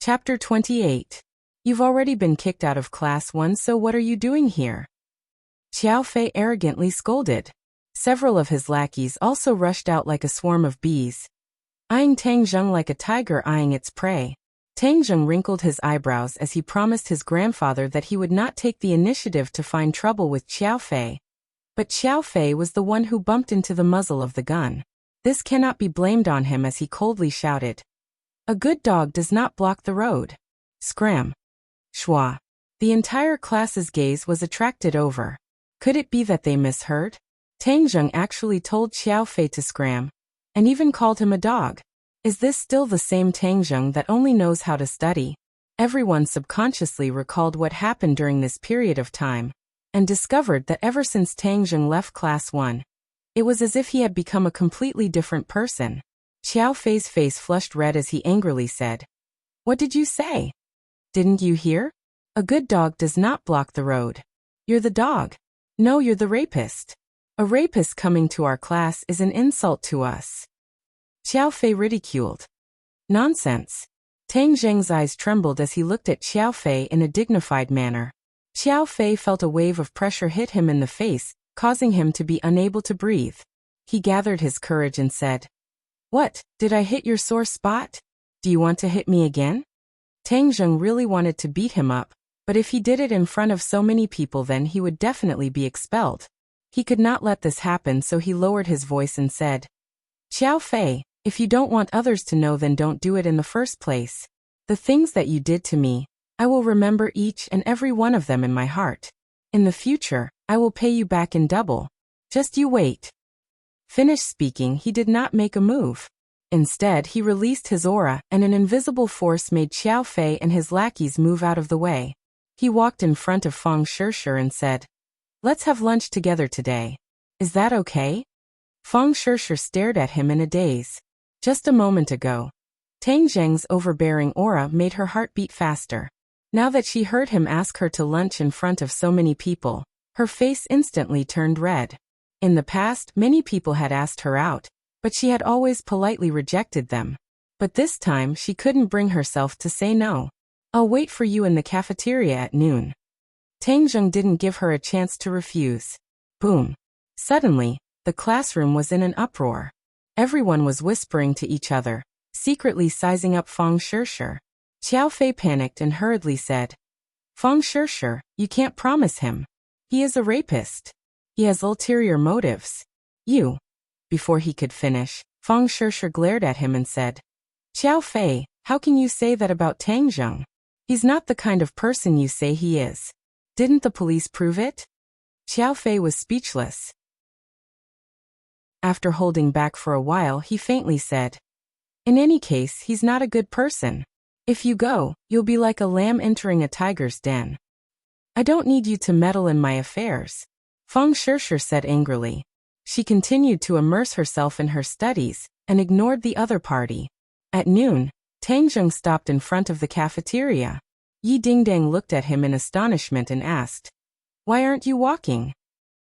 Chapter 28. You've already been kicked out of class 1, so what are you doing here? Xiao Fei arrogantly scolded. Several of his lackeys also rushed out like a swarm of bees, eyeing Tang Zheng like a tiger eyeing its prey. Tang Zheng wrinkled his eyebrows as he promised his grandfather that he would not take the initiative to find trouble with Xiao Fei. But Xiao Fei was the one who bumped into the muzzle of the gun. This cannot be blamed on him, as he coldly shouted, "A good dog does not block the road." Scram. Schwa. The entire class's gaze was attracted over. Could it be that they misheard? Tang Zheng actually told Xiao Fei to scram, and even called him a dog. Is this still the same Tang Zheng that only knows how to study? Everyone subconsciously recalled what happened during this period of time, and discovered that ever since Tang Zheng left class 1, it was as if he had become a completely different person. Xiao Fei's face flushed red as he angrily said, "What did you say? Didn't you hear? A good dog does not block the road. You're the dog. No, you're the rapist. A rapist coming to our class is an insult to us." Xiao Fei ridiculed. Nonsense. Tang Zheng's eyes trembled as he looked at Xiao Fei in a dignified manner. Xiao Fei felt a wave of pressure hit him in the face, causing him to be unable to breathe. He gathered his courage and said, "What, did I hit your sore spot? Do you want to hit me again?" Tang Zheng really wanted to beat him up, but if he did it in front of so many people, then he would definitely be expelled. He could not let this happen, so he lowered his voice and said, "Xiao Fei, if you don't want others to know, then don't do it in the first place. The things that you did to me, I will remember each and every one of them in my heart. In the future, I will pay you back in double. Just you wait." Finished speaking, he did not make a move. Instead, he released his aura, and an invisible force made Xiao Fei and his lackeys move out of the way. He walked in front of Fang Shishir and said, "Let's have lunch together today. Is that okay?" Fang Shishir stared at him in a daze. Just a moment ago, Tang Zheng's overbearing aura made her heart beat faster. Now that she heard him ask her to lunch in front of so many people, her face instantly turned red. In the past, many people had asked her out, but she had always politely rejected them. But this time, she couldn't bring herself to say no. "I'll wait for you in the cafeteria at noon." Tang Zheng didn't give her a chance to refuse. Boom. Suddenly, the classroom was in an uproar. Everyone was whispering to each other, secretly sizing up Fang Shishir. Xiao Fei panicked and hurriedly said, "Fang Shishir, you can't promise him. He is a rapist. He has ulterior motives. You." Before he could finish, Fang Shishir glared at him and said, "Xiao Fei, how can you say that about Tang Zheng? He's not the kind of person you say he is. Didn't the police prove it?" Xiao Fei was speechless. After holding back for a while, he faintly said, "In any case, he's not a good person. If you go, you'll be like a lamb entering a tiger's den. I don't need you to meddle in my affairs," Fang Shishir said angrily. She continued to immerse herself in her studies, and ignored the other party. At noon, Tang Zheng stopped in front of the cafeteria. Yi Dingdang looked at him in astonishment and asked, "Why aren't you walking?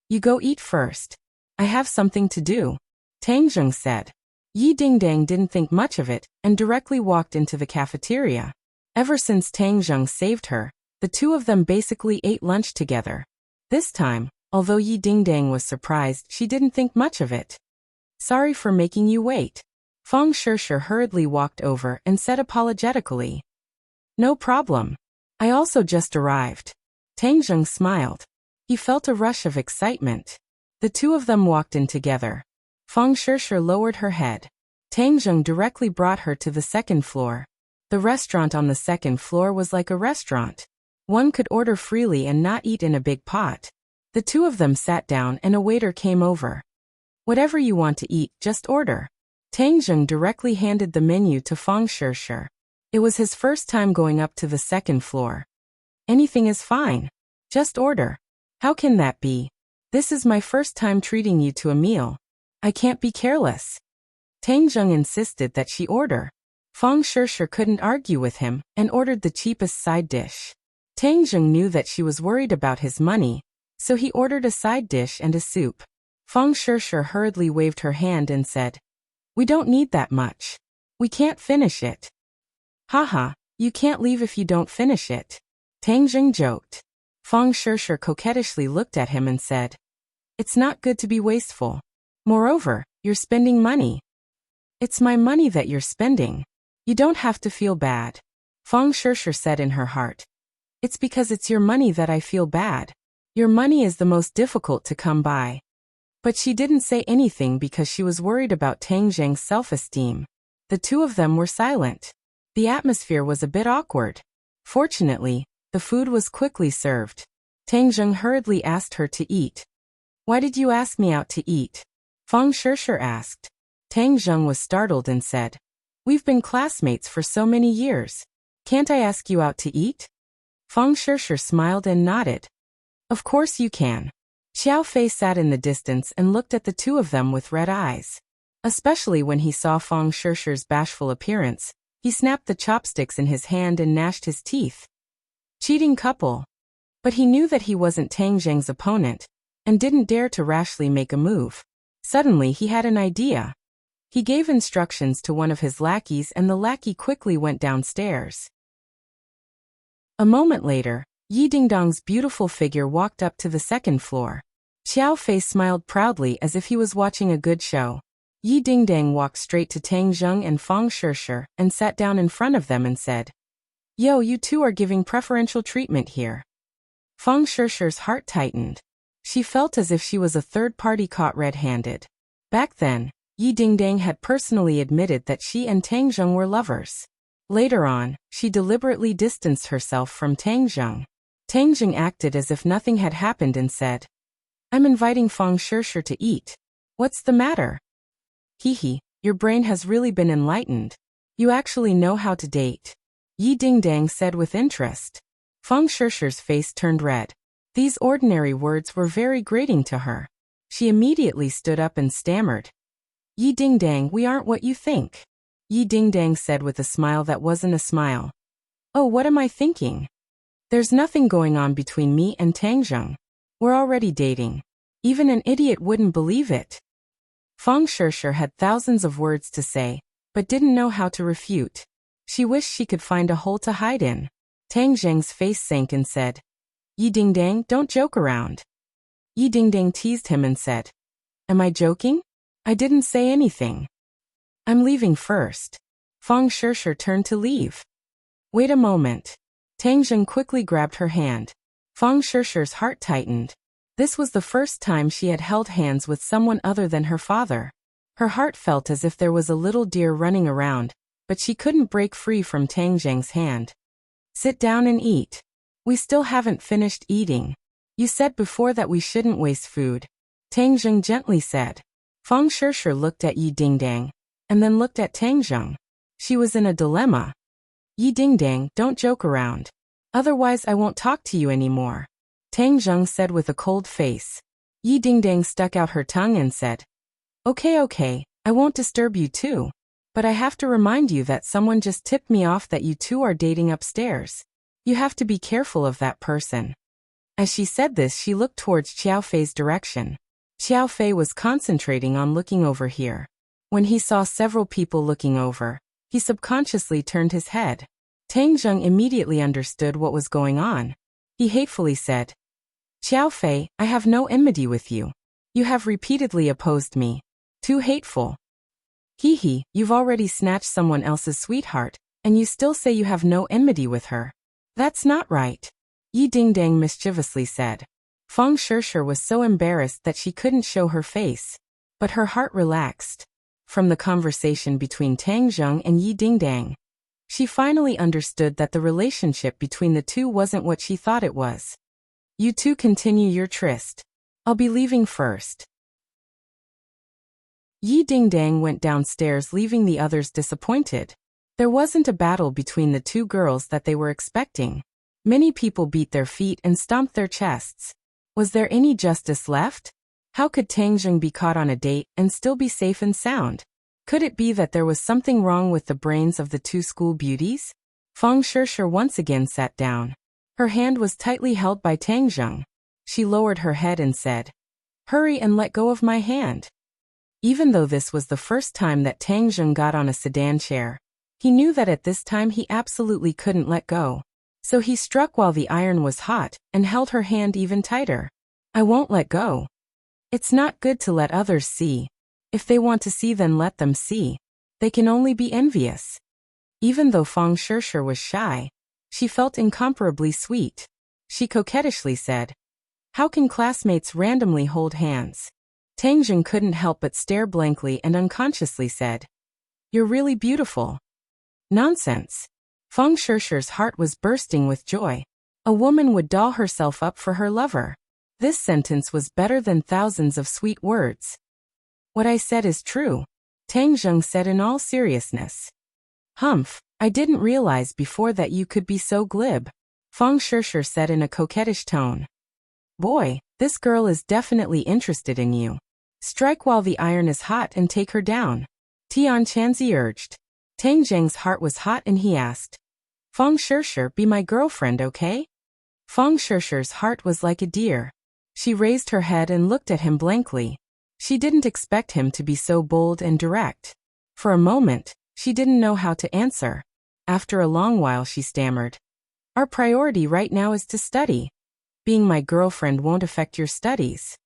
You go eat first. I have something to do," Tang Zheng said. Yi Dingdang didn't think much of it, and directly walked into the cafeteria. Ever since Tang Zheng saved her, the two of them basically ate lunch together. This time, although Yi Dingdang was surprised, she didn't think much of it. "Sorry for making you wait." Fang Shishir hurriedly walked over and said apologetically, "No problem. I also just arrived." Tang Zheng smiled. He felt a rush of excitement. The two of them walked in together. Fang Shishir lowered her head. Tang Zheng directly brought her to the second floor. The restaurant on the second floor was like a restaurant. One could order freely and not eat in a big pot. The two of them sat down and a waiter came over. "Whatever you want to eat, just order." Tang Zheng directly handed the menu to Fang Shishir. It was his first time going up to the second floor. "Anything is fine. Just order." "How can that be? This is my first time treating you to a meal. I can't be careless." Tang Zheng insisted that she order. Fang Shishir couldn't argue with him, and ordered the cheapest side dish. Tang Zheng knew that she was worried about his money, so he ordered a side dish and a soup. Fang Shishir hurriedly waved her hand and said, "We don't need that much. We can't finish it." "Haha, You can't leave if you don't finish it. Tang Jing joked. Fang Shishir coquettishly looked at him and said, It's not good to be wasteful. Moreover, you're spending money. It's my money that you're spending. You don't have to feel bad. Fang Shishir said in her heart. It's because it's your money that I feel bad. Your money is the most difficult to come by. But she didn't say anything because she was worried about Tang Jing's self-esteem. The two of them were silent. The atmosphere was a bit awkward. Fortunately, the food was quickly served. Tang Jing hurriedly asked her to eat. Why did you ask me out to eat? Fang Shishir asked. Tang Jing was startled and said, We've been classmates for so many years. Can't I ask you out to eat? Fang Shishir smiled and nodded. Of course you can. Xiao Fei sat in the distance and looked at the two of them with red eyes. Especially when he saw Fang Shishir's bashful appearance, he snapped the chopsticks in his hand and gnashed his teeth. Cheating couple. But he knew that he wasn't Tang Jing's opponent, and didn't dare to rashly make a move. Suddenly he had an idea. He gave instructions to one of his lackeys and the lackey quickly went downstairs. A moment later, Yi Dingdong's beautiful figure walked up to the second floor. Xiao Fei smiled proudly as if he was watching a good show. Yi Dingdong walked straight to Tang Jing and Fang Shishir and sat down in front of them and said, Yo, you two are giving preferential treatment here. Fang Shishir's heart tightened. She felt as if she was a third party caught red-handed. Back then, Yi Dingdong had personally admitted that she and Tang Jing were lovers. Later on, she deliberately distanced herself from Tang Jing. Tang Jing acted as if nothing had happened and said, I'm inviting Fang Shishir to eat. What's the matter? Hee, your brain has really been enlightened. You actually know how to date. Yi Dingdong said with interest. Fang Shishir's face turned red. These ordinary words were very grating to her. She immediately stood up and stammered. Yi Dingdong, we aren't what you think. Yi Dingdong said with a smile that wasn't a smile. Oh, what am I thinking? There's nothing going on between me and Tang Jing. We're already dating. Even an idiot wouldn't believe it. Fang Shishir had thousands of words to say, but didn't know how to refute. She wished she could find a hole to hide in. Tang Jing's face sank and said, Yi Dingdong, don't joke around. Yi Dingdong teased him and said, Am I joking? I didn't say anything. I'm leaving first. Fang Shishir turned to leave. Wait a moment. Tang Jing quickly grabbed her hand. Fang Shishir's heart tightened. This was the first time she had held hands with someone other than her father. Her heart felt as if there was a little deer running around, but she couldn't break free from Tang Jing's hand. Sit down and eat. We still haven't finished eating. You said before that we shouldn't waste food. Tang Jing gently said. Fang Shishir looked at Yi Dingdong, and then looked at Tang Jing. She was in a dilemma. Yi Dingdong, don't joke around. Otherwise I won't talk to you anymore. Tang Jing said with a cold face. Yi Dingdong stuck out her tongue and said, Okay, I won't disturb you too. But I have to remind you that someone just tipped me off that you two are dating upstairs. You have to be careful of that person. As she said this, she looked towards Xiao Fei's direction. Xiao Fei was concentrating on looking over here. When he saw several people looking over, he subconsciously turned his head. Tang Jing immediately understood what was going on. He hatefully said, Xiao Fei, I have no enmity with you. You have repeatedly opposed me. Too hateful. Hee, you've already snatched someone else's sweetheart, and you still say you have no enmity with her. That's not right. Yi Dingdong mischievously said. Fang Shishir was so embarrassed that she couldn't show her face. But her heart relaxed. From the conversation between Tang Jing and Yi Dingdong, she finally understood that the relationship between the two wasn't what she thought it was. You two continue your tryst. I'll be leaving first. Yi Dingdong went downstairs, leaving the others disappointed. There wasn't a battle between the two girls that they were expecting. Many people beat their feet and stomped their chests. Was there any justice left? How could Tang Jing be caught on a date and still be safe and sound? Could it be that there was something wrong with the brains of the two school beauties? Fang Shishir once again sat down. Her hand was tightly held by Tang Jing. She lowered her head and said, Hurry and let go of my hand. Even though this was the first time that Tang Jing got on a sedan chair, He knew that at this time he absolutely couldn't let go. So he struck while the iron was hot and held her hand even tighter. I won't let go. It's not good to let others see. If they want to see, then let them see. They can only be envious. Even though Feng Shishir was shy, she felt incomparably sweet. She coquettishly said, "How can classmates randomly hold hands?" Tang Jing couldn't help but stare blankly and unconsciously said, "You're really beautiful." Nonsense. Feng Shishir's heart was bursting with joy. A woman would doll herself up for her lover. This sentence was better than thousands of sweet words. "What I said is true," Tang Jing said in all seriousness. "Humph, I didn't realize before that you could be so glib," Feng Shishir said in a coquettish tone. "Boy, this girl is definitely interested in you. Strike while the iron is hot and take her down," Tian Chanzi urged. Tang Jing's heart was hot and he asked, "Feng Shishir, be my girlfriend, okay?" Feng Shishir's heart was like a deer. She raised her head and looked at him blankly. She didn't expect him to be so bold and direct. For a moment, she didn't know how to answer. After a long while she stammered, "Our priority right now is to study. Being my girlfriend won't affect your studies,"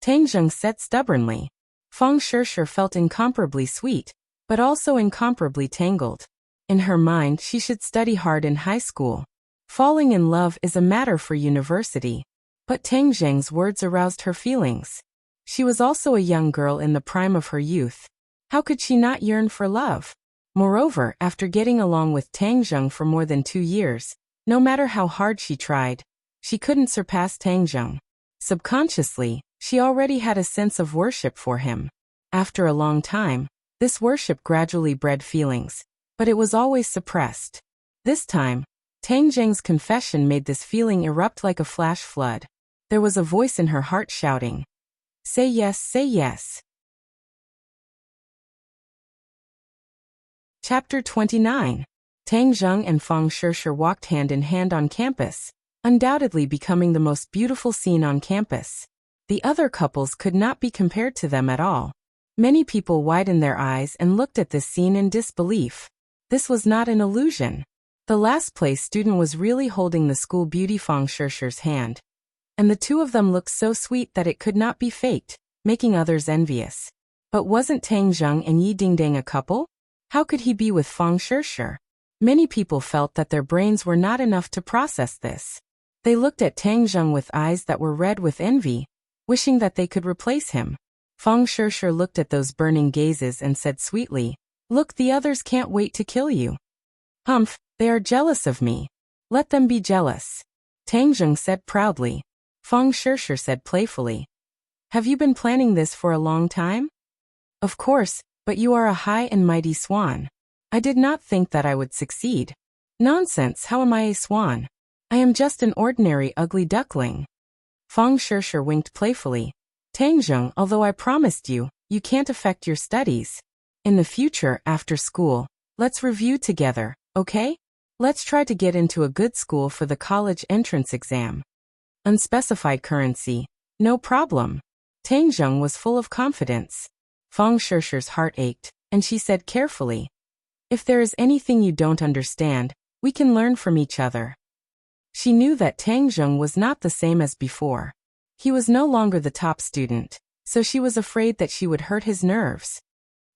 Tang Jing said stubbornly. Feng Shishir felt incomparably sweet, but also incomparably tangled. In her mind, she should study hard in high school. Falling in love is a matter for university. But Tang Jing's words aroused her feelings. She was also a young girl in the prime of her youth. How could she not yearn for love? Moreover, after getting along with Tang Jing for more than 2 years, no matter how hard she tried, she couldn't surpass Tang Jing. Subconsciously, she already had a sense of worship for him. After a long time, this worship gradually bred feelings, but it was always suppressed. This time, Tang Jing's confession made this feeling erupt like a flash flood. There was a voice in her heart shouting, "Say yes, say yes." Chapter 29. Tang Jing and Feng Shishir walked hand in hand on campus, undoubtedly becoming the most beautiful scene on campus. The other couples could not be compared to them at all. Many people widened their eyes and looked at this scene in disbelief. This was not an illusion. The last place student was really holding the school beauty Feng Shishir's hand. And the two of them looked so sweet that it could not be faked, making others envious. But wasn't Tang Jing and Yi Dingdang a couple? How could he be with Feng Shishir? Many people felt that their brains were not enough to process this. They looked at Tang Jing with eyes that were red with envy, wishing that they could replace him. Feng Shishir looked at those burning gazes and said sweetly, "Look, the others can't wait to kill you." "Humph, they are jealous of me. Let them be jealous," Tang Jing said proudly. Feng Shishir said playfully, "Have you been planning this for a long time?" "Of course, but you are a high and mighty swan. I did not think that I would succeed." "Nonsense, how am I a swan? I am just an ordinary ugly duckling." Feng Shishir winked playfully. "Tang Jing, although I promised you, you can't affect your studies. In the future, after school, let's review together, okay? Let's try to get into a good school for the college entrance exam." Unspecified currency. No problem. Tang Jing was full of confidence. Feng Shishir's heart ached, and she said carefully, "If there is anything you don't understand, we can learn from each other." She knew that Tang Jing was not the same as before. He was no longer the top student, so she was afraid that she would hurt his nerves.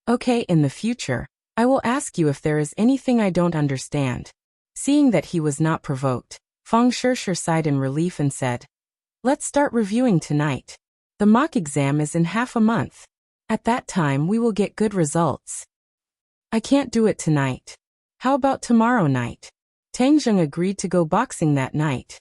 "Okay, in the future, I will ask you if there is anything I don't understand." Seeing that he was not provoked, Feng Shishir sighed in relief and said, "Let's start reviewing tonight. The mock exam is in half a month. At that time we will get good results." "I can't do it tonight. How about tomorrow night?" Tang Jing agreed to go boxing that night.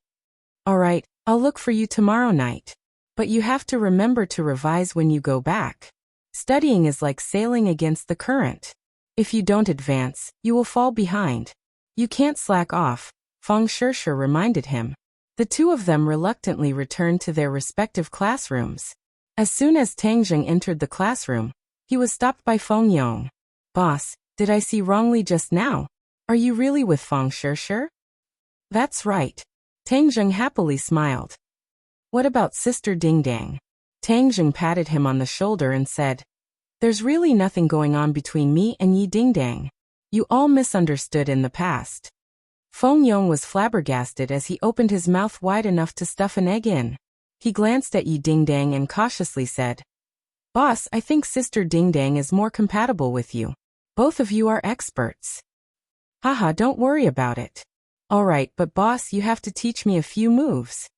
"All right, I'll look for you tomorrow night. But you have to remember to revise when you go back. Studying is like sailing against the current. If you don't advance, you will fall behind. You can't slack off," Feng Shishir reminded him. The two of them reluctantly returned to their respective classrooms. As soon as Tang Jing entered the classroom, he was stopped by Feng Yong. "Boss, did I see wrongly just now? Are you really with Feng Shishir?" "That's right." Tang Jing happily smiled. "What about Sister Dingdang?" Tang Jing patted him on the shoulder and said, "There's really nothing going on between me and Yi Dingdang. You all misunderstood in the past. Feng Yong was flabbergasted as he opened his mouth wide enough to stuff an egg in. He glanced at Yi Dingdang and cautiously said, "Boss, I think Sister Dingdang is more compatible with you. Both of you are experts." "Haha, don't worry about it." "Alright, but boss, you have to teach me a few moves."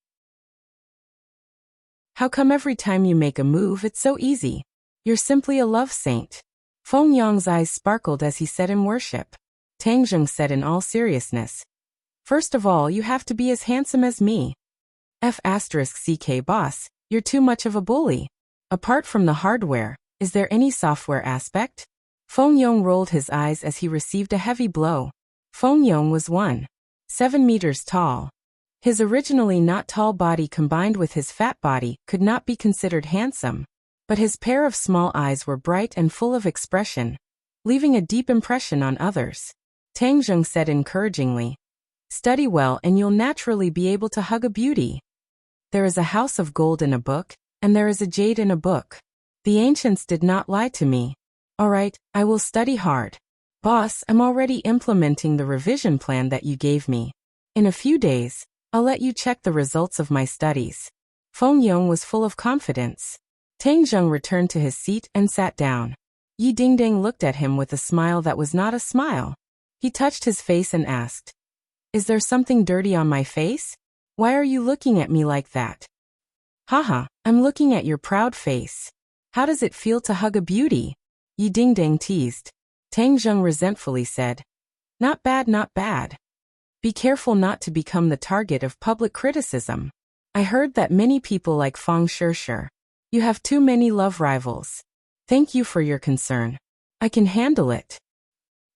"How come every time you make a move it's so easy? You're simply a love saint." Feng Yong's eyes sparkled as he said in worship. Tang Zheng said in all seriousness, "First of all, you have to be as handsome as me." F***CK boss, you're too much of a bully. Apart from the hardware, is there any software aspect? Feng Yong rolled his eyes as he received a heavy blow. Feng Yong was 1.7 meters tall. His originally not tall body combined with his fat body could not be considered handsome, but his pair of small eyes were bright and full of expression, leaving a deep impression on others. Tang Zheng said encouragingly, "Study well and you'll naturally be able to hug a beauty. There is a house of gold in a book, and there is a jade in a book. The ancients did not lie to me. Alright, I will study hard. Boss, I'm already implementing the revision plan that you gave me. In a few days, I'll let you check the results of my studies." Feng Yong was full of confidence. Tang Zheng returned to his seat and sat down. Yi Dingdang looked at him with a smile that was not a smile. He touched his face and asked, "Is there something dirty on my face? Why are you looking at me like that?" "Haha, I'm looking at your proud face. How does it feel to hug a beauty?" Yi Dingdang teased. Tang Zheng resentfully said, "Not bad, not bad. Be careful not to become the target of public criticism. I heard that many people like Fang Shishir. You have too many love rivals. Thank you for your concern. I can handle it.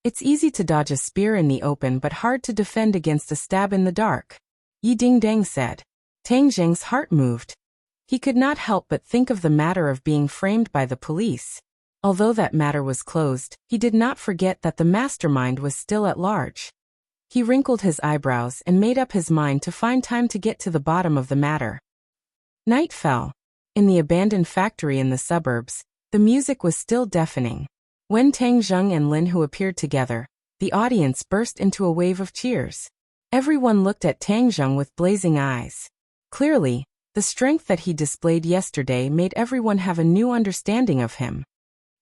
It's easy to dodge a spear in the open but hard to defend against a stab in the dark," Yi Dingdang said. Tang Zheng's heart moved. He could not help but think of the matter of being framed by the police. Although that matter was closed, he did not forget that the mastermind was still at large. He wrinkled his eyebrows and made up his mind to find time to get to the bottom of the matter. Night fell. In the abandoned factory in the suburbs, the music was still deafening. When Tang Zheng and Lin Hu appeared together, the audience burst into a wave of cheers. Everyone looked at Tang Zheng with blazing eyes. Clearly, the strength that he displayed yesterday made everyone have a new understanding of him.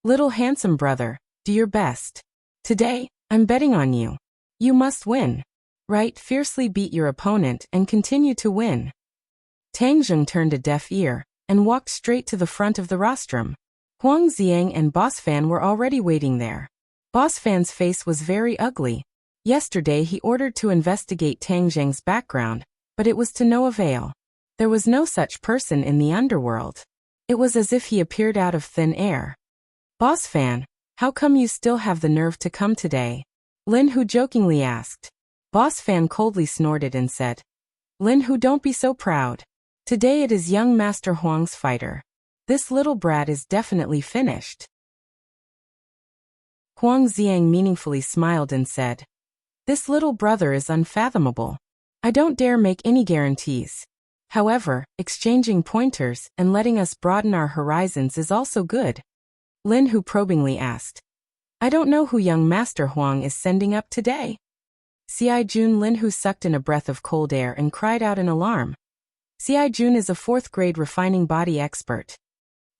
"Little handsome brother, do your best. Today, I'm betting on you. You must win. Right, fiercely beat your opponent and continue to win." Tang Zheng turned a deaf ear and walked straight to the front of the rostrum. Huang Xiang and Boss Fan were already waiting there. Boss Fan's face was very ugly. Yesterday he ordered to investigate Tang Zheng's background, but it was to no avail. There was no such person in the underworld. It was as if he appeared out of thin air. "Boss Fan, how come you still have the nerve to come today?" Lin Hu jokingly asked. Boss Fan coldly snorted and said, "Lin Hu, don't be so proud. Today it is young Master Huang's fighter. This little brat is definitely finished." Huang Xiang meaningfully smiled and said, "This little brother is unfathomable. I don't dare make any guarantees. However, exchanging pointers and letting us broaden our horizons is also good." Lin Hu probingly asked, "I don't know who young Master Huang is sending up today." Si Jun. Lin Hu sucked in a breath of cold air and cried out in alarm. Si Jun is a 4th grade refining body expert.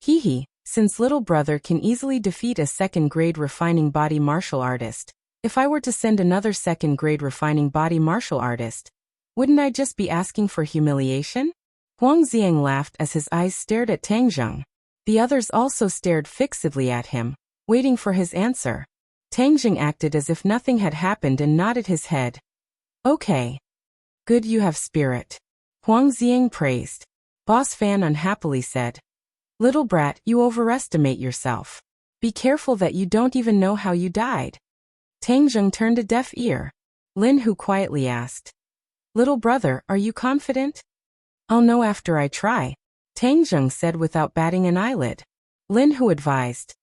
Hee, since little brother can easily defeat a 2nd grade refining body martial artist, if I were to send another 2nd grade refining body martial artist, wouldn't I just be asking for humiliation? Huang Xiang laughed as his eyes stared at Tang Zheng. The others also stared fixedly at him, waiting for his answer. Tang Zheng acted as if nothing had happened and nodded his head. "Okay. Good, you have spirit." Huang Xiang praised. Boss Fan unhappily said, "Little brat, you overestimate yourself. Be careful that you don't even know how you died." Tang Zheng turned a deaf ear. Lin Hu quietly asked, "Little brother, are you confident?" "I'll know after I try," Tang Zheng said without batting an eyelid. Lin Hu advised,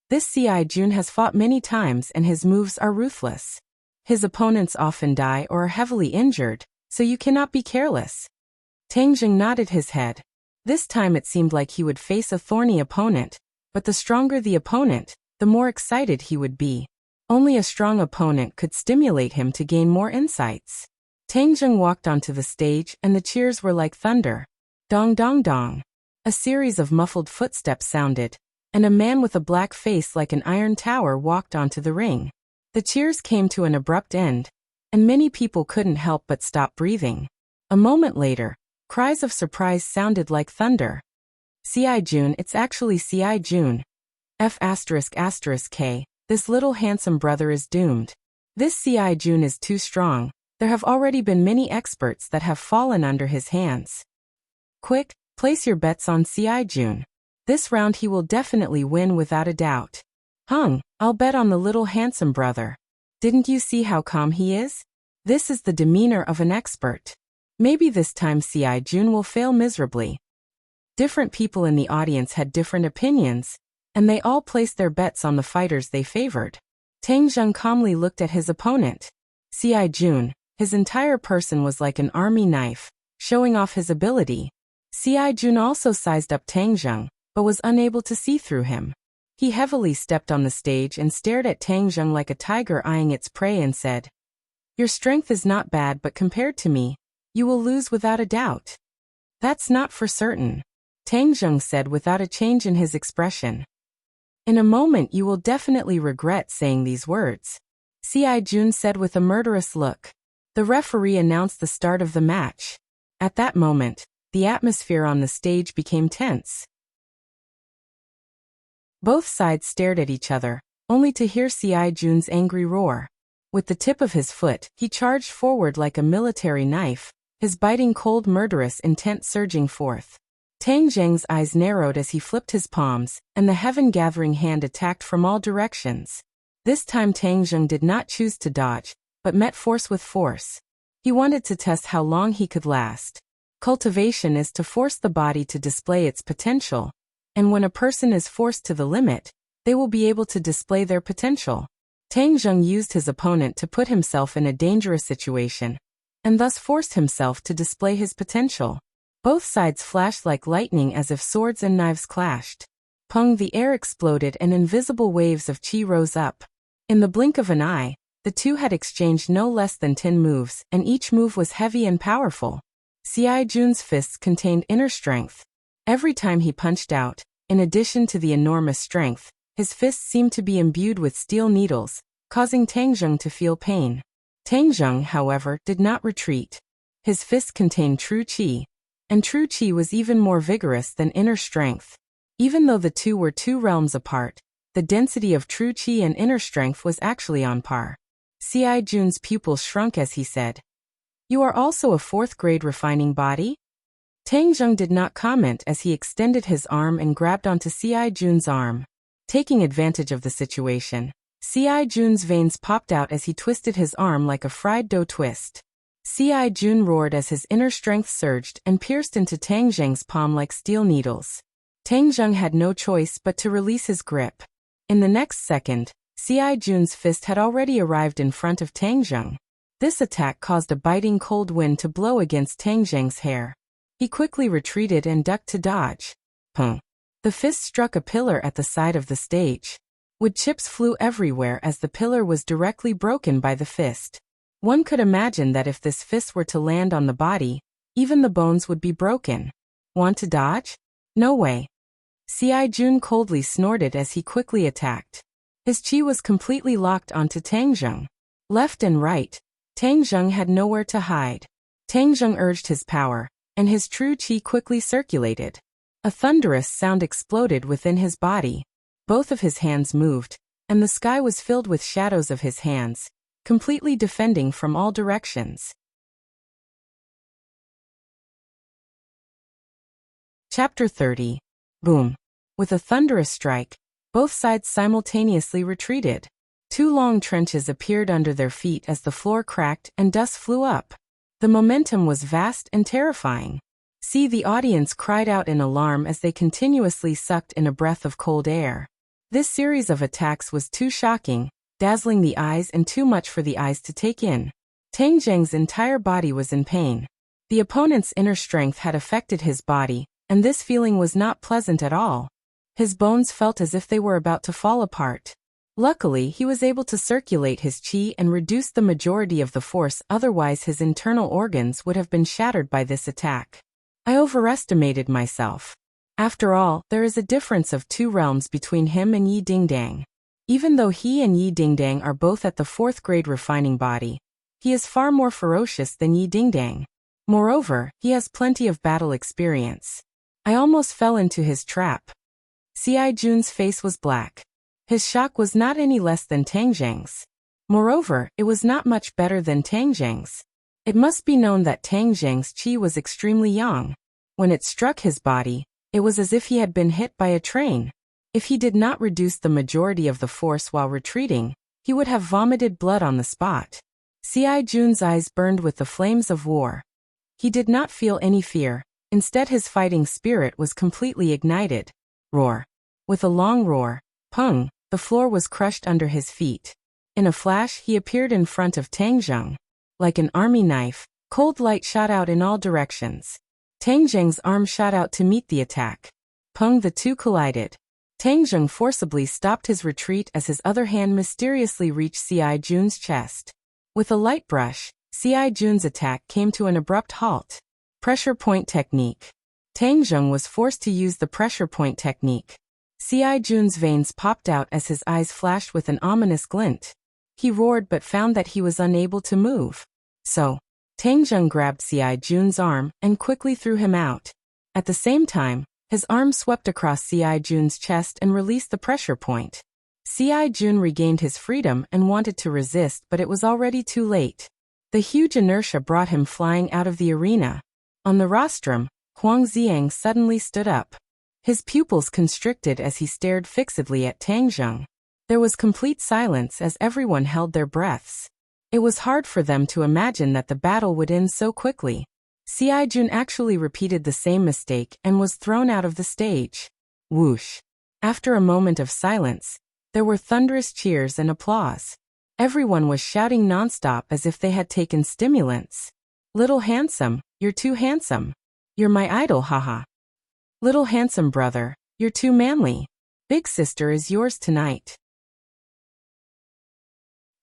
"This Si Jun has fought many times and his moves are ruthless. His opponents often die or are heavily injured, so you cannot be careless." Tang Zheng nodded his head. This time it seemed like he would face a thorny opponent, but the stronger the opponent, the more excited he would be. Only a strong opponent could stimulate him to gain more insights. Tang Zheng walked onto the stage and the cheers were like thunder. Dong dong dong. A series of muffled footsteps sounded, and a man with a black face like an iron tower walked onto the ring. The cheers came to an abrupt end, and many people couldn't help but stop breathing. A moment later, cries of surprise sounded like thunder. "Ci Jun, it's actually Ci Jun. F***K, this little handsome brother is doomed. This Ci Jun is too strong. There have already been many experts that have fallen under his hands. Quick, place your bets on Ci Jun. This round he will definitely win without a doubt." I'll bet on the little handsome brother. Didn't you see how calm he is? This is the demeanor of an expert. Maybe this time Ci Jun will fail miserably. Different people in the audience had different opinions, and they all placed their bets on the fighters they favored. Tang Zheng calmly looked at his opponent. Ci Jun, his entire person was like an army knife, showing off his ability. Ci Jun also sized up Tang Zheng, but was unable to see through him. He heavily stepped on the stage and stared at Tang Zheng like a tiger eyeing its prey and said, "Your strength is not bad, but compared to me, you will lose without a doubt." "That's not for certain," Tang Zheng said without a change in his expression. "In a moment you will definitely regret saying these words," Ci Jun said with a murderous look. The referee announced the start of the match. At that moment, the atmosphere on the stage became tense. Both sides stared at each other, only to hear Ci Jun's angry roar. With the tip of his foot, he charged forward like a military knife, his biting cold murderous intent surging forth. Tang Zheng's eyes narrowed as he flipped his palms, and the heaven-gathering hand attacked from all directions. This time Tang Zheng did not choose to dodge, but met force with force. He wanted to test how long he could last. Cultivation is to force the body to display its potential, and when a person is forced to the limit, they will be able to display their potential. Tang Zheng used his opponent to put himself in a dangerous situation, and thus forced himself to display his potential. Both sides flashed like lightning as if swords and knives clashed. Pung, the air exploded and invisible waves of qi rose up. In the blink of an eye, the two had exchanged no less than 10 moves, and each move was heavy and powerful. Ci Jun's fists contained inner strength. Every time he punched out, in addition to the enormous strength, his fists seemed to be imbued with steel needles, causing Tang Zheng to feel pain. Tang Zheng, however, did not retreat. His fists contained true qi, and true qi was even more vigorous than inner strength. Even though the two were 2 realms apart, the density of true qi and inner strength was actually on par. Ci Jun's pupils shrunk as he said, "You are also a 4th-grade refining body?" Tang Zheng did not comment as he extended his arm and grabbed onto Ci Jun's arm. Taking advantage of the situation, Ci Jun's veins popped out as he twisted his arm like a fried dough twist. Ci Jun roared as his inner strength surged and pierced into Tang Zheng's palm like steel needles. Tang Zheng had no choice but to release his grip. In the next second, Ci Jun's fist had already arrived in front of Tang Zheng. This attack caused a biting cold wind to blow against Tang Zheng's hair. He quickly retreated and ducked to dodge. Pung. The fist struck a pillar at the side of the stage. Wood chips flew everywhere as the pillar was directly broken by the fist. One could imagine that if this fist were to land on the body, even the bones would be broken. Want to dodge? No way. Ci Jun coldly snorted as he quickly attacked. His qi was completely locked onto Tang Zheng. Left and right, Tang Zheng had nowhere to hide. Tang Zheng urged his power, and his true qi quickly circulated. A thunderous sound exploded within his body. Both of his hands moved, and the sky was filled with shadows of his hands, completely defending from all directions. Chapter 30. Boom. With a thunderous strike, both sides simultaneously retreated. 2 long trenches appeared under their feet as the floor cracked and dust flew up. The momentum was vast and terrifying. The audience cried out in alarm as they continuously sucked in a breath of cold air. This series of attacks was too shocking, dazzling the eyes and too much for the eyes to take in. Tang Zheng's entire body was in pain. The opponent's inner strength had affected his body, and this feeling was not pleasant at all. His bones felt as if they were about to fall apart. Luckily, he was able to circulate his qi and reduce the majority of the force, otherwise his internal organs would have been shattered by this attack. I overestimated myself. After all, there is a difference of 2 realms between him and Yi Dingdang. Even though he and Yi Dingdang are both at the 4th grade refining body, he is far more ferocious than Yi Dingdang. Moreover, he has plenty of battle experience. I almost fell into his trap. Ci Jun's face was black. His shock was not any less than Tang Zheng's. Moreover, it was not much better than Tang Zheng's. It must be known that Tang Zheng's qi was extremely young. When it struck his body, it was as if he had been hit by a train. If he did not reduce the majority of the force while retreating, he would have vomited blood on the spot. Ci Jun's eyes burned with the flames of war. He did not feel any fear. Instead, his fighting spirit was completely ignited. Roar. With a long roar, pung, the floor was crushed under his feet. In a flash, he appeared in front of Tang Zheng. Like an army knife, cold light shot out in all directions. Tang Zheng's arm shot out to meet the attack. Pung, the two collided. Tang Zheng forcibly stopped his retreat as his other hand mysteriously reached Ci Jun's chest. With a light brush, Ci Jun's attack came to an abrupt halt. Pressure point technique. Tang Zheng was forced to use the pressure point technique. Ci Jun's veins popped out as his eyes flashed with an ominous glint. He roared but found that he was unable to move. So, Tang Zheng grabbed Ci Jun's arm and quickly threw him out. At the same time, his arm swept across Ci Jun's chest and released the pressure point. Ci Jun regained his freedom and wanted to resist, but it was already too late. The huge inertia brought him flying out of the arena. On the rostrum, Huang Xiang suddenly stood up. His pupils constricted as he stared fixedly at Tang Zheng. There was complete silence as everyone held their breaths. It was hard for them to imagine that the battle would end so quickly. Ci Jun actually repeated the same mistake and was thrown out of the stage. Whoosh. After a moment of silence, there were thunderous cheers and applause. Everyone was shouting nonstop as if they had taken stimulants. Little handsome, you're too handsome. You're my idol, haha. Little handsome brother, you're too manly. Big sister is yours tonight.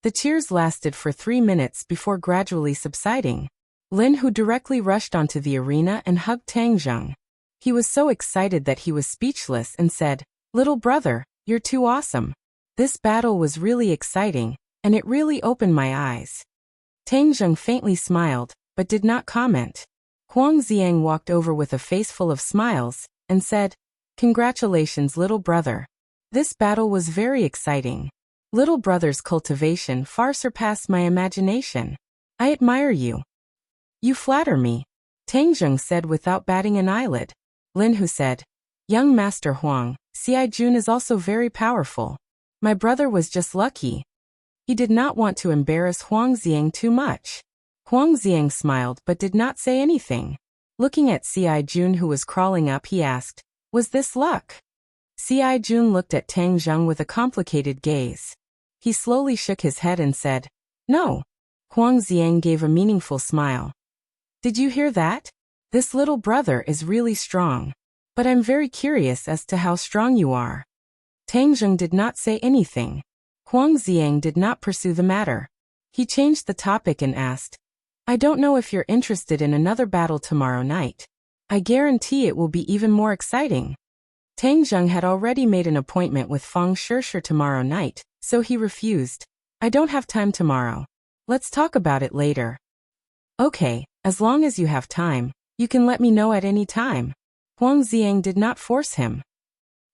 The cheers lasted for 3 minutes before gradually subsiding. Lin Hu directly rushed onto the arena and hugged Tang Zheng. He was so excited that he was speechless and said, "Little brother, you're too awesome. This battle was really exciting, and it really opened my eyes." Tang Zheng faintly smiled, but did not comment. Huang Xiang walked over with a face full of smiles, and said, "Congratulations, little brother. This battle was very exciting. Little brother's cultivation far surpassed my imagination. I admire you." "You flatter me," Tang Zheng said without batting an eyelid. Lin Hu said, "Young Master Huang, Ci Jun is also very powerful. My brother was just lucky." He did not want to embarrass Huang Xiang too much. Huang Xiang smiled but did not say anything. Looking at Ci Jun who was crawling up, he asked, "Was this luck?" Ci Jun looked at Tang Zheng with a complicated gaze. He slowly shook his head and said, "No." Huang Xiang gave a meaningful smile. "Did you hear that? This little brother is really strong. But I'm very curious as to how strong you are." Tang Zheng did not say anything. Huang Xiang did not pursue the matter. He changed the topic and asked, "I don't know if you're interested in another battle tomorrow night. I guarantee it will be even more exciting." Tang Zheng had already made an appointment with Feng Shishir tomorrow night, so he refused. "I don't have time tomorrow. Let's talk about it later." "Okay, as long as you have time, you can let me know at any time." Huang Xiang did not force him.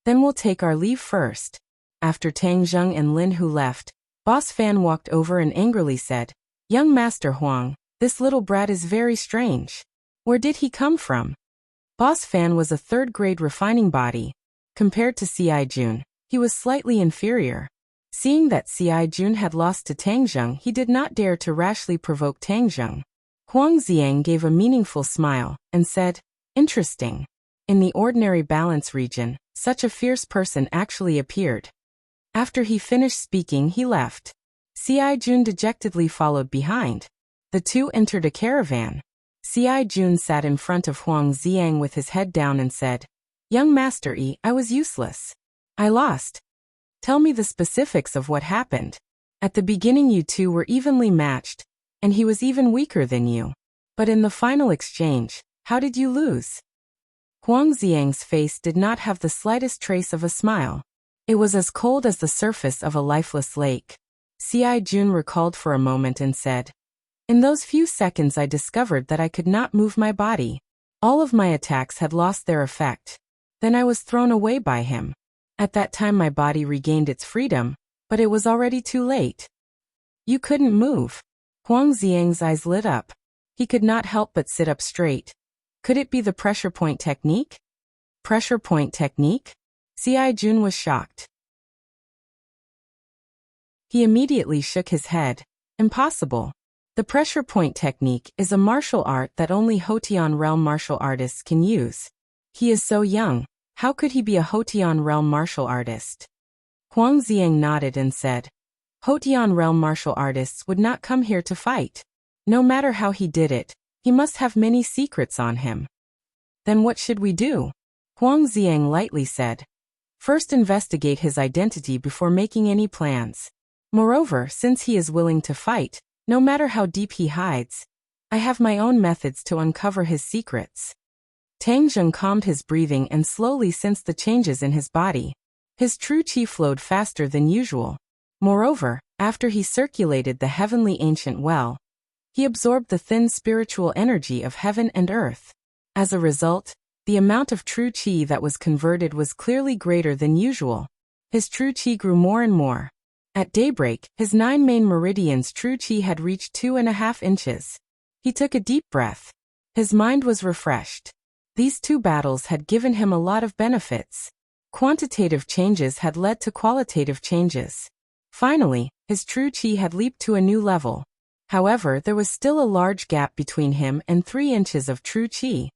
"Then we'll take our leave first." After Tang Zheng and Lin Hu left, Boss Fan walked over and angrily said, "Young Master Huang, this little brat is very strange. Where did he come from?" Boss Fan was a 3rd grade refining body. Compared to Ci Jun, he was slightly inferior. Seeing that Ci Jun had lost to Tang Zheng, he did not dare to rashly provoke Tang Zheng. Huang Xiang gave a meaningful smile and said, "Interesting. In the ordinary balance region, such a fierce person actually appeared." After he finished speaking, he left. Ci Jun dejectedly followed behind. The two entered a caravan. Ci Jun sat in front of Huang Xiang with his head down and said, "Young Master I was useless. I lost." Tell me the specifics of what happened. At the beginning you two were evenly matched, and he was even weaker than you. But in the final exchange, how did you lose? Huang Xiang's face did not have the slightest trace of a smile. It was as cold as the surface of a lifeless lake. Ci Jun recalled for a moment and said, "In those few seconds I discovered that I could not move my body. All of my attacks had lost their effect. Then I was thrown away by him. At that time my body regained its freedom, but it was already too late." You couldn't move. Huang Xiang's eyes lit up. He could not help but sit up straight. Could it be the pressure point technique? Pressure point technique? Ci Jun was shocked. He immediately shook his head. Impossible. The pressure point technique is a martial art that only Hotian realm martial artists can use. He is so young. How could he be a Hotian realm martial artist? Huang Xiang nodded and said, "Hotian realm martial artists would not come here to fight. No matter how he did it, he must have many secrets on him." Then what should we do? Huang Xiang lightly said, "First investigate his identity before making any plans. Moreover, since he is willing to fight, no matter how deep he hides, I have my own methods to uncover his secrets." Tang Zheng calmed his breathing and slowly sensed the changes in his body. His true qi flowed faster than usual. Moreover, after he circulated the heavenly ancient well, he absorbed the thin spiritual energy of heaven and earth. As a result, the amount of true qi that was converted was clearly greater than usual. His true qi grew more and more. At daybreak, his 9 main meridians true qi had reached 2.5 inches. He took a deep breath. His mind was refreshed. These 2 battles had given him a lot of benefits. Quantitative changes had led to qualitative changes. Finally, his true qi had leaped to a new level. However, there was still a large gap between him and 3 inches of true qi.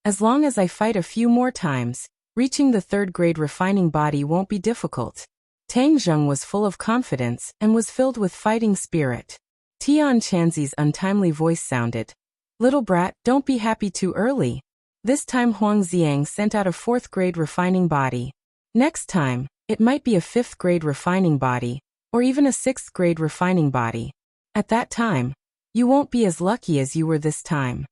As long as I fight a few more times, reaching the 3rd grade refining body won't be difficult. Tang Zheng was full of confidence and was filled with fighting spirit. Tian Chanzi's untimely voice sounded. "Little brat, don't be happy too early." This time Huang Xiang sent out a 4th grade refining body. Next time, it might be a 5th grade refining body, or even a 6th grade refining body. At that time, you won't be as lucky as you were this time.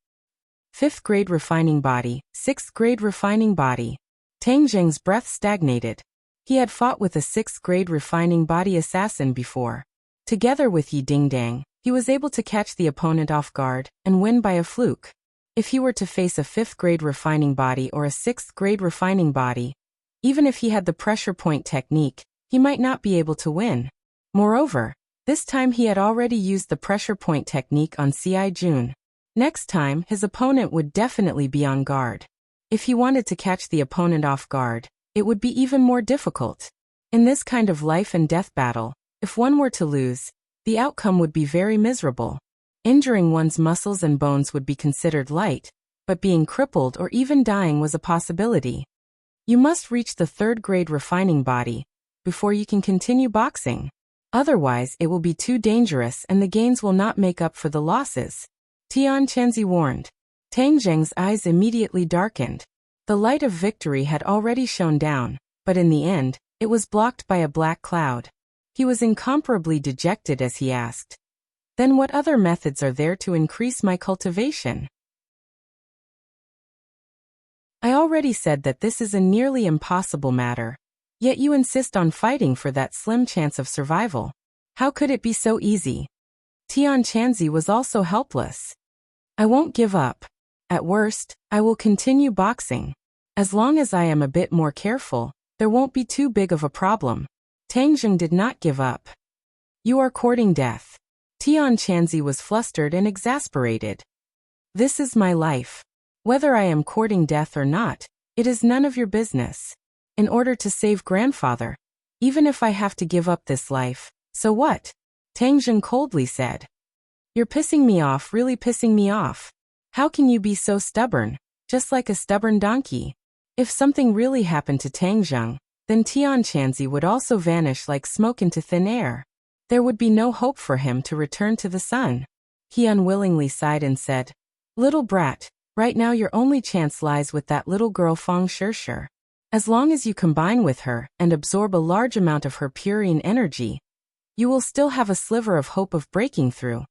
5th grade refining body, 6th grade refining body. Tang Zheng's breath stagnated. He had fought with a 6th grade refining body assassin before. Together with Yi Dingdang, he was able to catch the opponent off guard and win by a fluke. If he were to face a 5th grade refining body or a 6th grade refining body, even if he had the pressure point technique, he might not be able to win. Moreover, this time he had already used the pressure point technique on Ci Jun. Next time, his opponent would definitely be on guard. If he wanted to catch the opponent off guard, it would be even more difficult. In this kind of life and death battle, if one were to lose, the outcome would be very miserable. Injuring one's muscles and bones would be considered light, but being crippled or even dying was a possibility. You must reach the 3rd grade refining body before you can continue boxing. Otherwise, it will be too dangerous and the gains will not make up for the losses. Tian Chanzi warned. Tang Zheng's eyes immediately darkened. The light of victory had already shone down, but in the end, it was blocked by a black cloud. He was incomparably dejected as he asked, "Then what other methods are there to increase my cultivation?" I already said that this is a nearly impossible matter, yet you insist on fighting for that slim chance of survival. How could it be so easy? Tian Chanzi was also helpless. "I won't give up. At worst, I will continue boxing. As long as I am a bit more careful, there won't be too big of a problem." Tang Zheng did not give up. "You are courting death." Tian Chanzi was flustered and exasperated. "This is my life. Whether I am courting death or not, it is none of your business. In order to save grandfather, even if I have to give up this life, so what?" Tang Zheng coldly said. "You're pissing me off, really pissing me off. How can you be so stubborn, just like a stubborn donkey?" If something really happened to Tang Zheng, then Tian Chanzi would also vanish like smoke into thin air. There would be no hope for him to return to the sun. He unwillingly sighed and said, "Little brat, right now your only chance lies with that little girl Fang Shishir. As long as you combine with her and absorb a large amount of her purine energy, you will still have a sliver of hope of breaking through.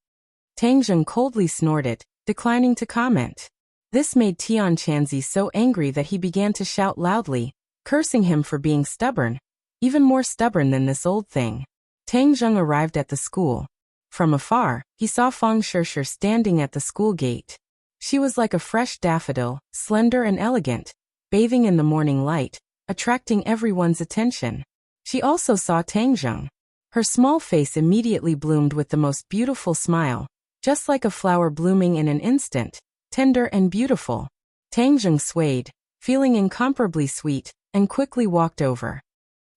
Tang Zheng coldly snorted, declining to comment. This made Tian Chanzi so angry that he began to shout loudly, cursing him for being stubborn, even more stubborn than this old thing. Tang Zheng arrived at the school. From afar, he saw Feng Shishir standing at the school gate. She was like a fresh daffodil, slender and elegant, bathing in the morning light, attracting everyone's attention. She also saw Tang Zheng. Her small face immediately bloomed with the most beautiful smile, just like a flower blooming in an instant, tender and beautiful. Tang Zheng swayed, feeling incomparably sweet, and quickly walked over.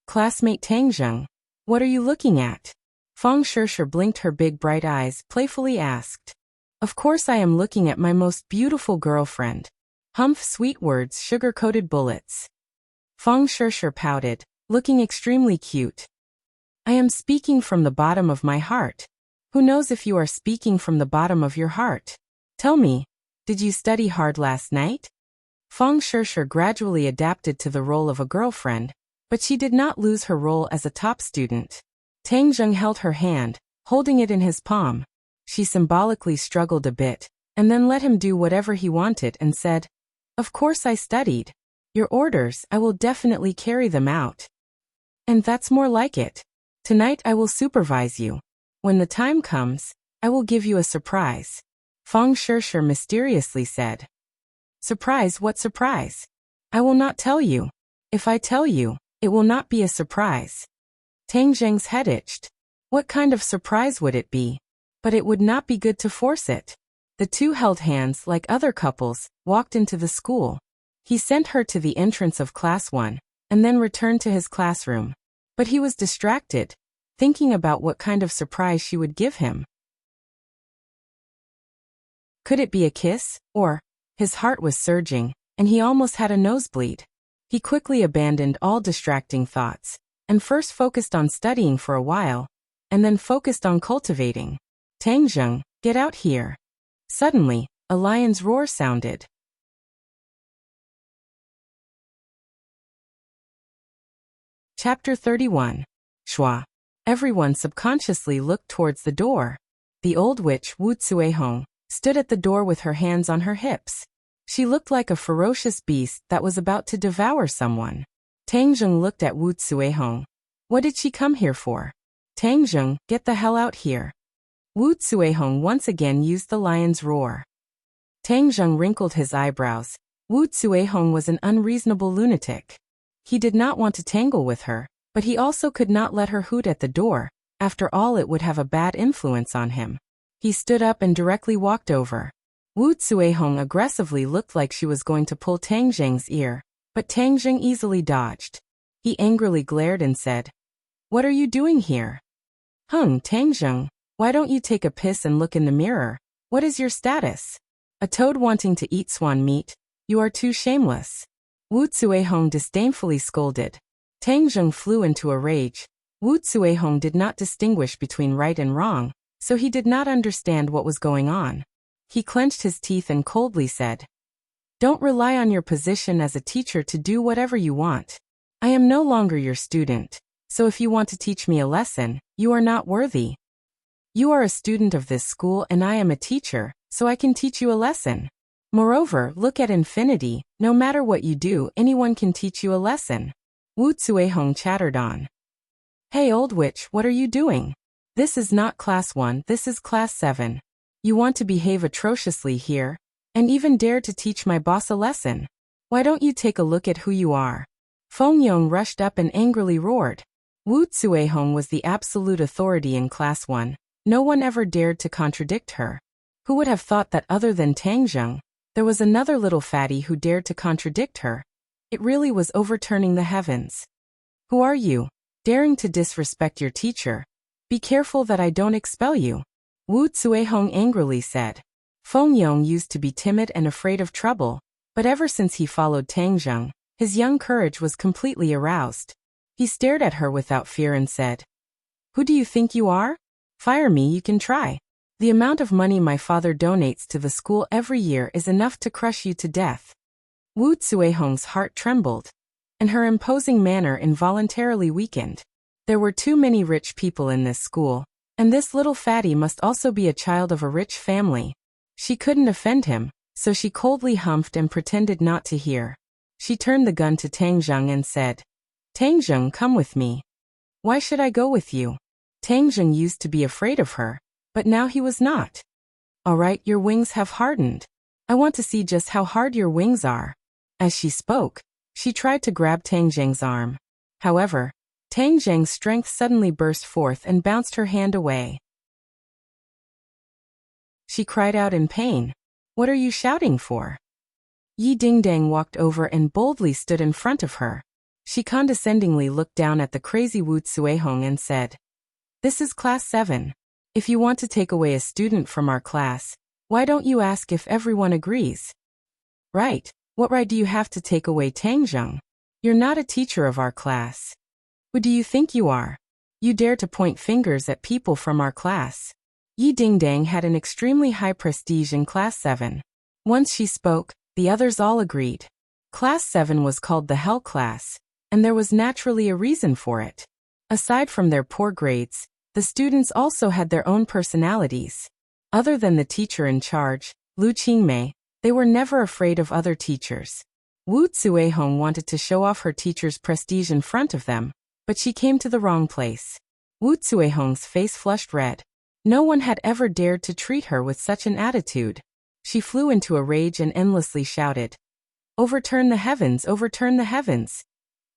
Classmate Tang Zheng, what are you looking at? Feng Shishir blinked her big bright eyes, playfully asked. Of course I am looking at my most beautiful girlfriend. Humph, sweet words, sugar-coated bullets. Feng Shishir pouted, looking extremely cute. I am speaking from the bottom of my heart. Who knows if you are speaking from the bottom of your heart? Tell me, did you study hard last night? Feng Shishir gradually adapted to the role of a girlfriend, but she did not lose her role as a top student. Tang Zheng held her hand, holding it in his palm. She symbolically struggled a bit, and then let him do whatever he wanted and said, Of course I studied. Your orders, I will definitely carry them out. And that's more like it. Tonight I will supervise you. When the time comes, I will give you a surprise. Feng Shishir mysteriously said. Surprise? What surprise? I will not tell you. If I tell you, it will not be a surprise. Tang Zheng's head itched. What kind of surprise would it be? But it would not be good to force it. The two held hands like other couples, walked into the school. He sent her to the entrance of class 1, and then returned to his classroom. But he was distracted, thinking about what kind of surprise she would give him. Could it be a kiss, or? His heart was surging, and he almost had a nosebleed. He quickly abandoned all distracting thoughts, and first focused on studying for a while, and then focused on cultivating. Tang Zheng, get out here. Suddenly, a lion's roar sounded. Chapter 31. Shua. Everyone subconsciously looked towards the door. The old witch, Wu Cuihong, stood at the door with her hands on her hips. She looked like a ferocious beast that was about to devour someone. Tang Zheng looked at Wu Cuihong. What did she come here for? Tang Zheng, get the hell out here. Wu Cuihong once again used the lion's roar. Tang Zheng wrinkled his eyebrows. Wu Cuihong was an unreasonable lunatic. He did not want to tangle with her, but he also could not let her hoot at the door. After all, it would have a bad influence on him. He stood up and directly walked over. Wu Cuihong aggressively looked like she was going to pull Tang Zheng's ear, but Tang Zheng easily dodged. He angrily glared and said, What are you doing here? Tang Zheng, why don't you take a piss and look in the mirror? What is your status? A toad wanting to eat swan meat? You are too shameless. Wu Cuihong disdainfully scolded. Tang Zheng flew into a rage. Wu Cuihong did not distinguish between right and wrong, so he did not understand what was going on. He clenched his teeth and coldly said, Don't rely on your position as a teacher to do whatever you want. I am no longer your student, so if you want to teach me a lesson, you are not worthy. You are a student of this school and I am a teacher, so I can teach you a lesson. Moreover, look at infinity, no matter what you do, anyone can teach you a lesson. Wu Cuihong chattered on. Hey old witch, what are you doing? This is not class 1, this is class 7. You want to behave atrociously here, and even dare to teach my boss a lesson. Why don't you take a look at who you are? Feng Yong rushed up and angrily roared. Wu Cuihong was the absolute authority in class 1. No one ever dared to contradict her. Who would have thought that other than Tang Zheng, there was another little fatty who dared to contradict her? It really was overturning the heavens. Who are you, daring to disrespect your teacher? Be careful that I don't expel you. Wu Cuihong angrily said. Feng Yong used to be timid and afraid of trouble, but ever since he followed Tang Zheng, his young courage was completely aroused. He stared at her without fear and said, Who do you think you are? Fire me, you can try. The amount of money my father donates to the school every year is enough to crush you to death. Wu Cuihong's heart trembled. and her imposing manner involuntarily weakened. There were too many rich people in this school, and this little fatty must also be a child of a rich family. She couldn't offend him, so she coldly humphed and pretended not to hear. She turned the gun to Tang Zheng and said, "Tang Zheng, come with me." "Why should I go with you?" Tang Zheng used to be afraid of her, but now he was not. "All right, your wings have hardened. I want to see just how hard your wings are." As she spoke, she tried to grab Tang Zheng's arm. However, Tang Zheng's strength suddenly burst forth and bounced her hand away. She cried out in pain. "What are you shouting for?" Yi Dingdang walked over and boldly stood in front of her. She condescendingly looked down at the crazy Wu Cuihong and said, "This is class 7. If you want to take away a student from our class, why don't you ask if everyone agrees?" "Right. What right do you have to take away Tang Zheng? You're not a teacher of our class. Who do you think you are? You dare to point fingers at people from our class." Yi Dingdang had an extremely high prestige in class 7. Once she spoke, the others all agreed. Class 7 was called the Hell class, and there was naturally a reason for it. Aside from their poor grades, the students also had their own personalities. Other than the teacher in charge, Lu Qingmei, they were never afraid of other teachers. Wu Cuihong wanted to show off her teacher's prestige in front of them, but she came to the wrong place. Wu Cuihong's face flushed red. No one had ever dared to treat her with such an attitude. She flew into a rage and endlessly shouted, "Overturn the heavens, overturn the heavens!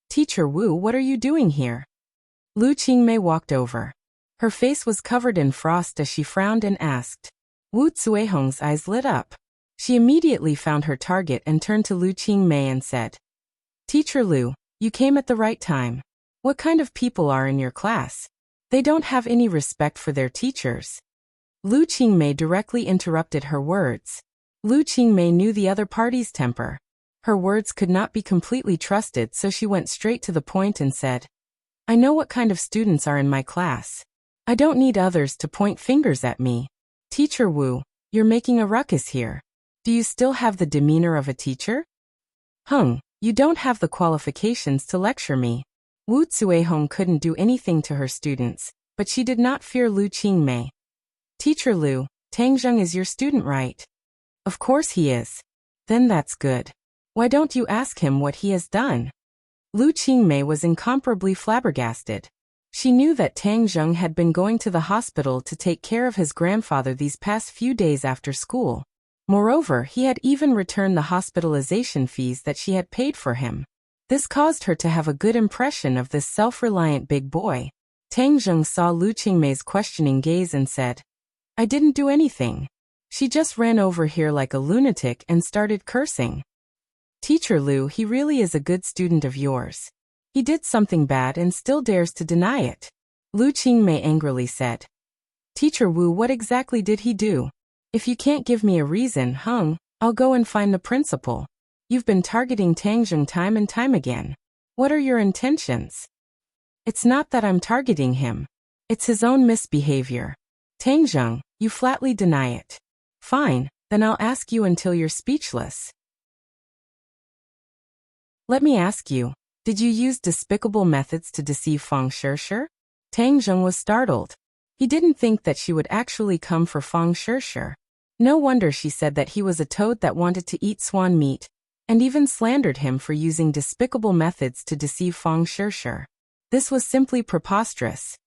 Teacher Wu, what are you doing here?" Lu Qingmei walked over. Her face was covered in frost as she frowned and asked. Wu Cuihong's eyes lit up. She immediately found her target and turned to Lu Qingmei and said, "Teacher Lu, you came at the right time. What kind of people are in your class? They don't have any respect for their teachers." Lu Qingmei directly interrupted her words. Lu Qingmei knew the other party's temper. Her words could not be completely trusted, so she went straight to the point and said, "I know what kind of students are in my class. I don't need others to point fingers at me. Teacher Wu, you're making a ruckus here. Do you still have the demeanor of a teacher? You don't have the qualifications to lecture me." Wu Cuihong couldn't do anything to her students, but she did not fear Lu Qingmei. "Teacher Lu, Tang Zheng is your student, right?" "Of course he is." "Then that's good. Why don't you ask him what he has done?" Lu Qingmei was incomparably flabbergasted. She knew that Tang Zheng had been going to the hospital to take care of his grandfather these past few days after school. Moreover, he had even returned the hospitalization fees that she had paid for him. This caused her to have a good impression of this self-reliant big boy. Tang Zheng saw Lu Qingmei's questioning gaze and said, "I didn't do anything. She just ran over here like a lunatic and started cursing." "Teacher Lu, he really is a good student of yours. He did something bad and still dares to deny it," Lu Qingmei angrily said. "Teacher Wu, what exactly did he do? If you can't give me a reason, I'll go and find the principal. You've been targeting Tang Zheng time and time again. What are your intentions?" "It's not that I'm targeting him. It's his own misbehavior. Tang Zheng, you flatly deny it." "Fine, then I'll ask you until you're speechless. Let me ask you, did you use despicable methods to deceive Fang Shirshir?" Tang Zheng was startled. He didn't think that she would actually come for Fang Shirshir. No wonder she said that he was a toad that wanted to eat swan meat, and even slandered him for using despicable methods to deceive Fang Shirshir. This was simply preposterous.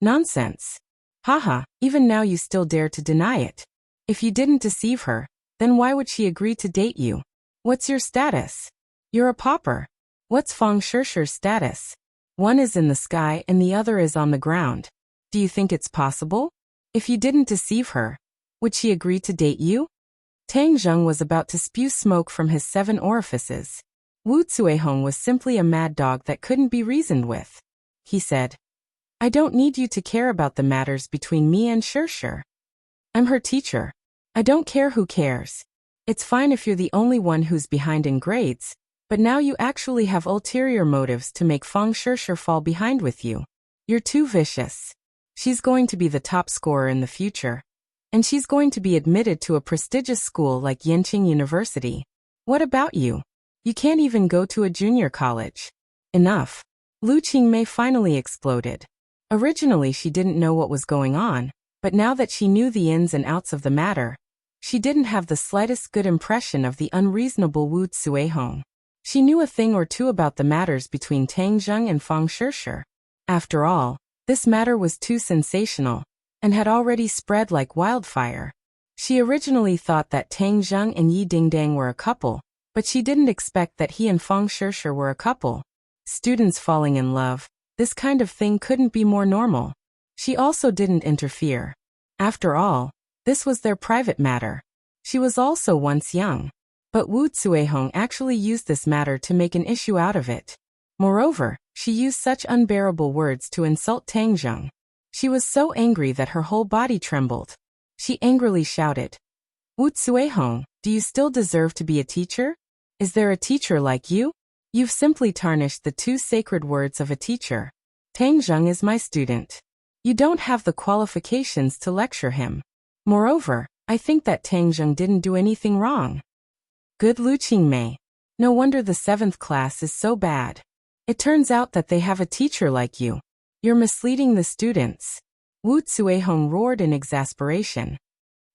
Nonsense. Haha, even now you still dare to deny it. If you didn't deceive her, then why would she agree to date you? What's your status? You're a pauper. What's Fang Shirshir's status? One is in the sky and the other is on the ground. Do you think it's possible? If you didn't deceive her, would she agree to date you? Tang Zheng was about to spew smoke from his 7 orifices. Wu Cuihong was simply a mad dog that couldn't be reasoned with. He said, "I don't need you to care about the matters between me and Shirshir. I'm her teacher. I don't care who cares. It's fine if you're the only one who's behind in grades, but now you actually have ulterior motives to make Fang Shirshir fall behind with you. You're too vicious. She's going to be the top scorer in the future, and she's going to be admitted to a prestigious school like Yenqing University. What about you? You can't even go to a junior college. Enough. Lu Qingmei finally exploded. Originally she didn't know what was going on, but now that she knew the ins and outs of the matter, she didn't have the slightest good impression of the unreasonable Wu Cuihong. She knew a thing or two about the matters between Tang Zheng and Fang Shishir. After all, this matter was too sensational, and had already spread like wildfire. She originally thought that Tang Zheng and Yi Dingdang were a couple, but she didn't expect that he and Fang Shishir were a couple. Students falling in love, this kind of thing couldn't be more normal. She also didn't interfere. After all, this was their private matter. She was also once young. But Wu Cuihong actually used this matter to make an issue out of it. Moreover, she used such unbearable words to insult Tang Zheng. She was so angry that her whole body trembled. She angrily shouted, "Wu Cuihong, do you still deserve to be a teacher? Is there a teacher like you? You've simply tarnished the two sacred words of a teacher. Tang Zheng is my student. You don't have the qualifications to lecture him. Moreover, I think that Tang Zheng didn't do anything wrong." Good Lu Qingmei. No wonder the 7th class is so bad. It turns out that they have a teacher like you. You're misleading the students. Wu Cuihong roared in exasperation.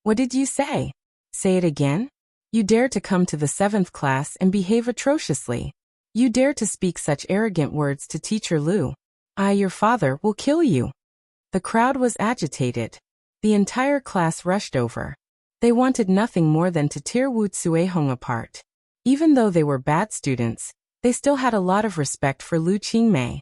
What did you say? Say it again? You dare to come to the 7th class and behave atrociously. You dare to speak such arrogant words to Teacher Lu. Your father will kill you. The crowd was agitated. The entire class rushed over. They wanted nothing more than to tear Wu Cuihong apart. Even though they were bad students, they still had a lot of respect for Lu Qingmei.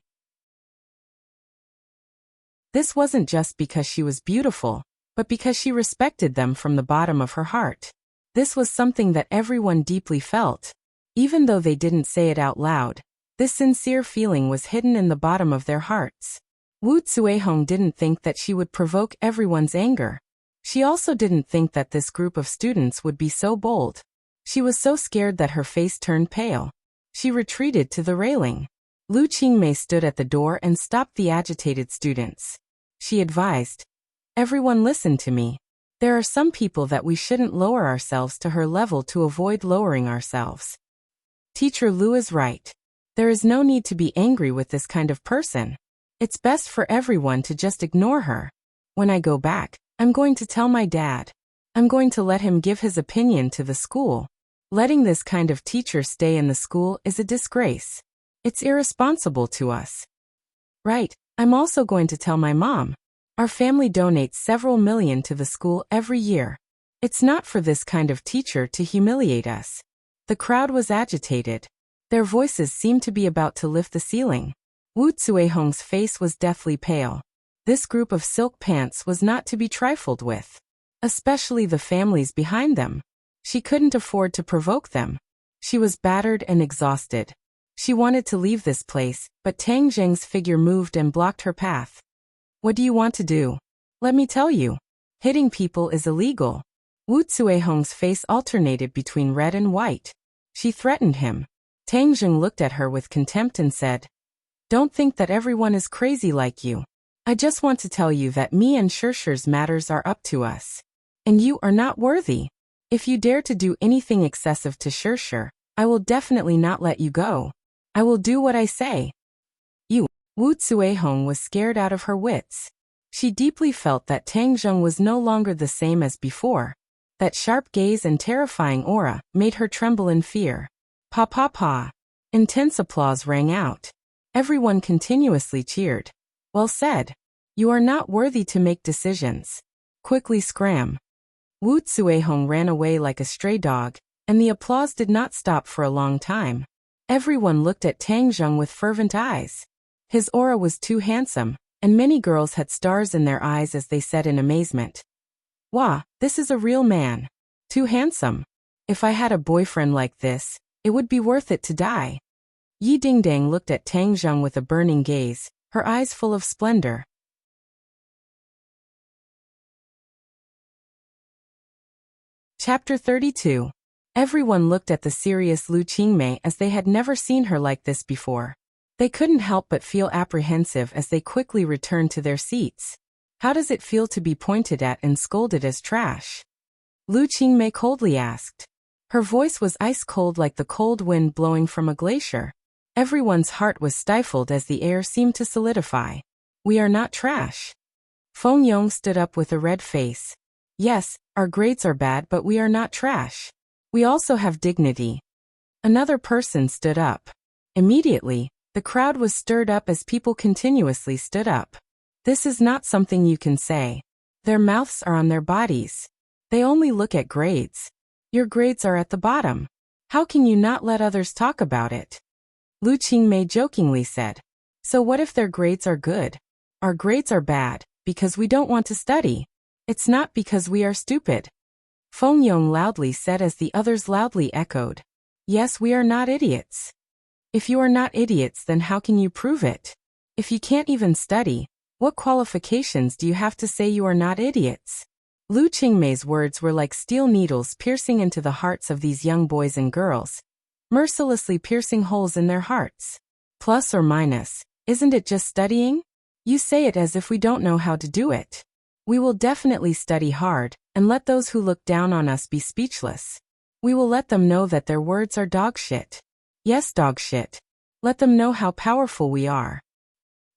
This wasn't just because she was beautiful, but because she respected them from the bottom of her heart. This was something that everyone deeply felt. Even though they didn't say it out loud, this sincere feeling was hidden in the bottom of their hearts. Wu Cuihong didn't think that she would provoke everyone's anger. She also didn't think that this group of students would be so bold. She was so scared that her face turned pale. She retreated to the railing. Lu Qingmei stood at the door and stopped the agitated students. She advised, "Everyone listen to me. There are some people that we shouldn't lower ourselves to her level to avoid lowering ourselves. Teacher Lu is right. There is no need to be angry with this kind of person. It's best for everyone to just ignore her. When I go back, I'm going to tell my dad. I'm going to let him give his opinion to the school. Letting this kind of teacher stay in the school is a disgrace. It's irresponsible to us." Right, I'm also going to tell my mom. Our family donates several million to the school every year. It's not for this kind of teacher to humiliate us. The crowd was agitated. Their voices seemed to be about to lift the ceiling. Wu Cuihong's face was deathly pale. This group of silk pants was not to be trifled with. Especially the families behind them. She couldn't afford to provoke them. She was battered and exhausted. She wanted to leave this place, but Tang Zheng's figure moved and blocked her path. "What do you want to do? Let me tell you. Hitting people is illegal." Wu Cuihong's face alternated between red and white. She threatened him. Tang Zheng looked at her with contempt and said, "Don't think that everyone is crazy like you. I just want to tell you that me and Shishir's matters are up to us. And you are not worthy. If you dare to do anything excessive to Shishir, I will definitely not let you go. I will do what I say." Wu Cuihong was scared out of her wits. She deeply felt that Tang Zheng was no longer the same as before. That sharp gaze and terrifying aura made her tremble in fear. Pa pa pa. Intense applause rang out. Everyone continuously cheered. "Well said. You are not worthy to make decisions. Quickly scram." Wu Cuihong ran away like a stray dog, and the applause did not stop for a long time. Everyone looked at Tang Zheng with fervent eyes. His aura was too handsome, and many girls had stars in their eyes as they said in amazement, "Wow, this is a real man. Too handsome. If I had a boyfriend like this, it would be worth it to die." Yi Dingdang looked at Tang Zheng with a burning gaze, her eyes full of splendor. Chapter 32. Everyone looked at the serious Lu Qingmei as they had never seen her like this before. They couldn't help but feel apprehensive as they quickly returned to their seats. How does it feel to be pointed at and scolded as trash? Lu Qingmei coldly asked. Her voice was ice-cold like the cold wind blowing from a glacier. Everyone's heart was stifled as the air seemed to solidify. We are not trash. Feng Yong stood up with a red face. Yes, our grades are bad, but we are not trash. We also have dignity. Another person stood up. Immediately, the crowd was stirred up as people continuously stood up. This is not something you can say. Their mouths are on their bodies. They only look at grades. Your grades are at the bottom. How can you not let others talk about it? Lu Qingmei jokingly said. So what if their grades are good? Our grades are bad, because we don't want to study. It's not because we are stupid. Feng Yong loudly said as the others loudly echoed. Yes, we are not idiots. If you are not idiots, then how can you prove it? If you can't even study, what qualifications do you have to say you are not idiots? Lu Qingmei's words were like steel needles piercing into the hearts of these young boys and girls, mercilessly piercing holes in their hearts. Plus or minus, isn't it just studying? You say it as if we don't know how to do it. We will definitely study hard, and let those who look down on us be speechless. We will let them know that their words are dog shit. Yes, dog shit. Let them know how powerful we are.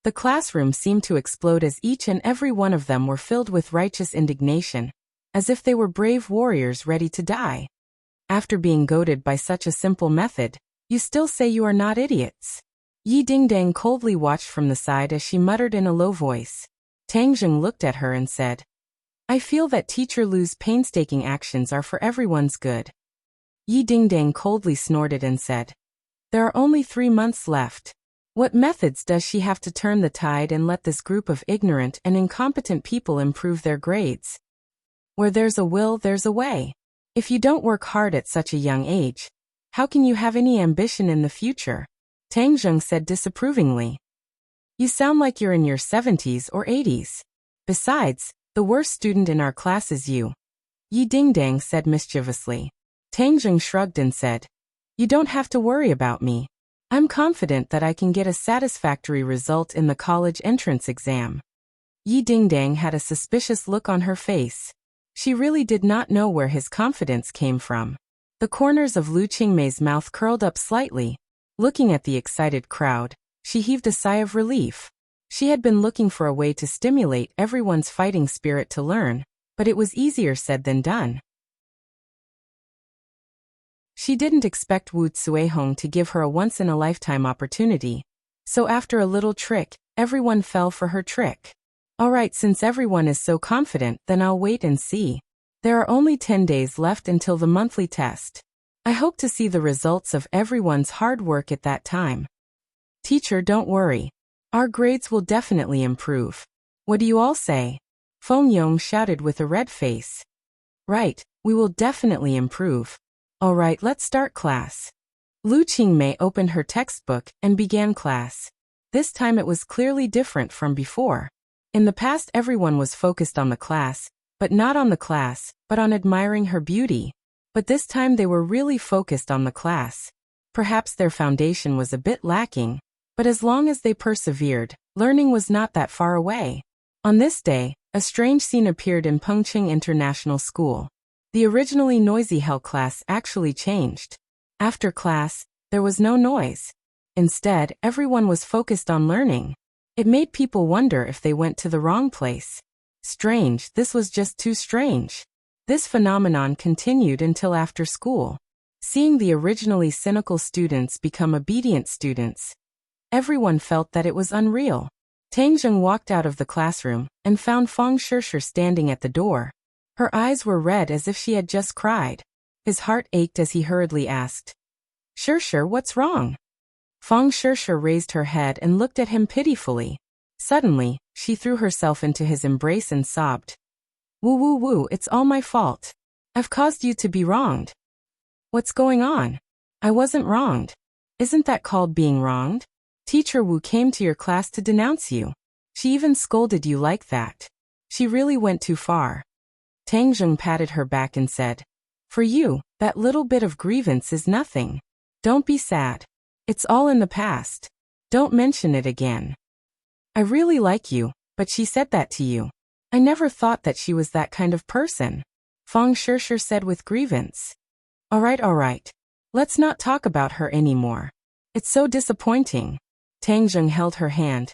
The classroom seemed to explode as each and every one of them were filled with righteous indignation, as if they were brave warriors ready to die. After being goaded by such a simple method, you still say you are not idiots. Yi Dingdang coldly watched from the side as she muttered in a low voice. Tang Zheng looked at her and said, I feel that Teacher Lu's painstaking actions are for everyone's good. Yi Dingdang coldly snorted and said, There are only 3 months left. What methods does she have to turn the tide and let this group of ignorant and incompetent people improve their grades? Where there's a will, there's a way. If you don't work hard at such a young age, how can you have any ambition in the future? Tang Zheng said disapprovingly. You sound like you're in your 70s or 80s. Besides, the worst student in our class is you. Yi Dingdang said mischievously. Tang Zheng shrugged and said, You don't have to worry about me. I'm confident that I can get a satisfactory result in the college entrance exam. Yi Dingdang had a suspicious look on her face. She really did not know where his confidence came from. The corners of Lu Qingmei's mouth curled up slightly. Looking at the excited crowd, she heaved a sigh of relief. She had been looking for a way to stimulate everyone's fighting spirit to learn, but it was easier said than done. She didn't expect Wu Cuihong to give her a once-in-a-lifetime opportunity, so after a little trick, everyone fell for her trick. Alright, since everyone is so confident, then I'll wait and see. There are only 10 days left until the monthly test. I hope to see the results of everyone's hard work at that time. Teacher, don't worry. Our grades will definitely improve. What do you all say? Feng Yong shouted with a red face. Right, we will definitely improve. Alright, let's start class. Lu Qingmei opened her textbook and began class. This time it was clearly different from before. In the past everyone was focused on the class, but not on the class, but on admiring her beauty. But this time they were really focused on the class. Perhaps their foundation was a bit lacking, but as long as they persevered, learning was not that far away. On this day, a strange scene appeared in Pengqing International School. The originally noisy Hell class actually changed. After class, there was no noise. Instead, everyone was focused on learning. It made people wonder if they went to the wrong place. Strange, this was just too strange. This phenomenon continued until after school. Seeing the originally cynical students become obedient students, everyone felt that it was unreal. Tang Zheng walked out of the classroom and found Fang Shishir standing at the door. Her eyes were red as if she had just cried. His heart ached as he hurriedly asked, Shishir, what's wrong? Fang Shishir raised her head and looked at him pitifully. Suddenly, she threw herself into his embrace and sobbed. Woo woo woo, it's all my fault. I've caused you to be wronged. What's going on? I wasn't wronged. Isn't that called being wronged? Teacher Wu came to your class to denounce you. She even scolded you like that. She really went too far. Tang Zheng patted her back and said, For you, that little bit of grievance is nothing. Don't be sad. It's all in the past. Don't mention it again. I really like you, but she said that to you. I never thought that she was that kind of person. Fang Shishir said with grievance. All right. Let's not talk about her anymore. It's so disappointing. Tang Zheng held her hand.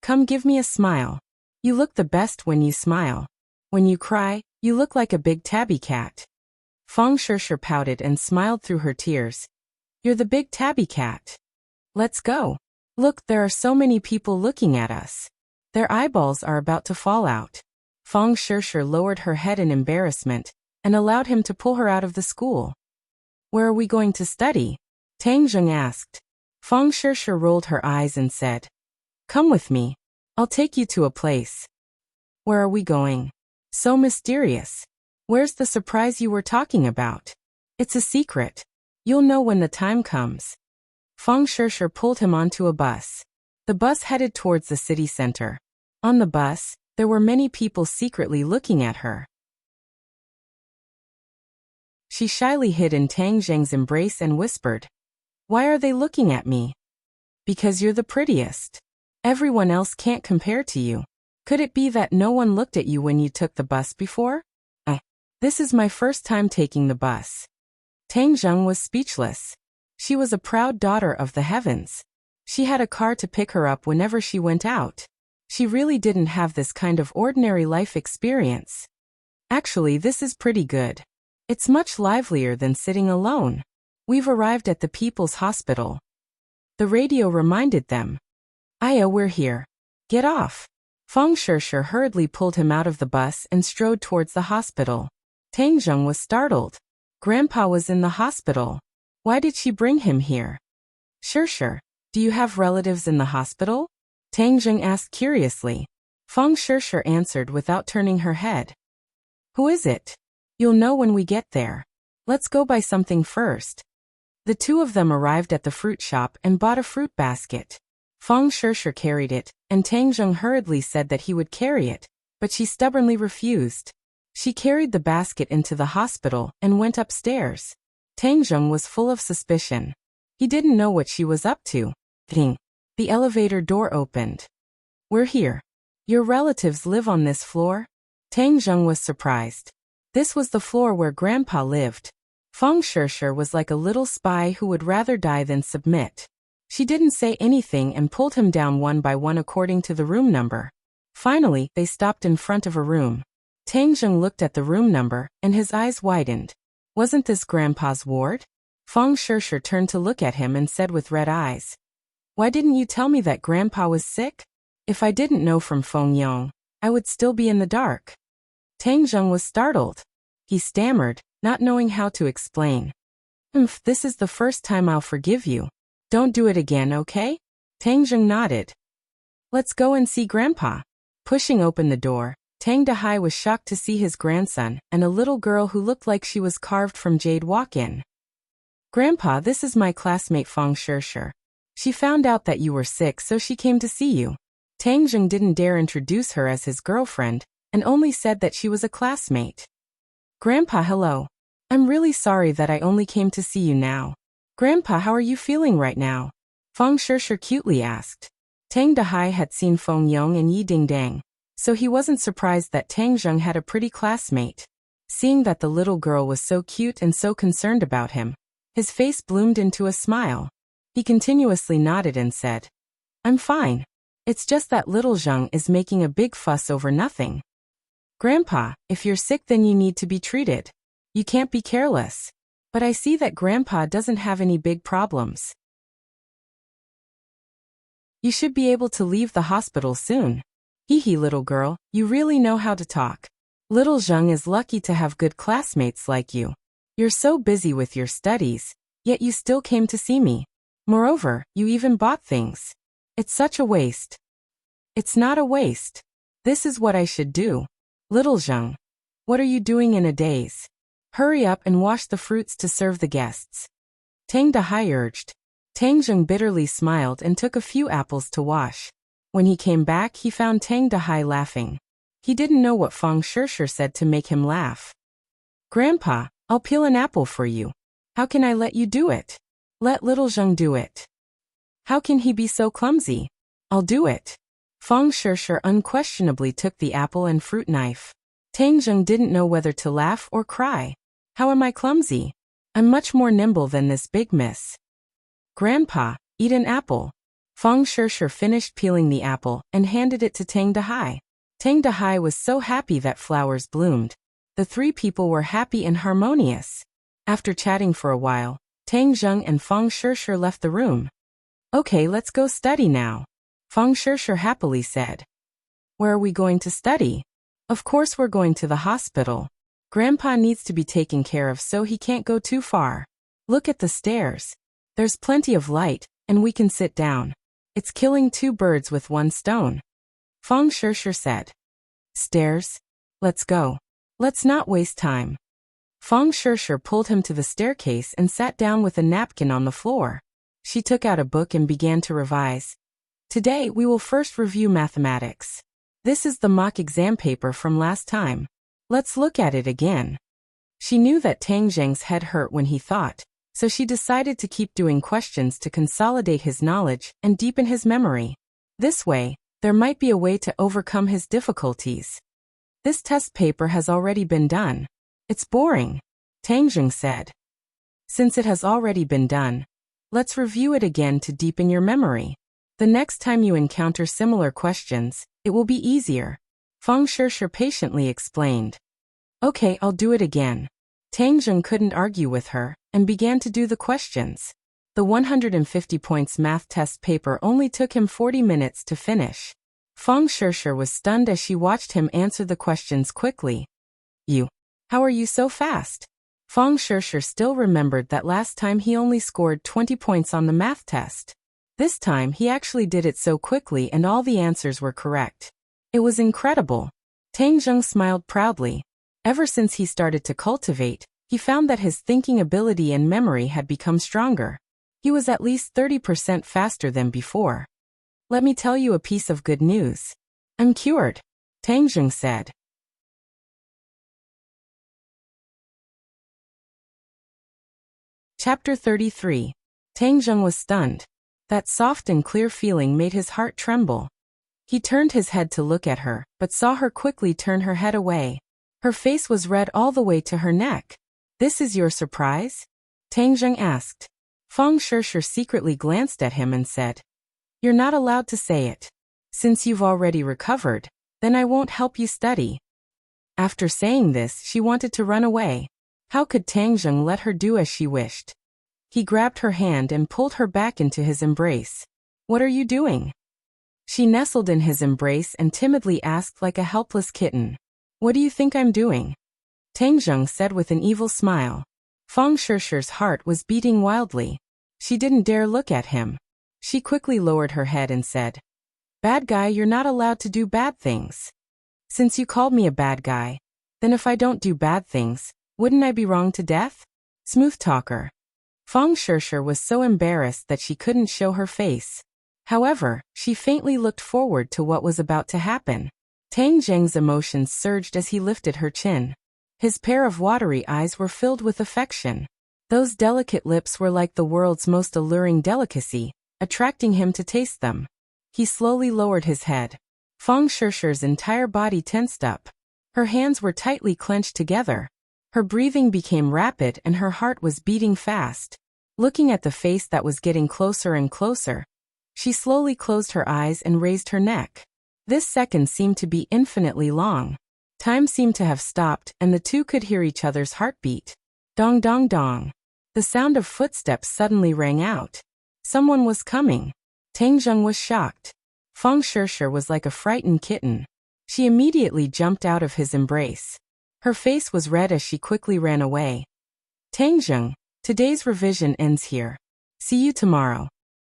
Come give me a smile. You look the best when you smile. When you cry, you look like a big tabby cat. Feng Shishir pouted and smiled through her tears. You're the big tabby cat. Let's go. Look, there are so many people looking at us. Their eyeballs are about to fall out. Feng Shishir lowered her head in embarrassment and allowed him to pull her out of the school. Where are we going to study? Tang Zheng asked. Feng Shishir rolled her eyes and said, Come with me. I'll take you to a place. Where are we going? So mysterious. Where's the surprise you were talking about? It's a secret. You'll know when the time comes. Feng Shishir pulled him onto a bus. The bus headed towards the city center. On the bus, there were many people secretly looking at her. She shyly hid in Tang Zheng's embrace and whispered, Why are they looking at me? Because you're the prettiest. Everyone else can't compare to you. Could it be that no one looked at you when you took the bus before? This is my first time taking the bus. Tang Zheng was speechless. She was a proud daughter of the heavens. She had a car to pick her up whenever she went out. She really didn't have this kind of ordinary life experience. Actually, this is pretty good. It's much livelier than sitting alone. We've arrived at the People's Hospital. The radio reminded them. Aya, we're here. Get off. Feng Shishir hurriedly pulled him out of the bus and strode towards the hospital. Tang Zheng was startled. Grandpa was in the hospital. Why did she bring him here? Shishir, do you have relatives in the hospital? Tang Zheng asked curiously. Feng Shishir answered without turning her head. Who is it? You'll know when we get there. Let's go buy something first. The two of them arrived at the fruit shop and bought a fruit basket. Feng Shishir carried it, and Tang Zheng hurriedly said that he would carry it, but she stubbornly refused. She carried the basket into the hospital and went upstairs. Tang Zheng was full of suspicion. He didn't know what she was up to. Ding. The elevator door opened. We're here. Your relatives live on this floor? Tang Zheng was surprised. This was the floor where Grandpa lived. Feng Shishir was like a little spy who would rather die than submit. She didn't say anything and pulled him down one by one according to the room number. Finally, they stopped in front of a room. Tang Zheng looked at the room number, and his eyes widened. Wasn't this Grandpa's ward? Feng Shishir turned to look at him and said with red eyes. Why didn't you tell me that Grandpa was sick? If I didn't know from Feng Yong, I would still be in the dark. Tang Zheng was startled. He stammered, not knowing how to explain. This is the first time I'll forgive you. Don't do it again, okay? Tang Zheng nodded. Let's go and see Grandpa. Pushing open the door, Tang Dahai was shocked to see his grandson and a little girl who looked like she was carved from jade walk in. Grandpa, this is my classmate Feng Shishir. She found out that you were sick, so she came to see you. Tang Zheng didn't dare introduce her as his girlfriend and only said that she was a classmate. Grandpa, hello. I'm really sorry that I only came to see you now. Grandpa, how are you feeling right now? Feng Shishir cutely asked. Tang Dahai had seen Feng Yong and Yi Dingdang, so he wasn't surprised that Tang Zheng had a pretty classmate. Seeing that the little girl was so cute and so concerned about him, his face bloomed into a smile. He continuously nodded and said, I'm fine. It's just that little Zheng is making a big fuss over nothing. Grandpa, if you're sick then you need to be treated. You can't be careless. But I see that Grandpa doesn't have any big problems. You should be able to leave the hospital soon. Hee hee, little girl, you really know how to talk. Little Zheng is lucky to have good classmates like you. You're so busy with your studies, yet you still came to see me. Moreover, you even bought things. It's such a waste. It's not a waste. This is what I should do. Little Zheng, what are you doing in a daze? Hurry up and wash the fruits to serve the guests. Tang Dahai urged. Tang Zheng bitterly smiled and took a few apples to wash. When he came back, he found Tang Dahai laughing. He didn't know what Feng Shishir said to make him laugh. Grandpa, I'll peel an apple for you. How can I let you do it? Let little Zheng do it. How can he be so clumsy? I'll do it. Feng Shishir unquestionably took the apple and fruit knife. Tang Zheng didn't know whether to laugh or cry. How am I clumsy? I'm much more nimble than this big miss. Grandpa, eat an apple. Feng Shishir finished peeling the apple and handed it to Tang Dahai. Tang Dahai was so happy that flowers bloomed. The three people were happy and harmonious. After chatting for a while, Tang Zheng and Feng Shishir left the room. Okay, let's go study now, Feng Shishir happily said. Where are we going to study? Of course we're going to the hospital. Grandpa needs to be taken care of so he can't go too far. Look at the stairs. There's plenty of light, and we can sit down. It's killing two birds with one stone. Feng Shishir said. Stairs? Let's go. Let's not waste time. Feng Shishir pulled him to the staircase and sat down with a napkin on the floor. She took out a book and began to revise. Today we will first review mathematics. This is the mock exam paper from last time. Let's look at it again. She knew that Tang Zheng's head hurt when he thought, so she decided to keep doing questions to consolidate his knowledge and deepen his memory. This way, there might be a way to overcome his difficulties. This test paper has already been done. It's boring, Tang Zheng said. Since it has already been done, let's review it again to deepen your memory. The next time you encounter similar questions, it will be easier, Feng Shishir patiently explained. Okay, I'll do it again. Tang Zheng couldn't argue with her, and began to do the questions. The 150 points math test paper only took him 40 minutes to finish. Feng Shishir was stunned as she watched him answer the questions quickly. How are you so fast? Feng Shishir still remembered that last time he only scored 20 points on the math test. This time he actually did it so quickly and all the answers were correct. It was incredible. Tang Zheng smiled proudly. Ever since he started to cultivate, he found that his thinking ability and memory had become stronger. He was at least 30% faster than before. Let me tell you a piece of good news. I'm cured, Tang Zheng said. Chapter 33. Tang Zheng was stunned. That soft and clear feeling made his heart tremble. He turned his head to look at her, but saw her quickly turn her head away. Her face was red all the way to her neck. This is your surprise? Tang Zheng asked. Feng Shishir secretly glanced at him and said, You're not allowed to say it. Since you've already recovered, then I won't help you study. After saying this, she wanted to run away. How could Tang Zheng let her do as she wished? He grabbed her hand and pulled her back into his embrace. What are you doing? She nestled in his embrace and timidly asked like a helpless kitten. What do you think I'm doing? Tang Zheng said with an evil smile. Feng Shishir's heart was beating wildly. She didn't dare look at him. She quickly lowered her head and said, Bad guy, you're not allowed to do bad things. Since you called me a bad guy, then if I don't do bad things, wouldn't I be wrong to death? Smooth talker. Feng Shishir was so embarrassed that she couldn't show her face. However, she faintly looked forward to what was about to happen. Tang Zheng's emotions surged as he lifted her chin. His pair of watery eyes were filled with affection. Those delicate lips were like the world's most alluring delicacy, attracting him to taste them. He slowly lowered his head. Feng Shishir's entire body tensed up. Her hands were tightly clenched together. Her breathing became rapid and her heart was beating fast. Looking at the face that was getting closer and closer, she slowly closed her eyes and raised her neck. This second seemed to be infinitely long. Time seemed to have stopped and the two could hear each other's heartbeat. Dong dong dong. The sound of footsteps suddenly rang out. Someone was coming. Tang Zheng was shocked. Feng Shishir was like a frightened kitten. She immediately jumped out of his embrace. Her face was red as she quickly ran away. Tang Zheng, today's revision ends here. See you tomorrow.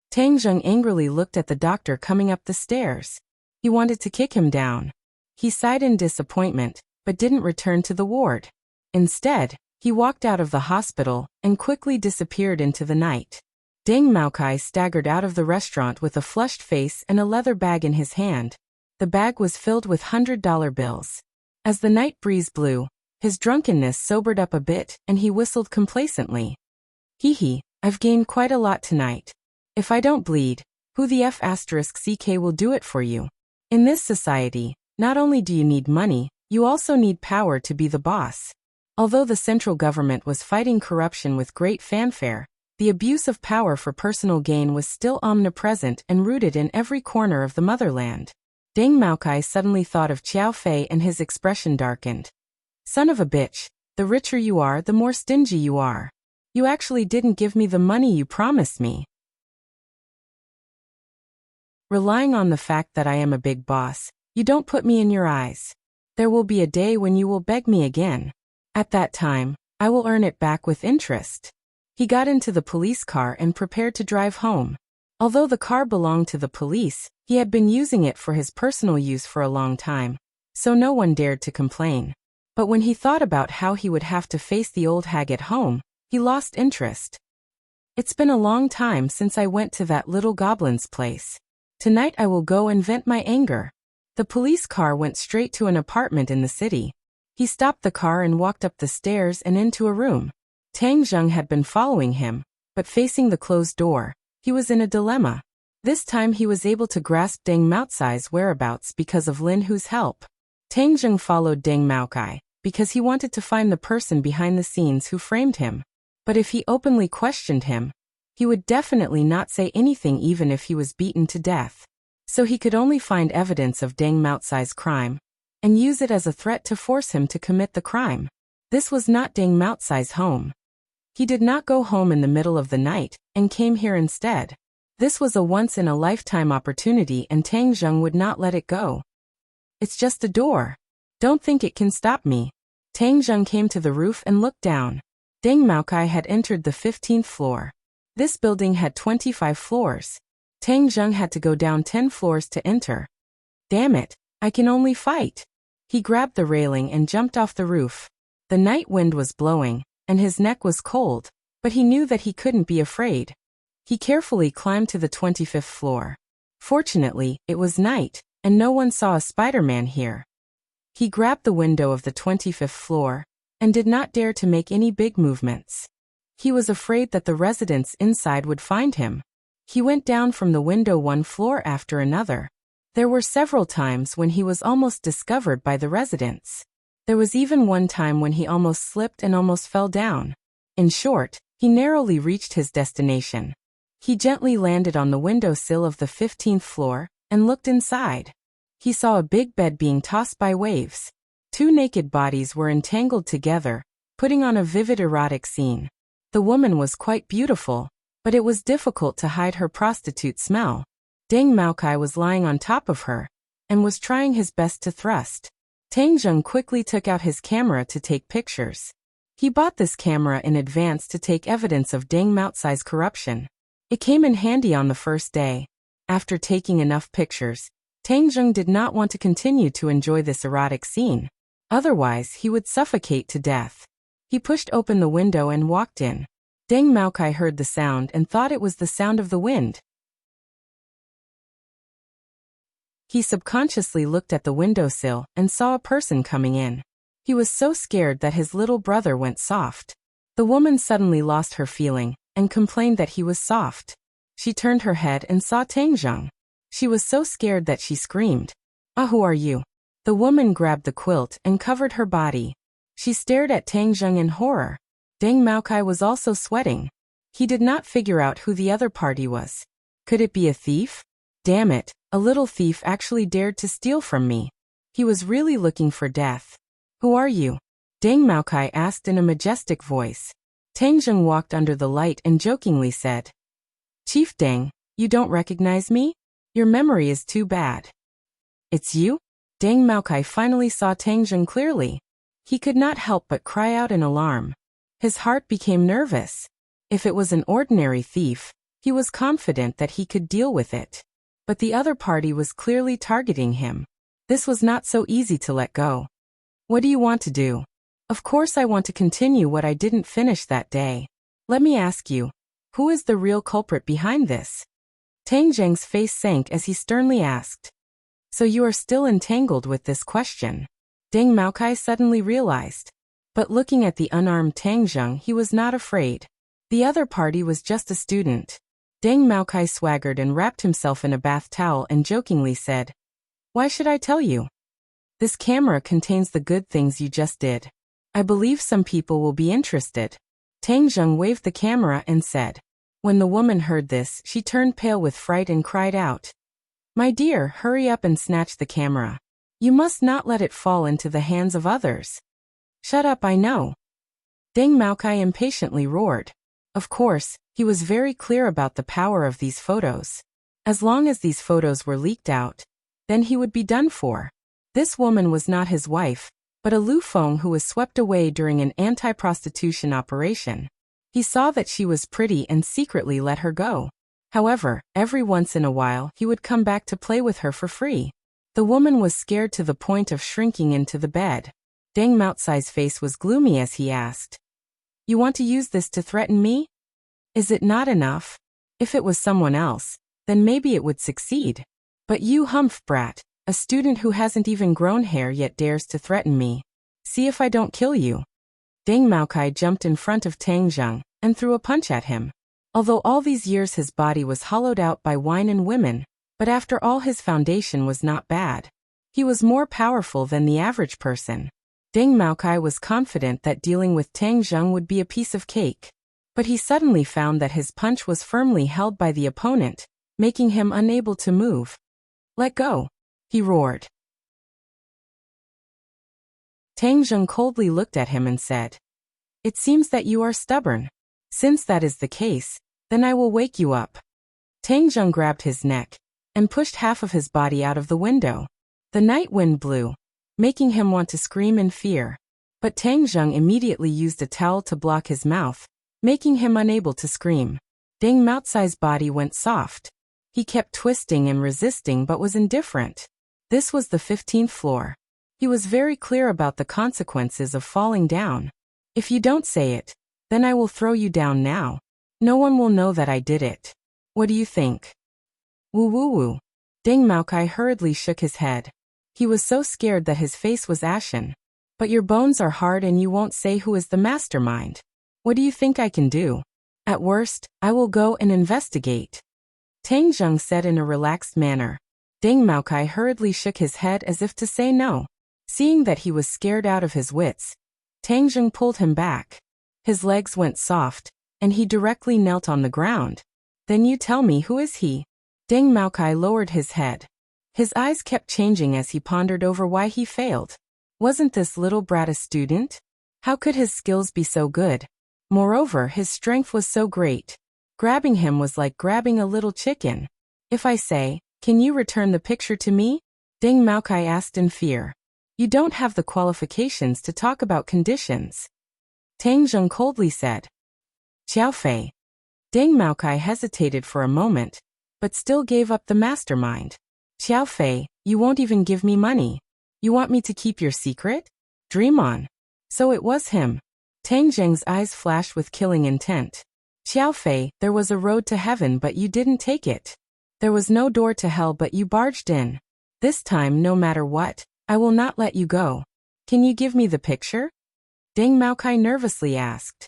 Tang Zheng angrily looked at the doctor coming up the stairs. He wanted to kick him down. He sighed in disappointment, but didn't return to the ward. Instead, he walked out of the hospital and quickly disappeared into the night. Deng Maokai staggered out of the restaurant with a flushed face and a leather bag in his hand. The bag was filled with $100 bills. As the night breeze blew, his drunkenness sobered up a bit and he whistled complacently. Hee hee, I've gained quite a lot tonight. If I don't bleed, who the F***ck will do it for you? In this society, not only do you need money, you also need power to be the boss. Although the central government was fighting corruption with great fanfare, the abuse of power for personal gain was still omnipresent and rooted in every corner of the motherland. Deng Maokai suddenly thought of Qiao Fei and his expression darkened. Son of a bitch, the richer you are, the more stingy you are. You actually didn't give me the money you promised me. Relying on the fact that I am a big boss, you don't put me in your eyes. There will be a day when you will beg me again. At that time, I will earn it back with interest. He got into the police car and prepared to drive home. Although the car belonged to the police, he had been using it for his personal use for a long time, so no one dared to complain. But when he thought about how he would have to face the old hag at home, he lost interest. It's been a long time since I went to that little goblin's place. Tonight I will go and vent my anger. The police car went straight to an apartment in the city. He stopped the car and walked up the stairs and into a room. Tang Zheng had been following him, but facing the closed door, he was in a dilemma. This time he was able to grasp Deng Maocai's whereabouts because of Lin Hu's help. Tang Zheng followed Deng Maocai because he wanted to find the person behind the scenes who framed him. But if he openly questioned him, he would definitely not say anything even if he was beaten to death. So he could only find evidence of Deng Maocai's crime and use it as a threat to force him to commit the crime. This was not Deng Maocai's home. He did not go home in the middle of the night and came here instead. This was a once-in-a-lifetime opportunity and Tang Zheng would not let it go. It's just a door. Don't think it can stop me. Tang Zheng came to the roof and looked down. Deng Maocai had entered the 15th floor. This building had 25 floors. Tang Zheng had to go down 10 floors to enter. Damn it, I can only fight. He grabbed the railing and jumped off the roof. The night wind was blowing, and his neck was cold, but he knew that he couldn't be afraid. He carefully climbed to the 25th floor. Fortunately, it was night, and no one saw a Spider-Man here. He grabbed the window of the 25th floor, and did not dare to make any big movements. He was afraid that the residents inside would find him. He went down from the window one floor after another. There were several times when he was almost discovered by the residents. There was even one time when he almost slipped and almost fell down. In short, he narrowly reached his destination. He gently landed on the windowsill of the 15th floor and looked inside. He saw a big bed being tossed by waves. Two naked bodies were entangled together, putting on a vivid erotic scene. The woman was quite beautiful, but it was difficult to hide her prostitute smell. Deng Maocai was lying on top of her and was trying his best to thrust. Tang Zheng quickly took out his camera to take pictures. He bought this camera in advance to take evidence of Deng Maocai's corruption. It came in handy on the first day. After taking enough pictures, Tang Zheng did not want to continue to enjoy this erotic scene. Otherwise, he would suffocate to death. He pushed open the window and walked in. Deng Maocai heard the sound and thought it was the sound of the wind. He subconsciously looked at the windowsill and saw a person coming in. He was so scared that his little brother went soft. The woman suddenly lost her feeling and complained that he was soft. She turned her head and saw Tang Zheng. She was so scared that she screamed, "Ah, who are you?" The woman grabbed the quilt and covered her body. She stared at Tang Zheng in horror. Deng Maocai was also sweating. He did not figure out who the other party was. Could it be a thief? Damn it, a little thief actually dared to steal from me. He was really looking for death. Who are you? Deng Maocai asked in a majestic voice. Tang Zheng walked under the light and jokingly said, "Chief Deng, you don't recognize me? Your memory is too bad." "It's you?" Deng Maocai finally saw Tang Zheng clearly. He could not help but cry out in alarm. His heart became nervous. If it was an ordinary thief, he was confident that he could deal with it. But the other party was clearly targeting him. This was not so easy to let go. "What do you want to do?" "Of course I want to continue what I didn't finish that day. Let me ask you, who is the real culprit behind this?" Tang Zheng's face sank as he sternly asked. "So you are still entangled with this question?" Deng Maocai suddenly realized. But looking at the unarmed Tang Zheng, he was not afraid. The other party was just a student. Deng Maocai swaggered and wrapped himself in a bath towel and jokingly said, "Why should I tell you? This camera contains the good things you just did. I believe some people will be interested. Tang Zheng waved the camera and said. When the woman heard this, she turned pale with fright and cried out. My dear, hurry up and snatch the camera. You must not let it fall into the hands of others. Shut up, I know. Deng Maokai impatiently roared. Of course, he was very clear about the power of these photos. As long as these photos were leaked out, then he would be done for. This woman was not his wife, but a Lu Feng who was swept away during an anti-prostitution operation. He saw that she was pretty and secretly let her go. However, every once in a while he would come back to play with her for free. The woman was scared to the point of shrinking into the bed. Deng Maocai's face was gloomy as he asked. You want to use this to threaten me? Is it not enough? If it was someone else, then maybe it would succeed. But you humph brat, a student who hasn't even grown hair yet dares to threaten me. See if I don't kill you. Deng Maokai jumped in front of Tang Zheng and threw a punch at him. Although all these years his body was hollowed out by wine and women, but after all his foundation was not bad. He was more powerful than the average person. Deng Maokai was confident that dealing with Tang Zheng would be a piece of cake. But he suddenly found that his punch was firmly held by the opponent, making him unable to move. Let go, he roared. Tang Zheng coldly looked at him and said, It seems that you are stubborn. Since that is the case, then I will wake you up. Tang Zheng grabbed his neck and pushed half of his body out of the window. The night wind blew, making him want to scream in fear. But Tang Zheng immediately used a towel to block his mouth, making him unable to scream. Deng Maocai's body went soft. He kept twisting and resisting but was indifferent. This was the 15th floor. He was very clear about the consequences of falling down. If you don't say it, then I will throw you down now. No one will know that I did it. What do you think? Woo woo woo. Deng Maokai hurriedly shook his head. He was so scared that his face was ashen. But your bones are hard and you won't say who is the mastermind. What do you think I can do? At worst, I will go and investigate. Tang Zheng said in a relaxed manner. Deng Maokai hurriedly shook his head as if to say no. Seeing that he was scared out of his wits, Tang Zheng pulled him back. His legs went soft, and he directly knelt on the ground. Then you tell me, who is he? Deng Maokai lowered his head. His eyes kept changing as he pondered over why he failed. Wasn't this little brat a student? How could his skills be so good? Moreover, his strength was so great. Grabbing him was like grabbing a little chicken. If I say, can you return the picture to me? Deng Maokai asked in fear. You don't have the qualifications to talk about conditions. Tang Zheng coldly said. Xiao Fei. Deng Maokai hesitated for a moment, but still gave up the mastermind. Xiao Fei, you won't even give me money. You want me to keep your secret? Dream on. So it was him. Tang Zheng's eyes flashed with killing intent. Xiao Fei, there was a road to heaven but you didn't take it. There was no door to hell but you barged in. This time, no matter what, I will not let you go. Can you give me the picture? Deng Maokai nervously asked.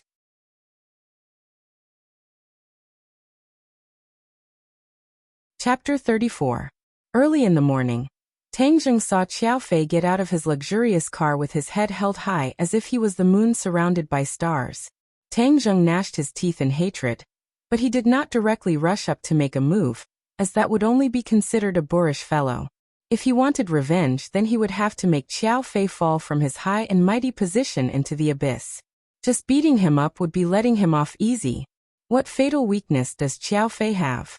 Chapter 34. Early in the morning, Tang Zheng saw Xiao Fei get out of his luxurious car with his head held high as if he was the moon surrounded by stars. Tang Zheng gnashed his teeth in hatred, but he did not directly rush up to make a move, as that would only be considered a boorish fellow. If he wanted revenge, then he would have to make Xiao Fei fall from his high and mighty position into the abyss. Just beating him up would be letting him off easy. What fatal weakness does Xiao Fei have?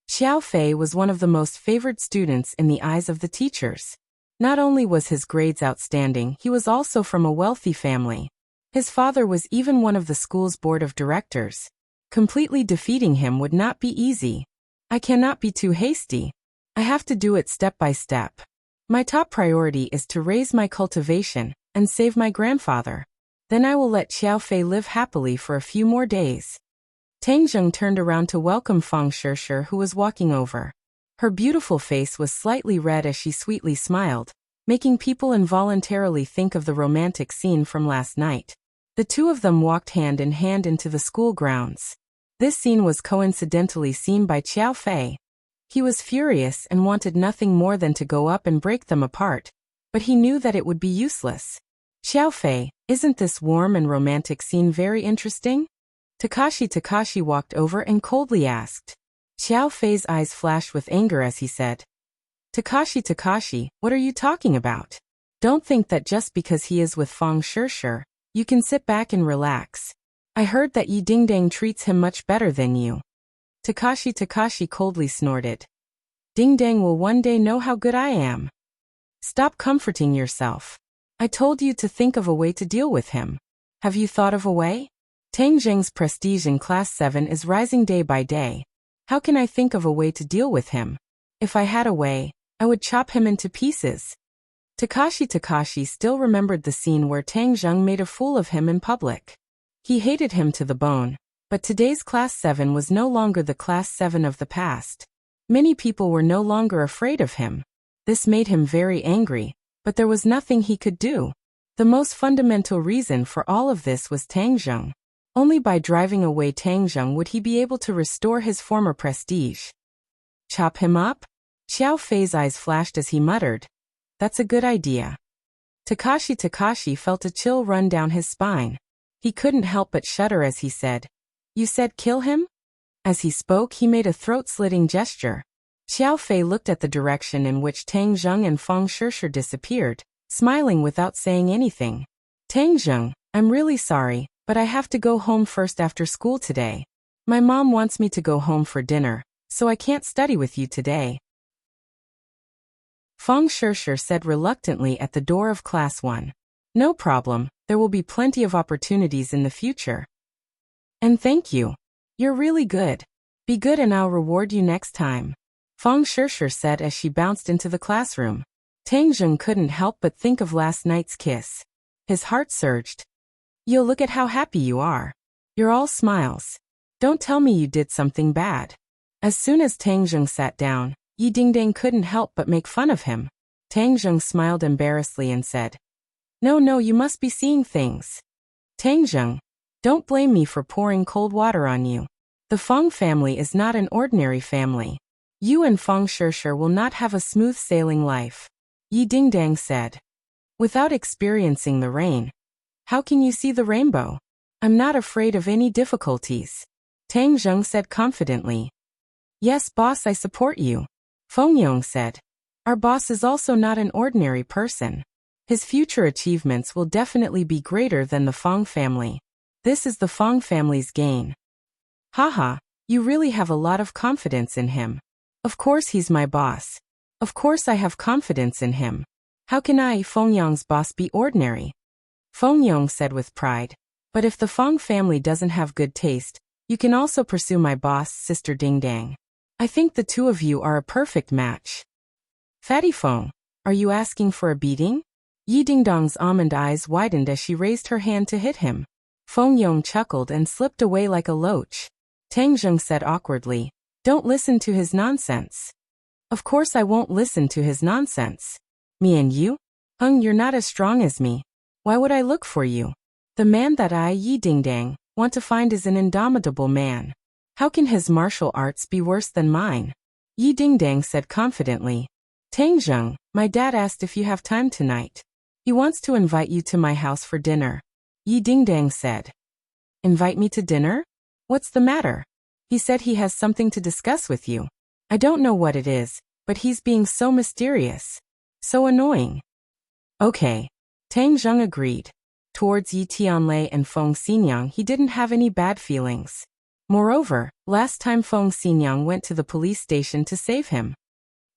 Xiao Fei was one of the most favored students in the eyes of the teachers. Not only was his grades outstanding, he was also from a wealthy family. His father was even one of the school's board of directors. Completely defeating him would not be easy. I cannot be too hasty. I have to do it step by step. My top priority is to raise my cultivation and save my grandfather. Then I will let Xiao Fei live happily for a few more days. Tang Zheng turned around to welcome Fang Shishir, who was walking over. Her beautiful face was slightly red as she sweetly smiled, making people involuntarily think of the romantic scene from last night. The two of them walked hand in hand into the school grounds. This scene was coincidentally seen by Xiao Fei. He was furious and wanted nothing more than to go up and break them apart, but he knew that it would be useless. Xiao Fei, Isn't this warm and romantic scene very interesting? Takashi walked over and coldly asked. Xiao Fei's eyes flashed with anger as he said, Takashi, what are you talking about? Don't think that just because he is with Feng Shishir, you can sit back and relax. I heard that Yi Dingdang treats him much better than you. Takashi coldly snorted. Dingdang will one day know how good I am. Stop comforting yourself. I told you to think of a way to deal with him. Have you thought of a way? Tang Zheng's prestige in Class 7 is rising day by day. How can I think of a way to deal with him? If I had a way, I would chop him into pieces. Takashi still remembered the scene where Tang Zheng made a fool of him in public. He hated him to the bone, but today's Class 7 was no longer the Class 7 of the past. Many people were no longer afraid of him. This made him very angry, but there was nothing he could do. The most fundamental reason for all of this was Tang Zheng. Only by driving away Tang Zheng would he be able to restore his former prestige. Chop him up? Xiao Fei's eyes flashed as he muttered, That's a good idea. Takashi felt a chill run down his spine. He couldn't help but shudder as he said, You said kill him? As he spoke, he made a throat-slitting gesture. Xiao Fei looked at the direction in which Tang Zheng and Feng Shishir disappeared, smiling without saying anything. Tang Zheng, I'm really sorry, but I have to go home first after school today. My mom wants me to go home for dinner, so I can't study with you today. Feng Shishir said reluctantly at the door of Class 1. No problem, there will be plenty of opportunities in the future. And thank you. You're really good. Be good and I'll reward you next time. Feng Shishir said as she bounced into the classroom. Tang Zheng couldn't help but think of last night's kiss. His heart surged. Yo, look at how happy you are. You're all smiles. Don't tell me you did something bad. As soon as Tang Zheng sat down, Yi Dingdang couldn't help but make fun of him. Tang Zheng smiled embarrassedly and said, No, you must be seeing things. Tang Zheng, don't blame me for pouring cold water on you. The Feng family is not an ordinary family. You and Feng Shishir will not have a smooth sailing life. Yi Dingdang said. Without experiencing the rain, how can you see the rainbow? I'm not afraid of any difficulties. Tang Zheng said confidently. Yes, boss, I support you. Feng Yong said. Our boss is also not an ordinary person. His future achievements will definitely be greater than the Feng family. This is the Feng family's gain. Haha, you really have a lot of confidence in him. Of course he's my boss. Of course I have confidence in him. How can I, Feng Yong's boss, be ordinary? Feng Yong said with pride. But if the Feng family doesn't have good taste, you can also pursue my boss, Sister Dingdang. I think the two of you are a perfect match. Fatty Feng, are you asking for a beating? Yi Dingdang's almond eyes widened as she raised her hand to hit him. Feng Yong chuckled and slipped away like a loach. Tang Zheng said awkwardly, Don't listen to his nonsense. Of course I won't listen to his nonsense. Me and you? You're not as strong as me. Why would I look for you? The man that I, Yi Dingdang, want to find is an indomitable man. How can his martial arts be worse than mine? Yi Dingdang said confidently. Tang Zheng, my dad asked if you have time tonight. He wants to invite you to my house for dinner. Yi Dingdang said. Invite me to dinner? What's the matter? He said he has something to discuss with you. I don't know what it is, but he's being so mysterious. So annoying. Okay. Tang Zheng agreed. Towards Yi Tianlei and Feng Xinyang he didn't have any bad feelings. Moreover, last time Feng Xinyang went to the police station to save him.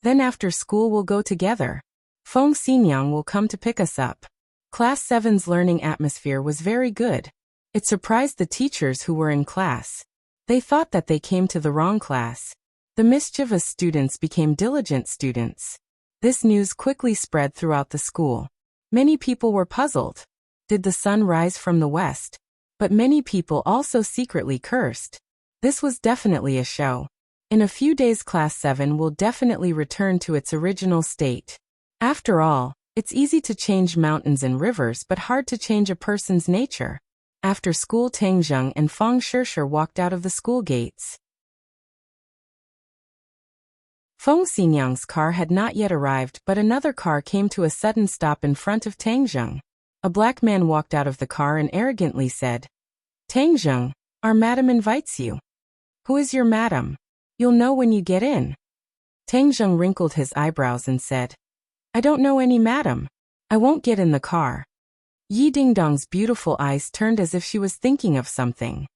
Then after school we'll go together. Feng Xinyang will come to pick us up. Class 7's learning atmosphere was very good. It surprised the teachers who were in class. They thought that they came to the wrong class. The mischievous students became diligent students. This news quickly spread throughout the school. Many people were puzzled. Did the sun rise from the west? But many people also secretly cursed. This was definitely a show. In a few days Class 7 will definitely return to its original state. After all, it's easy to change mountains and rivers but hard to change a person's nature. After school Tang Zheng and Feng Shishir walked out of the school gates. Feng Xinyang's car had not yet arrived but another car came to a sudden stop in front of Tang Zheng. A black man walked out of the car and arrogantly said, Tang Zheng, our madam invites you. Who is your madam? You'll know when you get in. Tang Zheng wrinkled his eyebrows and said, I don't know any madam. I won't get in the car. Yi Dingdong's beautiful eyes turned as if she was thinking of something.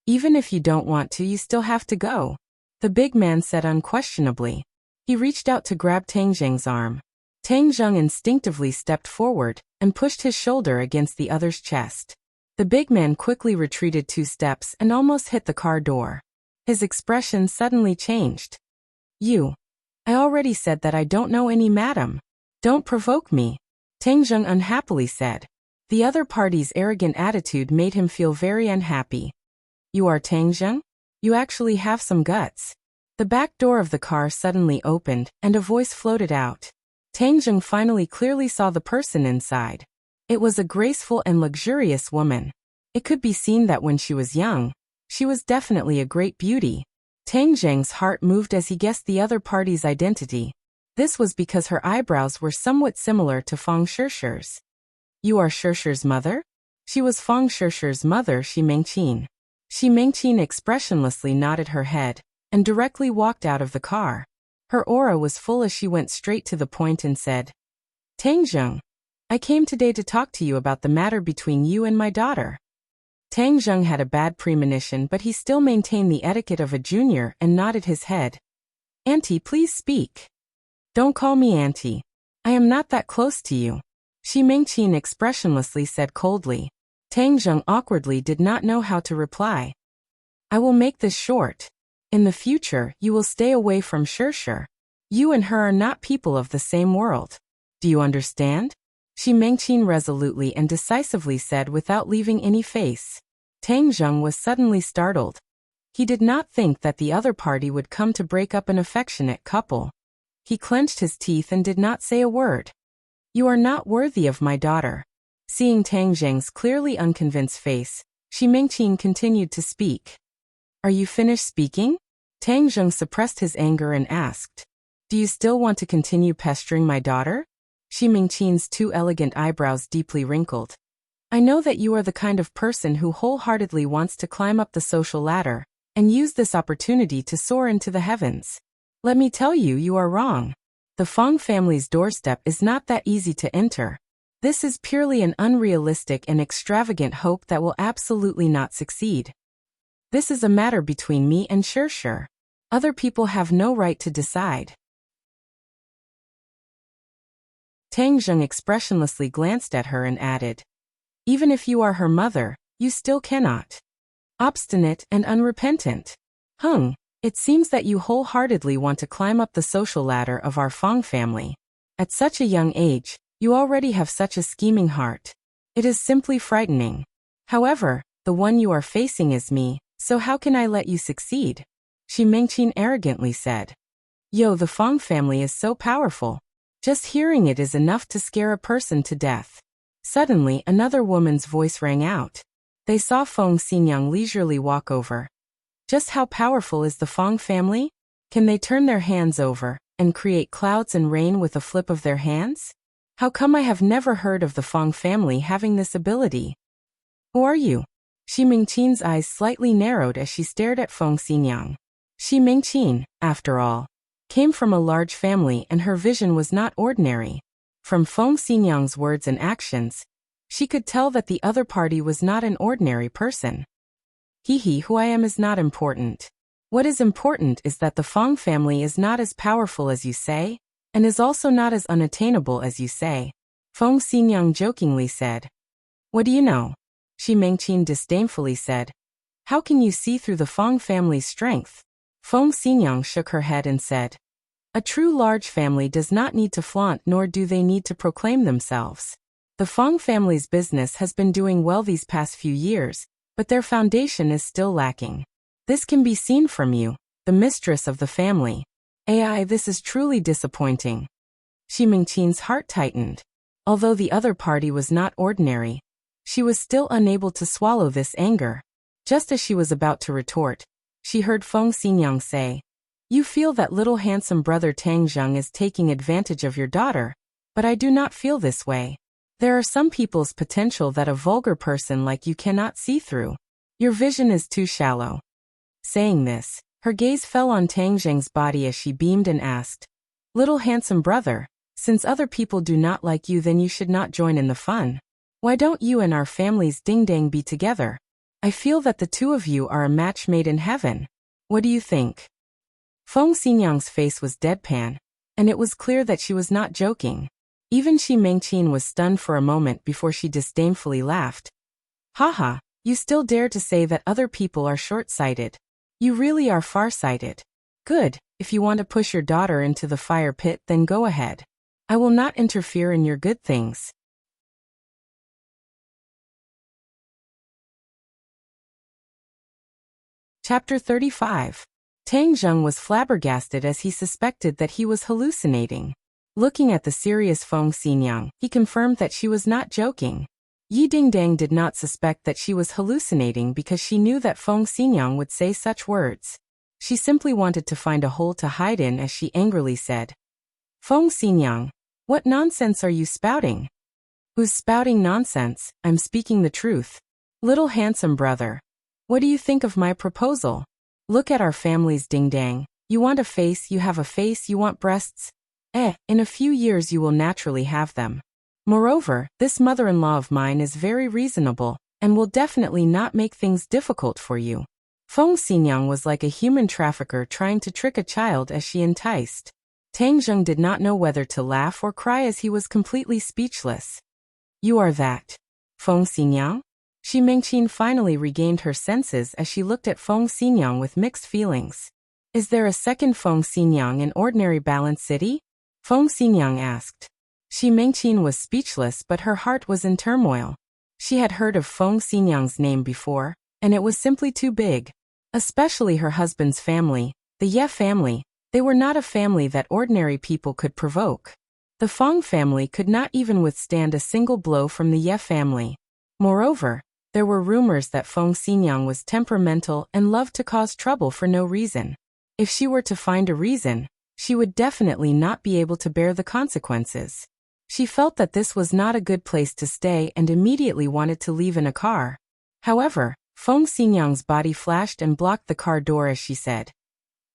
Even if you don't want to, you still have to go, the big man said unquestionably. He reached out to grab Tang Zheng's arm. Tang Zheng instinctively stepped forward and pushed his shoulder against the other's chest. The big man quickly retreated 2 steps and almost hit the car door. His expression suddenly changed. I already said that I don't know any madam. Don't provoke me, Tang Zheng unhappily said. The other party's arrogant attitude made him feel very unhappy. You are Tang Zheng? You actually have some guts. The back door of the car suddenly opened and a voice floated out. Tang Zheng finally clearly saw the person inside. It was a graceful and luxurious woman. It could be seen that when she was young, she was definitely a great beauty. Tang Zheng's heart moved as he guessed the other party's identity. This was because her eyebrows were somewhat similar to Fang Shishir's. You are Shishir's mother? She was Fang Shishir's mother, Shi Mengqin. Shi Mengqin expressionlessly nodded her head and directly walked out of the car. Her aura was full as she went straight to the point and said, Tang Zheng, I came today to talk to you about the matter between you and my daughter. Tang Zheng had a bad premonition, but he still maintained the etiquette of a junior and nodded his head. Auntie, please speak. Don't call me auntie. I am not that close to you, Shi Mengqin expressionlessly said coldly. Tang Zheng awkwardly did not know how to reply. I will make this short. In the future, you will stay away from Shishir. You and her are not people of the same world. Do you understand? Shi Mengqin resolutely and decisively said without leaving any face. Tang Zheng was suddenly startled. He did not think that the other party would come to break up an affectionate couple. He clenched his teeth and did not say a word. You are not worthy of my daughter. Seeing Tang Zheng's clearly unconvinced face, Shi Mengqin continued to speak. Are you finished speaking? Tang Zheng suppressed his anger and asked. Do you still want to continue pestering my daughter? Shi Mengqin's 2 elegant eyebrows deeply wrinkled. I know that you are the kind of person who wholeheartedly wants to climb up the social ladder and use this opportunity to soar into the heavens. Let me tell you, you are wrong. The Fang family's doorstep is not that easy to enter. This is purely an unrealistic and extravagant hope that will absolutely not succeed. This is a matter between me and Shishir. Other people have no right to decide. Tang Zheng expressionlessly glanced at her and added, even if you are her mother, you still cannot. Obstinate and unrepentant. It seems that you wholeheartedly want to climb up the social ladder of our Fang family. At such a young age, you already have such a scheming heart. It is simply frightening. However, the one you are facing is me, so how can I let you succeed? Shi Mengqin arrogantly said. The Fang family is so powerful. Just hearing it is enough to scare a person to death. Suddenly, another woman's voice rang out. They saw Feng Xinyang leisurely walk over. Just how powerful is the Fang family? Can they turn their hands over and create clouds and rain with a flip of their hands? How come I have never heard of the Fang family having this ability? Who are you? Shi Mengqin's eyes slightly narrowed as she stared at Feng Xinyang. Shi Mengqin, after all, came from a large family and her vision was not ordinary. From Feng Xinyang's words and actions, she could tell that the other party was not an ordinary person. Who I am is not important. What is important is that the Fang family is not as powerful as you say, and is also not as unattainable as you say, Feng Xinyang jokingly said. What do you know? Shi Mengqin disdainfully said. How can you see through the Fang family's strength? Feng Xinyang shook her head and said. A true large family does not need to flaunt nor do they need to proclaim themselves. The Fang family's business has been doing well these past few years, but their foundation is still lacking. This can be seen from you, the mistress of the family. This is truly disappointing. Shi Mengqin's heart tightened. Although the other party was not ordinary, she was still unable to swallow this anger. Just as she was about to retort, she heard Feng Xinyang say, You feel that little handsome brother Tang Zheng is taking advantage of your daughter, but I do not feel this way. There are some people's potential that a vulgar person like you cannot see through. Your vision is too shallow. Saying this, her gaze fell on Tang Zheng's body as she beamed and asked, "Little handsome brother, since other people do not like you, then you should not join in the fun. Why don't you and our families ding-dang be together? I feel that the two of you are a match made in heaven. What do you think?" Feng Xinyang's face was deadpan, and it was clear that she was not joking. Even Xi Mengqin was stunned for a moment before she disdainfully laughed. "Haha, you still dare to say that other people are short-sighted. You really are far-sighted. Good, if you want to push your daughter into the fire pit, then go ahead. I will not interfere in your good things." Chapter 35. Tang Zheng was flabbergasted as he suspected that he was hallucinating. Looking at the serious Feng Xinyang, he confirmed that she was not joking. Yi Dingdang did not suspect that she was hallucinating because she knew that Feng Xinyang would say such words. She simply wanted to find a hole to hide in as she angrily said, "Feng Xinyang, what nonsense are you spouting?" "Who's spouting nonsense? I'm speaking the truth. Little handsome brother. What do you think of my proposal? Look at our families, ding-dang. You want a face, you have a face, you want breasts? In a few years you will naturally have them. Moreover, this mother-in-law of mine is very reasonable, and will definitely not make things difficult for you." Feng Xinyang was like a human trafficker trying to trick a child as she enticed. Tang Zheng did not know whether to laugh or cry as he was completely speechless. "You are that Feng Xinyang?" Xi Mengqin finally regained her senses as she looked at Feng Xinyang with mixed feelings. "Is there a second Feng Xinyang in ordinary Balance City?" Feng Xinyang asked. Xi Mengqin was speechless, but her heart was in turmoil. She had heard of Feng Xinyang's name before, and it was simply too big. Especially her husband's family, the Ye family. They were not a family that ordinary people could provoke. The Feng family could not even withstand a single blow from the Ye family. Moreover, there were rumors that Feng Xinyang was temperamental and loved to cause trouble for no reason. If she were to find a reason, she would definitely not be able to bear the consequences. She felt that this was not a good place to stay and immediately wanted to leave in a car. However, Feng Xinyang's body flashed and blocked the car door as she said,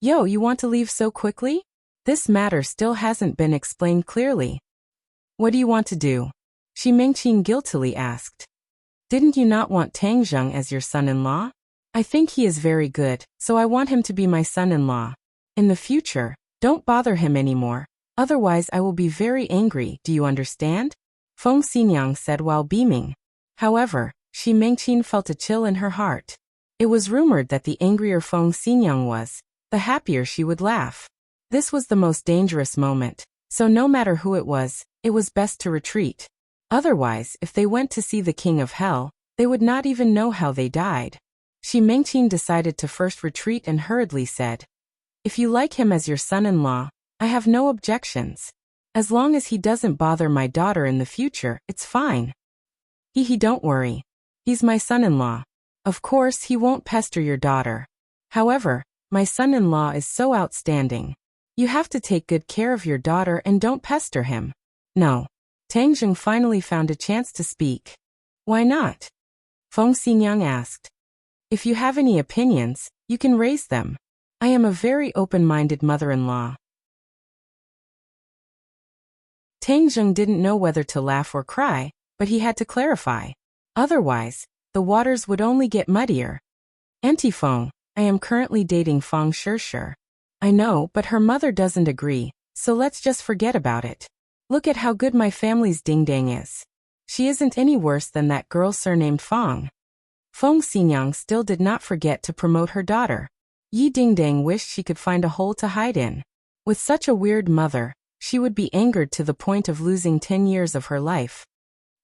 "Yo, you want to leave so quickly? This matter still hasn't been explained clearly." "What do you want to do?" Xi Mengqin guiltily asked. "Didn't you not want Tang Zheng as your son-in-law? I think he is very good, so I want him to be my son-in-law. In the future, don't bother him anymore, otherwise I will be very angry, do you understand?" Feng Xinyang said while beaming. However, Xi Mengqin felt a chill in her heart. It was rumored that the angrier Feng Xinyang was, the happier she would laugh. This was the most dangerous moment, so no matter who it was best to retreat. Otherwise, if they went to see the King of Hell, they would not even know how they died. Xi Mengqin decided to first retreat and hurriedly said, "If you like him as your son-in-law, I have no objections. As long as he doesn't bother my daughter in the future, it's fine. Don't worry. He's my son-in-law. Of course he won't pester your daughter. However, my son-in-law is so outstanding. You have to take good care of your daughter and don't pester him." "No." Tang Zheng finally found a chance to speak. "Why not?" Feng Xinyang asked. "If you have any opinions, you can raise them. I am a very open-minded mother-in-law." Tang Zheng didn't know whether to laugh or cry, but he had to clarify. Otherwise, the waters would only get muddier. "Auntie Feng, I am currently dating Feng Shishir. I know, but her mother doesn't agree, so let's just forget about it. Look at how good my family's ding-dang is. She isn't any worse than that girl surnamed Feng." Feng Xinyang still did not forget to promote her daughter. Yi Dingdang wished she could find a hole to hide in. With such a weird mother, she would be angered to the point of losing 10 years of her life.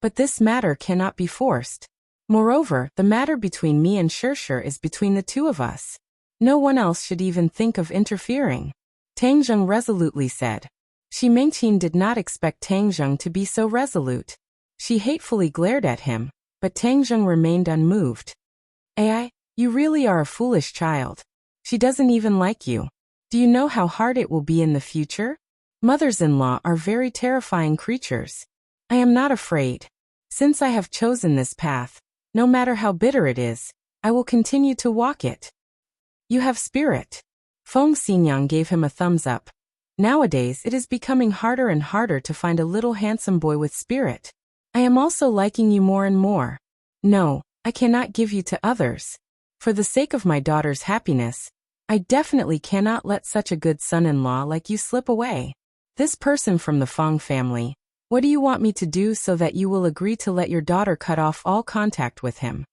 But this matter cannot be forced. Moreover, the matter between me and Shishir is between the two of us. No one else should even think of interfering," Tang Zheng resolutely said. Xi Mengqin did not expect Tang Zheng to be so resolute. She hatefully glared at him, but Tang Zheng remained unmoved. "Ai, you really are a foolish child. She doesn't even like you. Do you know how hard it will be in the future? Mothers-in-law are very terrifying creatures. I am not afraid. Since I have chosen this path, no matter how bitter it is, I will continue to walk it. You have spirit. Feng Xinyang gave him a thumbs up. Nowadays it is becoming harder and harder to find a little handsome boy with spirit. I am also liking you more and more. No, I cannot give you to others. For the sake of my daughter's happiness, I definitely cannot let such a good son-in-law like you slip away. This person from the Feng family, what do you want me to do so that you will agree to let your daughter cut off all contact with him?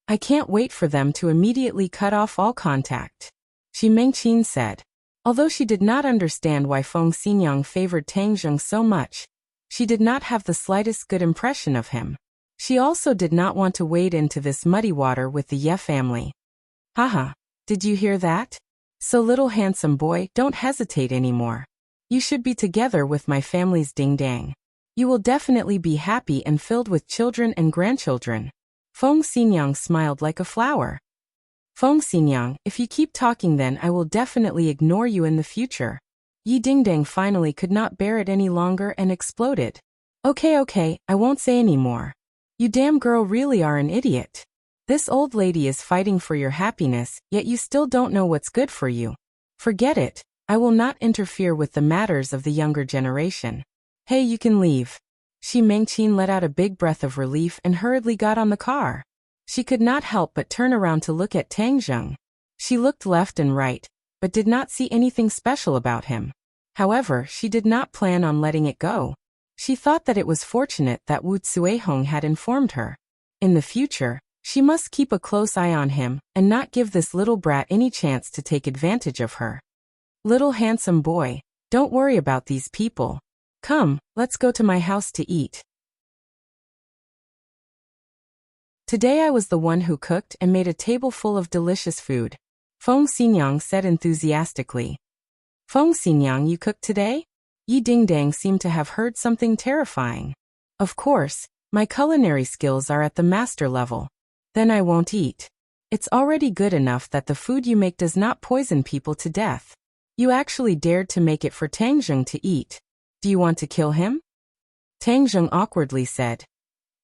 I can't wait for them to immediately cut off all contact. Shi Mengqin said. Although she did not understand why Feng Xinyang favored Tang Zheng so much, she did not have the slightest good impression of him. She also did not want to wade into this muddy water with the Ye family. Haha, did you hear that? So little handsome boy, don't hesitate anymore. You should be together with my family's ding-dang. You will definitely be happy and filled with children and grandchildren. Feng Xinyang smiled like a flower. Feng Xinyang, if you keep talking then I will definitely ignore you in the future. Yi Dingdang finally could not bear it any longer and exploded. Okay, I won't say any more. You damn girl really are an idiot. This old lady is fighting for your happiness, yet you still don't know what's good for you. Forget it, I will not interfere with the matters of the younger generation. Hey, you can leave. Shi Mengqin let out a big breath of relief and hurriedly got on the car. She could not help but turn around to look at Tang Zheng. She looked left and right, but did not see anything special about him. However, she did not plan on letting it go. She thought that it was fortunate that Wu Cuihong had informed her. In the future, she must keep a close eye on him and not give this little brat any chance to take advantage of her. Little handsome boy, don't worry about these people. Come, let's go to my house to eat. Today I was the one who cooked and made a table full of delicious food. Feng Xinyang said enthusiastically. Feng Xinyang, you cooked today? Yi Dingdang seemed to have heard something terrifying. Of course, my culinary skills are at the master level. Then I won't eat. It's already good enough that the food you make does not poison people to death. You actually dared to make it for Tang Zheng to eat. Do you want to kill him? Tang Zheng awkwardly said.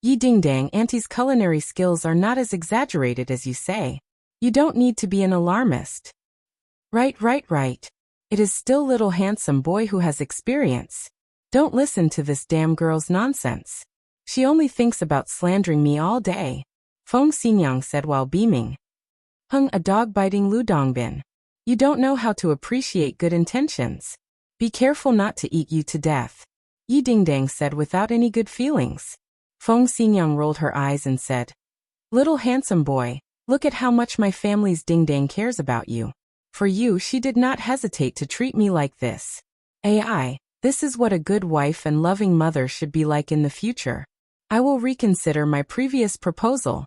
Yi Dingdang, Auntie's culinary skills are not as exaggerated as you say. You don't need to be an alarmist. Right. It is still little handsome boy who has experience. Don't listen to this damn girl's nonsense. She only thinks about slandering me all day. Feng Xinyang said while beaming. A dog-biting Lu Dongbin. You don't know how to appreciate good intentions. Be careful not to eat you to death. Yi Dingdang said without any good feelings. Feng Xinyang rolled her eyes and said, Little handsome boy, look at how much my family's ding-dang cares about you. For you she did not hesitate to treat me like this. AI, this is what a good wife and loving mother should be like in the future. I will reconsider my previous proposal.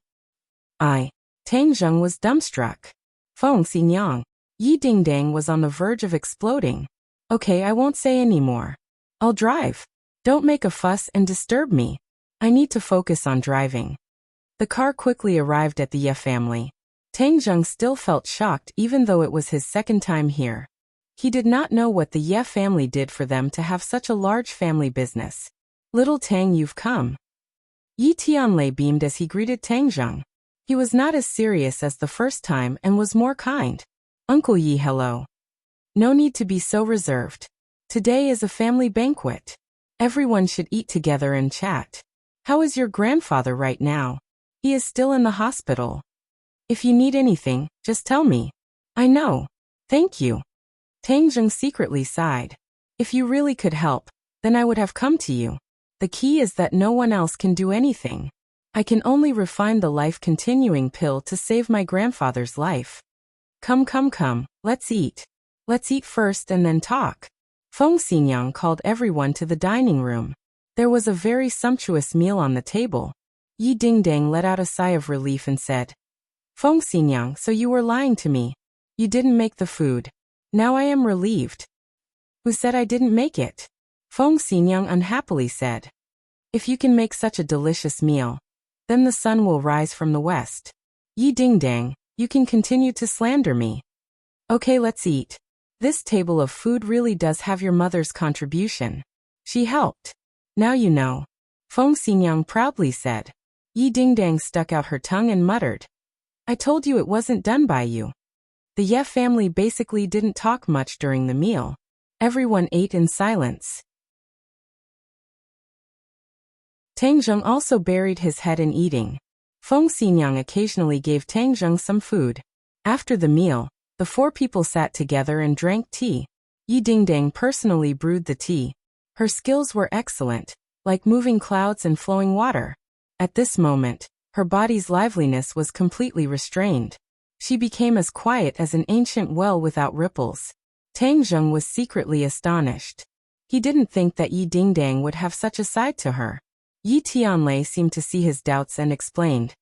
Tang Zheng was dumbstruck. Feng Xinyang, Yi Dingdang was on the verge of exploding. Okay, I won't say any more. I'll drive. Don't make a fuss and disturb me. I need to focus on driving. The car quickly arrived at the Ye family. Tang Zheng still felt shocked even though it was his second time here. He did not know what the Ye family did for them to have such a large family business. Little Tang, you've come. Yi Tianlei beamed as he greeted Tang Zheng. He was not as serious as the first time and was more kind. Uncle Yi, hello. No need to be so reserved. Today is a family banquet. Everyone should eat together and chat. How is your grandfather right now? He is still in the hospital. If you need anything, just tell me. I know. Thank you. Tang Zheng secretly sighed. If you really could help, then I would have come to you. The key is that no one else can do anything. I can only refine the life-continuing pill to save my grandfather's life. Come, let's eat. Let's eat first and then talk. Feng Xinyang called everyone to the dining room. There was a very sumptuous meal on the table. Yi Dingdang let out a sigh of relief and said, Feng Xinyang, so you were lying to me. You didn't make the food. Now I am relieved. Who said I didn't make it? Feng Xinyang unhappily said. If you can make such a delicious meal, then the sun will rise from the west. Yi Dingdang, you can continue to slander me. Okay, let's eat. This table of food really does have your mother's contribution. She helped. Now you know. Feng Xinyang proudly said. Yi Dingdang stuck out her tongue and muttered. I told you it wasn't done by you. The Ye family basically didn't talk much during the meal. Everyone ate in silence. Tang Zheng also buried his head in eating. Feng Xinyang occasionally gave Tang Zheng some food. After the meal, the four people sat together and drank tea. Yi Dingdang personally brewed the tea. Her skills were excellent, like moving clouds and flowing water. At this moment, her body's liveliness was completely restrained. She became as quiet as an ancient well without ripples. Tang Zheng was secretly astonished. He didn't think that Yi Dingdang would have such a side to her. Yi Tianlei seemed to see his doubts and explained.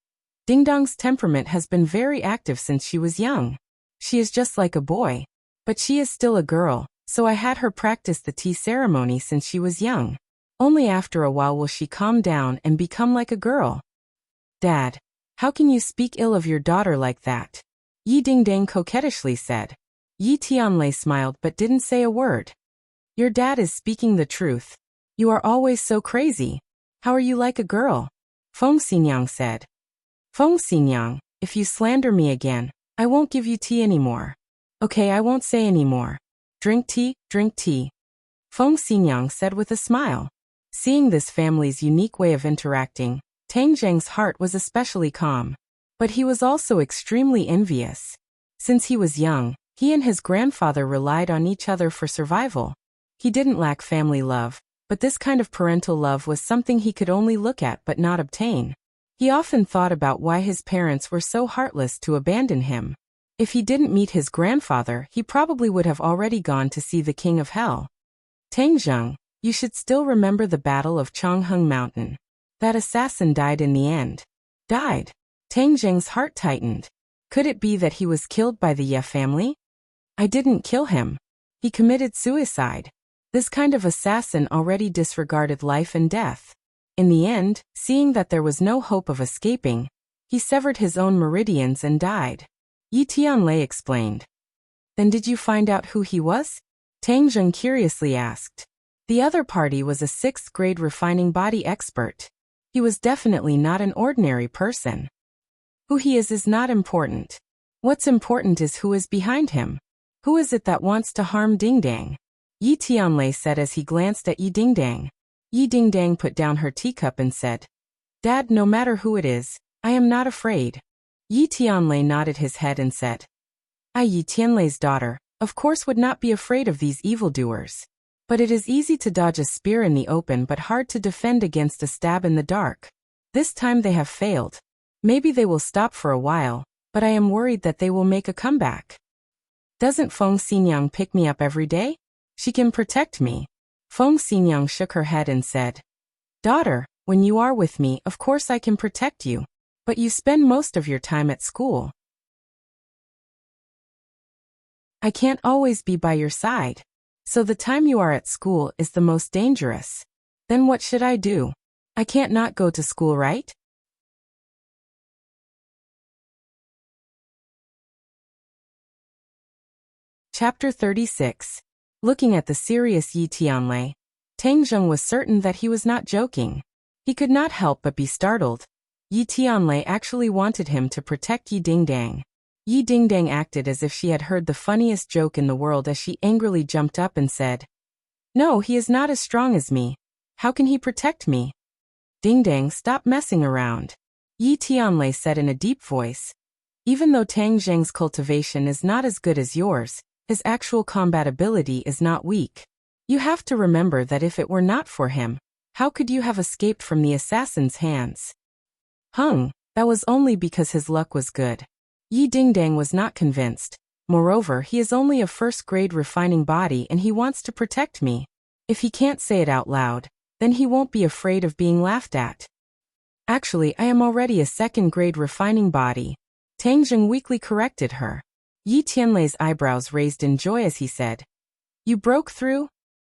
Dingdong's temperament has been very active since she was young. She is just like a boy. But she is still a girl, so I had her practice the tea ceremony since she was young. Only after a while will she calm down and become like a girl. Dad, how can you speak ill of your daughter like that? Yi Dingdang coquettishly said. Yi Tianlei smiled but didn't say a word. Your dad is speaking the truth. You are always so crazy. How are you like a girl? Feng Xinyang said. Feng Xinyang, if you slander me again, I won't give you tea anymore. Okay, I won't say anymore. Drink tea, drink tea. Feng Xinyang said with a smile. Seeing this family's unique way of interacting, Tang Zheng's heart was especially calm. But he was also extremely envious. Since he was young, he and his grandfather relied on each other for survival. He didn't lack family love, but this kind of parental love was something he could only look at but not obtain. He often thought about why his parents were so heartless to abandon him. If he didn't meet his grandfather, he probably would have already gone to see the King of Hell. Tang Zheng, you should still remember the Battle of Chongheng Mountain. That assassin died in the end. Died? Tang Zheng's heart tightened. Could it be that he was killed by the Ye family? I didn't kill him. He committed suicide. This kind of assassin already disregarded life and death. In the end, seeing that there was no hope of escaping, he severed his own meridians and died. Yi Tianlei explained. Then did you find out who he was? Tang Zheng curiously asked. The other party was a 6th grade refining body expert. He was definitely not an ordinary person. Who he is not important. What's important is who is behind him. Who is it that wants to harm Dingdang? Yi Tianlei said as he glanced at Yi Dingdang. Yi Dingdang put down her teacup and said, Dad, no matter who it is, I am not afraid. Yi Tianlei nodded his head and said, I, Yi Tianlei's daughter, of course would not be afraid of these evildoers. But it is easy to dodge a spear in the open but hard to defend against a stab in the dark. This time they have failed. Maybe they will stop for a while, but I am worried that they will make a comeback. Doesn't Feng Xinyang pick me up every day? She can protect me. Feng Xinyang shook her head and said, Daughter, when you are with me, of course I can protect you. But you spend most of your time at school. I can't always be by your side. So the time you are at school is the most dangerous. Then what should I do? I can't not go to school, right? Chapter 36. Looking at the serious Yi Tianlei, Tang Zheng was certain that he was not joking. He could not help but be startled. Yi Tianlei actually wanted him to protect Yi Dingdang. Yi Dingdang acted as if she had heard the funniest joke in the world as she angrily jumped up and said, No, he is not as strong as me. How can he protect me? Dingdang, stop messing around. Yi Tianlei said in a deep voice. Even though Tang Zheng's cultivation is not as good as yours, his actual combat ability is not weak. You have to remember that if it were not for him, how could you have escaped from the assassin's hands? That was only because his luck was good. Yi Dingdang was not convinced. Moreover, he is only a 1st grade refining body and he wants to protect me. If he can't say it out loud, then he won't be afraid of being laughed at. Actually, I am already a 2nd grade refining body. Tang Zheng weakly corrected her. Yi Tianlei's eyebrows raised in joy as he said, You broke through?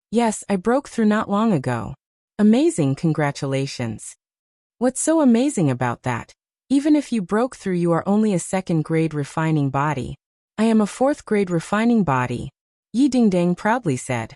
Yes, I broke through not long ago. Amazing, congratulations. What's so amazing about that? Even if you broke through, you are only a 2nd grade refining body. I am a 4th grade refining body. Yi Dingdang proudly said.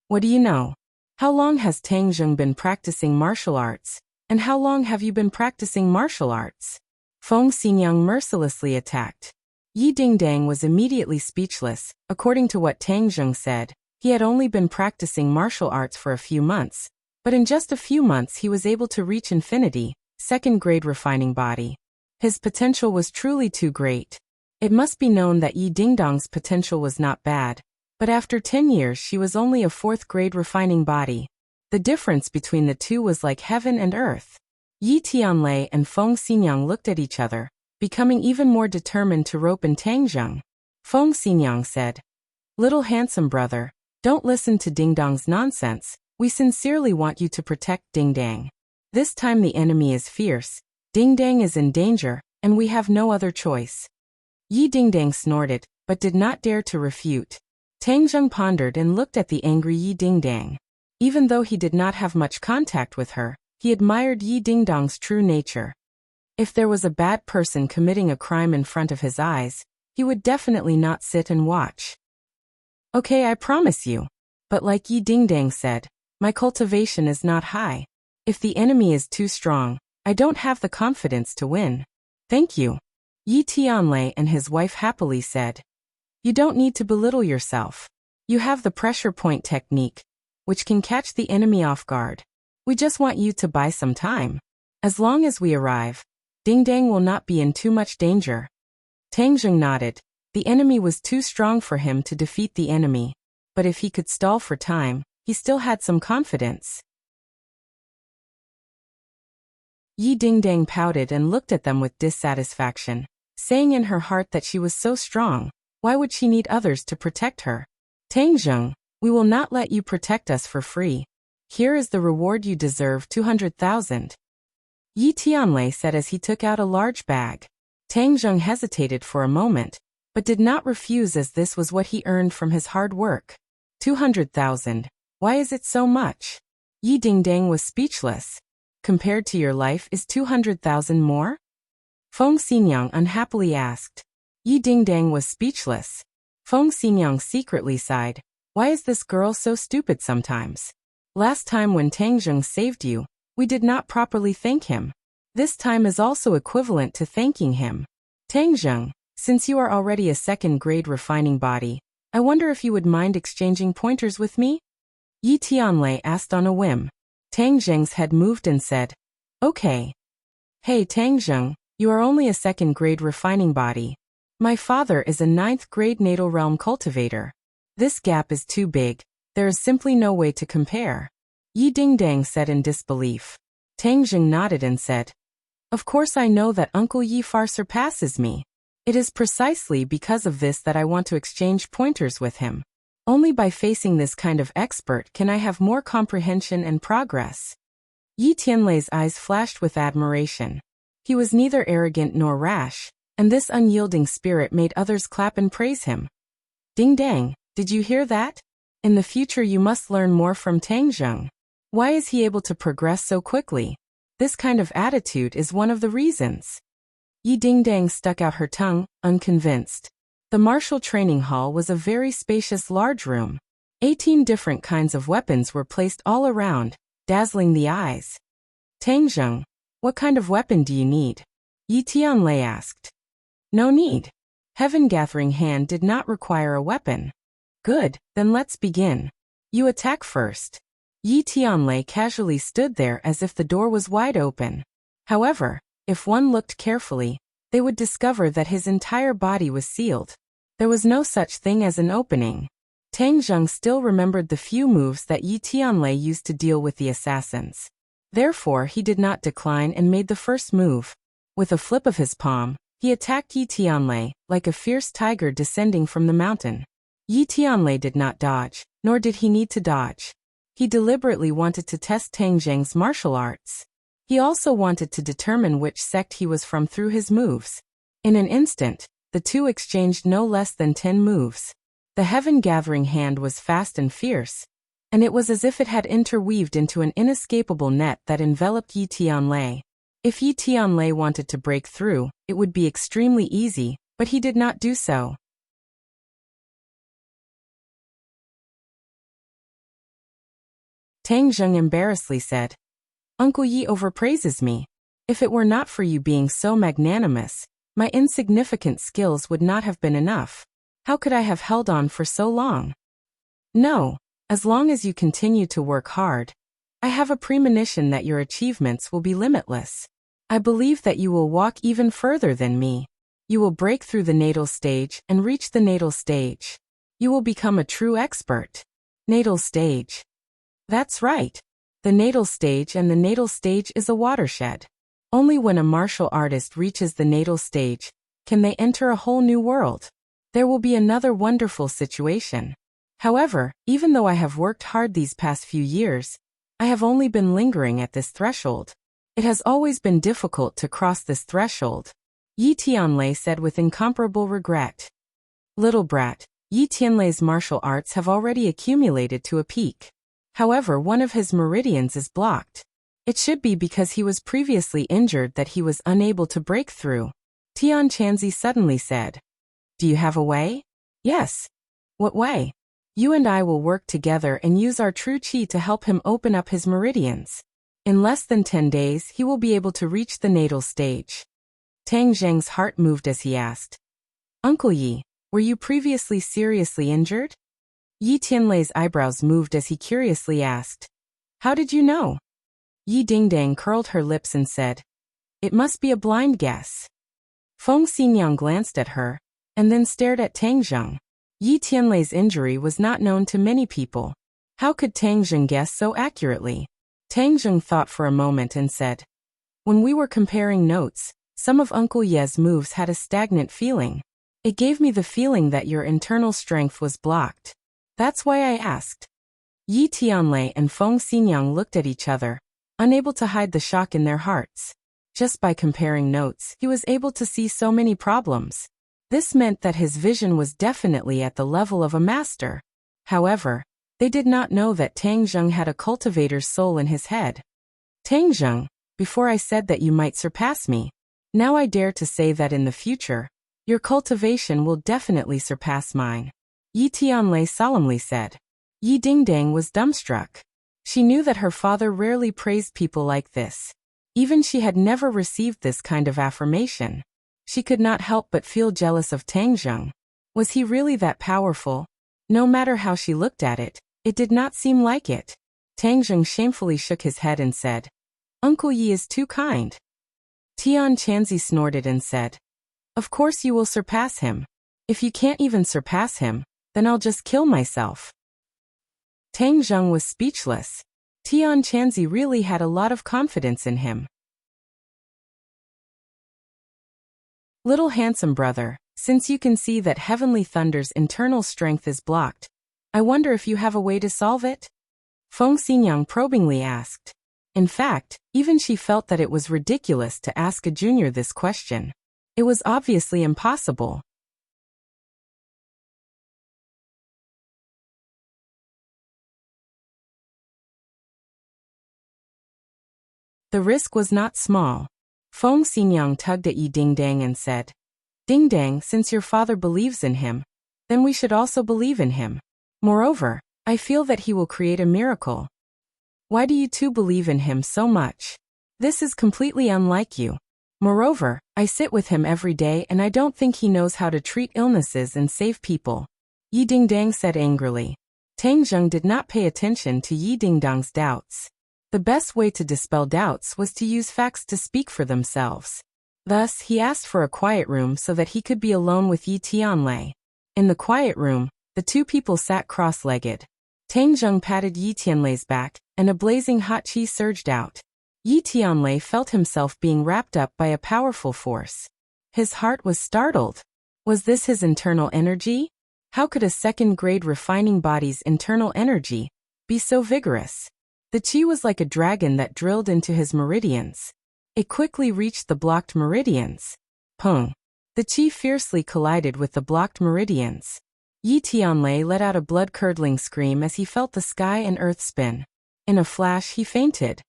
What do you know? How long has Tang Zheng been practicing martial arts? And how long have you been practicing martial arts? Feng Xinyang mercilessly attacked. Yi Dingdang was immediately speechless. According to what Tang Zheng said, he had only been practicing martial arts for a few months, but in just a few months he was able to reach infinity, second-grade refining body. His potential was truly too great. It must be known that Yi Dingdang's potential was not bad, but after 10 years she was only a fourth-grade refining body. The difference between the two was like heaven and earth. Yi Tianlei and Feng Xinyang looked at each other, becoming even more determined to rope in Tang Zheng. Feng Xinyang said, "Little handsome brother, don't listen to Dingdang's nonsense. We sincerely want you to protect Dingdang. This time the enemy is fierce, Dingdang is in danger, and we have no other choice." Yi Dingdang snorted, but did not dare to refute. Tang Zheng pondered and looked at the angry Yi Dingdang. Even though he did not have much contact with her, he admired Yi Dingdang's true nature. If there was a bad person committing a crime in front of his eyes, he would definitely not sit and watch. "Okay, I promise you. But like Yi Dingdang said, my cultivation is not high. If the enemy is too strong, I don't have the confidence to win." "Thank you," Yi Tianlei and his wife happily said. "You don't need to belittle yourself. You have the pressure point technique, which can catch the enemy off guard. We just want you to buy some time. As long as we arrive, Dingdang will not be in too much danger." Tang Zheng nodded. The enemy was too strong for him to defeat the enemy, but if he could stall for time, he still had some confidence. Yi Dingdang pouted and looked at them with dissatisfaction, saying in her heart that she was so strong, why would she need others to protect her? "Tang Zheng, we will not let you protect us for free. Here is the reward you deserve, 200,000. Yi Tianlei said as he took out a large bag. Tang Zheng hesitated for a moment, but did not refuse as this was what he earned from his hard work. 200,000. Why is it so much? Yi Dingdang was speechless. Compared to your life, is 200,000 more? Feng Xinyang unhappily asked. Yi Dingdang was speechless. Feng Xinyang secretly sighed. Why is this girl so stupid sometimes? Last time when Tang Zheng saved you, we did not properly thank him. This time is also equivalent to thanking him. Tang Zheng, since you are already a second-grade refining body, I wonder if you would mind exchanging pointers with me? Yi Tianlei asked on a whim. Tang Zheng's head moved and said, "Okay." "Hey Tang Zheng, you are only a second-grade refining body. My father is a ninth-grade natal realm cultivator. This gap is too big. There is simply no way to compare." Yi Dingdang said in disbelief. Tang Zheng nodded and said, "Of course I know that Uncle Yi far surpasses me. It is precisely because of this that I want to exchange pointers with him. Only by facing this kind of expert can I have more comprehension and progress." Yi Tianlei's eyes flashed with admiration. He was neither arrogant nor rash, and this unyielding spirit made others clap and praise him. "Dingdang, did you hear that? In the future you must learn more from Tang Zheng. Why is he able to progress so quickly? This kind of attitude is one of the reasons." Yi Dingdang stuck out her tongue, unconvinced. The martial training hall was a very spacious large room. 18 different kinds of weapons were placed all around, dazzling the eyes. "Tang Zheng, what kind of weapon do you need?" Yi Tianlei asked. "No need. Heaven Gathering Hand did not require a weapon." "Good, then let's begin. You attack first." Yi Tianlei casually stood there as if the door was wide open. However, if one looked carefully, they would discover that his entire body was sealed. There was no such thing as an opening. Tang Zheng still remembered the few moves that Yi Tianlei used to deal with the assassins. Therefore he did not decline and made the first move. With a flip of his palm, he attacked Yi Tianlei, like a fierce tiger descending from the mountain. Yi Tianlei did not dodge, nor did he need to dodge. He deliberately wanted to test Tang Zheng's martial arts. He also wanted to determine which sect he was from through his moves. In an instant, the two exchanged no less than 10 moves. The Heaven Gathering Hand was fast and fierce, and it was as if it had interweaved into an inescapable net that enveloped Yi Tianlei. If Yi Tianlei wanted to break through, it would be extremely easy, but he did not do so. Tang Zheng embarrassedly said. Uncle Yi overpraises me. If it were not for you being so magnanimous, my insignificant skills would not have been enough. How could I have held on for so long? No, as long as you continue to work hard, I have a premonition that your achievements will be limitless. I believe that you will walk even further than me. You will break through the natal stage and reach the natal stage. You will become a true expert. Natal stage. That's right. The natal stage, and the natal stage is a watershed. Only when a martial artist reaches the natal stage can they enter a whole new world. There will be another wonderful situation. However, even though I have worked hard these past few years, I have only been lingering at this threshold. It has always been difficult to cross this threshold, Yi Tianlei said with incomparable regret. Little brat, Yi Tianlei's martial arts have already accumulated to a peak. However, one of his meridians is blocked. It should be because he was previously injured that he was unable to break through. Tian Chanzi suddenly said. Do you have a way? Yes. What way? You and I will work together and use our true qi to help him open up his meridians. In less than 10 days, he will be able to reach the natal stage. Tang Zheng's heart moved as he asked. Uncle Yi, were you previously seriously injured? Yi Tianlei's eyebrows moved as he curiously asked. How did you know? Yi Dingdang curled her lips and said. It must be a blind guess. Feng Xinyang glanced at her, and then stared at Tang Zheng. Yi Tianlei's injury was not known to many people. How could Tang Zheng guess so accurately? Tang Zheng thought for a moment and said. When we were comparing notes, some of Uncle Ye's moves had a stagnant feeling. It gave me the feeling that your internal strength was blocked. That's why I asked. Yi Tianlei and Feng Xinyang looked at each other, unable to hide the shock in their hearts. Just by comparing notes, he was able to see so many problems. This meant that his vision was definitely at the level of a master. However, they did not know that Tang Zheng had a cultivator's soul in his head. Tang Zheng, before I said that you might surpass me. Now I dare to say that in the future, your cultivation will definitely surpass mine. Yi Tianlei solemnly said. Yi Dingdang was dumbstruck. She knew that her father rarely praised people like this. Even she had never received this kind of affirmation. She could not help but feel jealous of Tang Zheng. Was he really that powerful? No matter how she looked at it, it did not seem like it. Tang Zheng shamefully shook his head and said, Uncle Yi is too kind. Tian Chanzi snorted and said, Of course you will surpass him. If you can't even surpass him, then I'll just kill myself. Tang Zheng was speechless. Tian Chanzi really had a lot of confidence in him. Little handsome brother, since you can see that Heavenly Thunder's internal strength is blocked, I wonder if you have a way to solve it? Feng Xinyang probingly asked. In fact, even she felt that it was ridiculous to ask a junior this question. It was obviously impossible. The risk was not small. Feng Xinyang tugged at Yi Dingdang and said, Dingdang, since your father believes in him, then we should also believe in him. Moreover, I feel that he will create a miracle. Why do you two believe in him so much? This is completely unlike you. Moreover, I sit with him every day and I don't think he knows how to treat illnesses and save people. Yi Dingdang said angrily. Tang Zheng did not pay attention to Yi Dingdang's doubts. The best way to dispel doubts was to use facts to speak for themselves. Thus, he asked for a quiet room so that he could be alone with Yi Tianlei. In the quiet room, the two people sat cross-legged. Tang Zheng patted Yi Tianlei's back, and a blazing hot qi surged out. Yi Tianlei felt himself being wrapped up by a powerful force. His heart was startled. Was this his internal energy? How could a second-grade refining body's internal energy be so vigorous? The qi was like a dragon that drilled into his meridians. It quickly reached the blocked meridians. Pung! The qi fiercely collided with the blocked meridians. Yi Tianlei let out a blood-curdling scream as he felt the sky and earth spin. In a flash he fainted.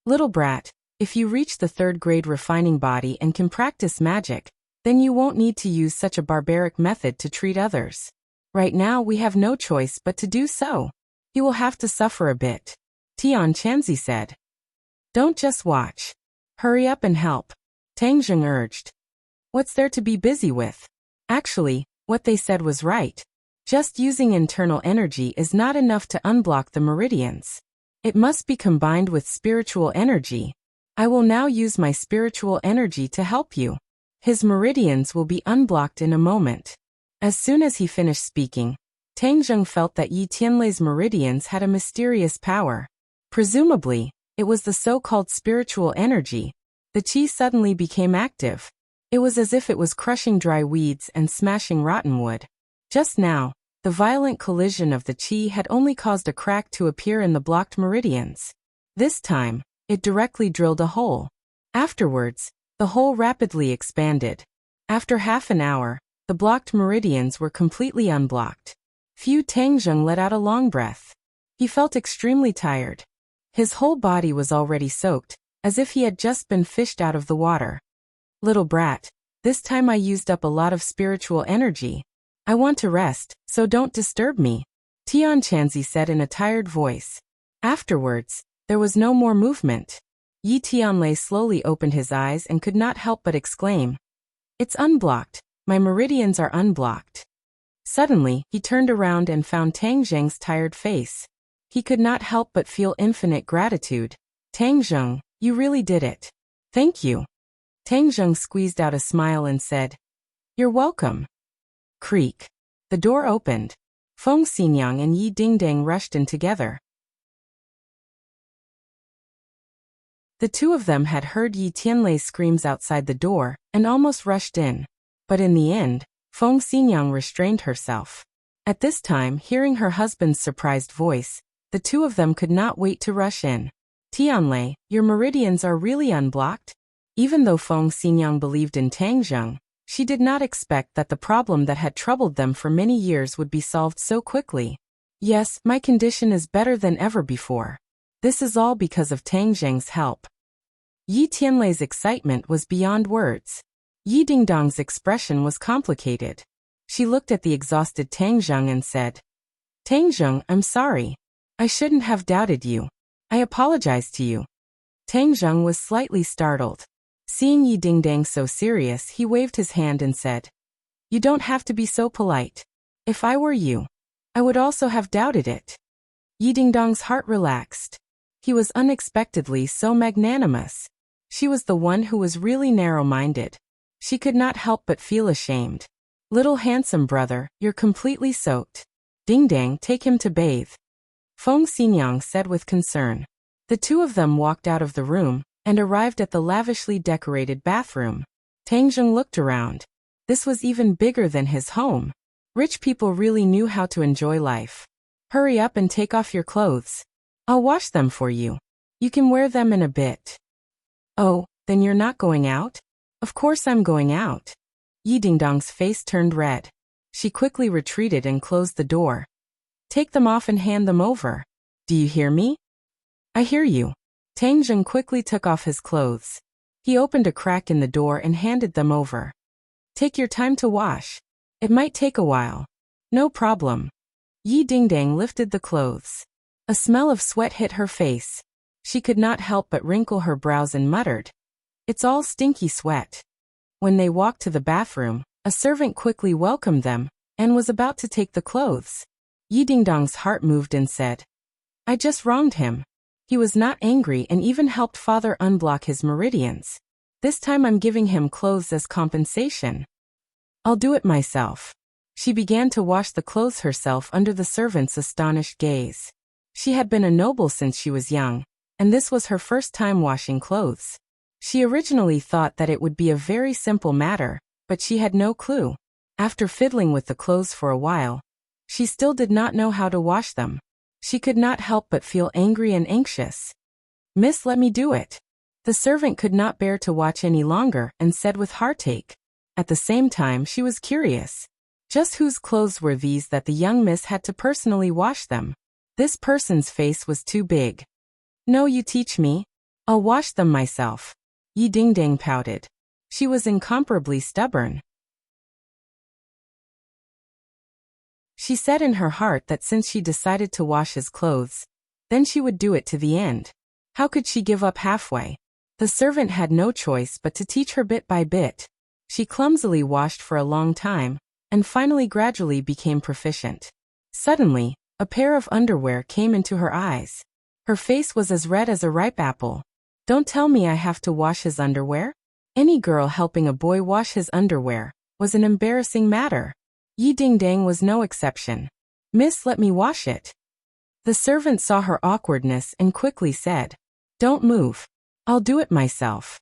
Little brat, if you reach the third-grade refining body and can practice magic, then you won't need to use such a barbaric method to treat others. Right now we have no choice but to do so. You will have to suffer a bit. Tian Chanzi said. Don't just watch. Hurry up and help. Tang Zheng urged. What's there to be busy with? Actually, what they said was right. Just using internal energy is not enough to unblock the meridians. It must be combined with spiritual energy. I will now use my spiritual energy to help you. His meridians will be unblocked in a moment. As soon as he finished speaking, Tang Zheng felt that Yi Tianlei's meridians had a mysterious power. Presumably, it was the so-called spiritual energy. The qi suddenly became active. It was as if it was crushing dry weeds and smashing rotten wood. Just now, the violent collision of the qi had only caused a crack to appear in the blocked meridians. This time, it directly drilled a hole. Afterwards, the hole rapidly expanded. After half an hour, the blocked meridians were completely unblocked. Tang Zheng let out a long breath. He felt extremely tired. His whole body was already soaked, as if he had just been fished out of the water. Little brat, this time I used up a lot of spiritual energy. I want to rest, so don't disturb me, Tian Chanzi said in a tired voice. Afterwards, there was no more movement. Yi Tianlei slowly opened his eyes and could not help but exclaim. It's unblocked. My meridians are unblocked. Suddenly, he turned around and found Tang Zheng's tired face. He could not help but feel infinite gratitude. Tang Zheng, you really did it. Thank you. Tang Zheng squeezed out a smile and said, You're welcome. Creak. The door opened. Feng Xinyang and Yi Dingdang rushed in together. The two of them had heard Yi Tianlei's screams outside the door and almost rushed in. But in the end, Feng Xinyang restrained herself. At this time, hearing her husband's surprised voice, the two of them could not wait to rush in. Tianlei, your meridians are really unblocked? Even though Feng Xinyang believed in Tang Zheng, she did not expect that the problem that had troubled them for many years would be solved so quickly. Yes, my condition is better than ever before. This is all because of Tang Zheng's help. Yi Tianlei's excitement was beyond words. Yi Dingdong's expression was complicated. She looked at the exhausted Tang Zheng and said, Tang Zheng, I'm sorry. I shouldn't have doubted you. I apologize to you. Tang Zheng was slightly startled. Seeing Yi Dingdang so serious, he waved his hand and said, You don't have to be so polite. If I were you, I would also have doubted it. Yi Dingdong's heart relaxed. He was unexpectedly so magnanimous. She was the one who was really narrow-minded. She could not help but feel ashamed. Little handsome brother, you're completely soaked. Dingdang, take him to bathe. Feng Xinyang said with concern. The two of them walked out of the room and arrived at the lavishly decorated bathroom. Tang Zheng looked around. This was even bigger than his home. Rich people really knew how to enjoy life. Hurry up and take off your clothes. I'll wash them for you. You can wear them in a bit. Oh, then you're not going out? Of course I'm going out. Yi Dingdong's face turned red. She quickly retreated and closed the door. Take them off and hand them over. Do you hear me? I hear you. Tang Zheng quickly took off his clothes. He opened a crack in the door and handed them over. Take your time to wash. It might take a while. No problem. Yi Dingdang lifted the clothes. A smell of sweat hit her face. She could not help but wrinkle her brows and muttered, It's all stinky sweat. When they walked to the bathroom, a servant quickly welcomed them and was about to take the clothes. Yi Dingdong's heart moved and said, I just wronged him. He was not angry and even helped father unblock his meridians. This time I'm giving him clothes as compensation. I'll do it myself. She began to wash the clothes herself under the servant's astonished gaze. She had been a noble since she was young, and this was her first time washing clothes. She originally thought that it would be a very simple matter, but she had no clue. After fiddling with the clothes for a while, she still did not know how to wash them. She could not help but feel angry and anxious. Miss, let me do it. The servant could not bear to watch any longer and said with heartache. At the same time, she was curious. Just whose clothes were these that the young miss had to personally wash them? This person's face was too big. No, you teach me. I'll wash them myself. Yi Dingdang pouted. She was incomparably stubborn. She said in her heart that since she decided to wash his clothes, Then she would do it to the end. How could she give up halfway? The servant had no choice but to teach her bit by bit. She clumsily washed for a long time, and finally gradually became proficient. Suddenly, a pair of underwear came into her eyes. Her face was as red as a ripe apple. Don't tell me I have to wash his underwear? Any girl helping a boy wash his underwear was an embarrassing matter. Yi Dingdang was no exception. Miss, let me wash it. The servant saw her awkwardness and quickly said, Don't move. I'll do it myself.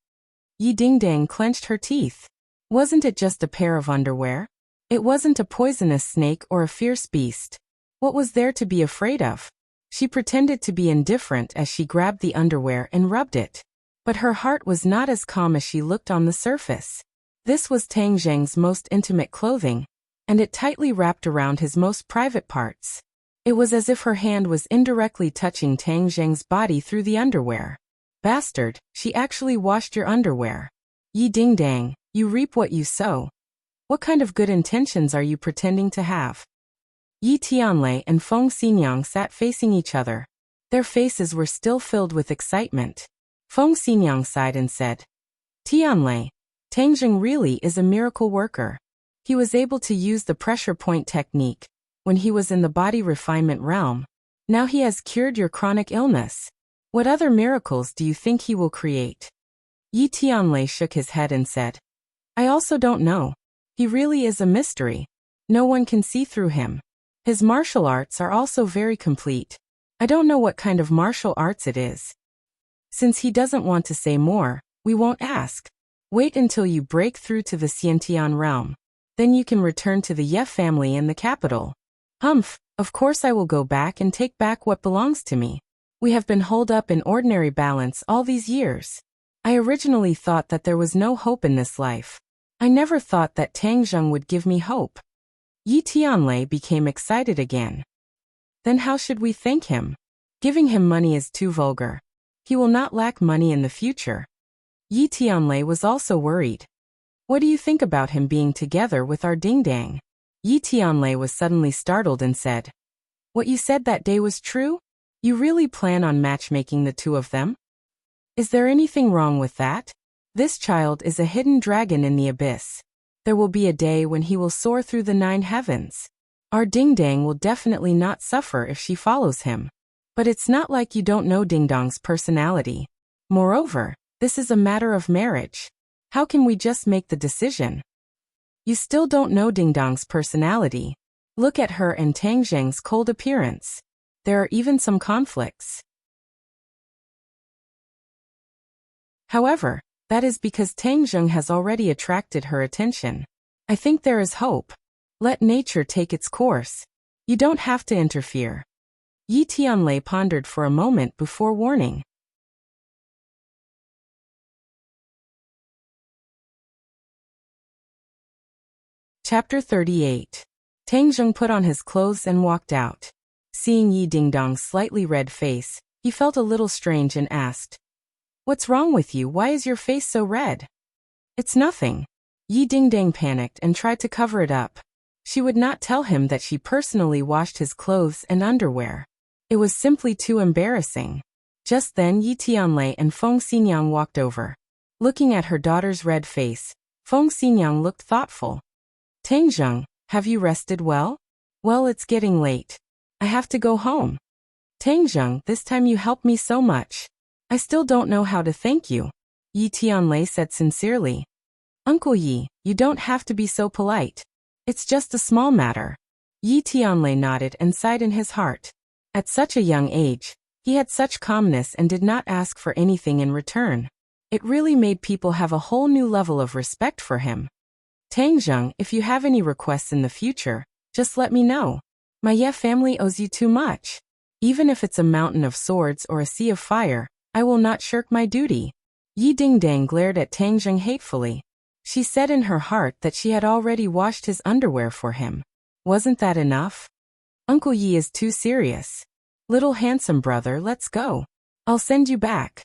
Yi Dingdang clenched her teeth. Wasn't it just a pair of underwear? It wasn't a poisonous snake or a fierce beast. What was there to be afraid of? She pretended to be indifferent as she grabbed the underwear and rubbed it. But her heart was not as calm as she looked on the surface. This was Tang Zheng's most intimate clothing, and it tightly wrapped around his most private parts. It was as if her hand was indirectly touching Tang Zheng's body through the underwear. Bastard, she actually washed your underwear. Yi Dingdang, you reap what you sow. What kind of good intentions are you pretending to have? Yi Tianlei and Feng Xinyang sat facing each other. Their faces were still filled with excitement. Feng Xinyang sighed and said, Tianlei, Tang Zheng really is a miracle worker. He was able to use the pressure point technique when he was in the body refinement realm. Now he has cured your chronic illness. What other miracles do you think he will create? Yi Tianlei shook his head and said, I also don't know. He really is a mystery. No one can see through him. His martial arts are also very complete. I don't know what kind of martial arts it is. Since he doesn't want to say more, we won't ask. Wait until you break through to the Xiantian realm. Then you can return to the Ye family in the capital. Humph, of course I will go back and take back what belongs to me. We have been holed up in ordinary balance all these years. I originally thought that there was no hope in this life. I never thought that Tang Zheng would give me hope. Yi Tianlei became excited again. Then how should we thank him? Giving him money is too vulgar. He will not lack money in the future. Yi Tianlei was also worried. What do you think about him being together with our Dingdang? Yi Tianlei was suddenly startled and said, What you said that day was true? You really plan on matchmaking the two of them? Is there anything wrong with that? This child is a hidden dragon in the abyss. There will be a day when he will soar through the 9 heavens. Our Dingdang will definitely not suffer if she follows him. But it's not like you don't know Dingdong's personality. Moreover, this is a matter of marriage. How can we just make the decision? You still don't know Dingdong's personality. Look at her and Tang Zheng's cold appearance. There are even some conflicts. However, that is because Tang Zheng has already attracted her attention. I think there is hope. Let nature take its course. You don't have to interfere. Yi Tianlei pondered for a moment before warning. Chapter 38. Tang Zheng put on his clothes and walked out. Seeing Yi Dingdong's slightly red face, he felt a little strange and asked, What's wrong with you? Why is your face so red? It's nothing. Yi Dingdang panicked and tried to cover it up. She would not tell him that she personally washed his clothes and underwear. It was simply too embarrassing. Just then Yi Tianlei and Feng Xinyang walked over. Looking at her daughter's red face, Feng Xinyang looked thoughtful. Tang Zheng, have you rested well? Well, it's getting late. I have to go home. Tang Zheng, this time you helped me so much. I still don't know how to thank you. Yi Tianlei said sincerely. Uncle Yi, you don't have to be so polite. It's just a small matter. Yi Tianlei nodded and sighed in his heart. At such a young age, he had such calmness and did not ask for anything in return. It really made people have a whole new level of respect for him. Tang Zheng, if you have any requests in the future, just let me know. My Ye family owes you too much. Even if it's a mountain of swords or a sea of fire, I will not shirk my duty. Yi Dingdang glared at Tang Zheng hatefully. She said in her heart that she had already washed his underwear for him. Wasn't that enough? Uncle Yi is too serious. Little handsome brother, let's go. I'll send you back.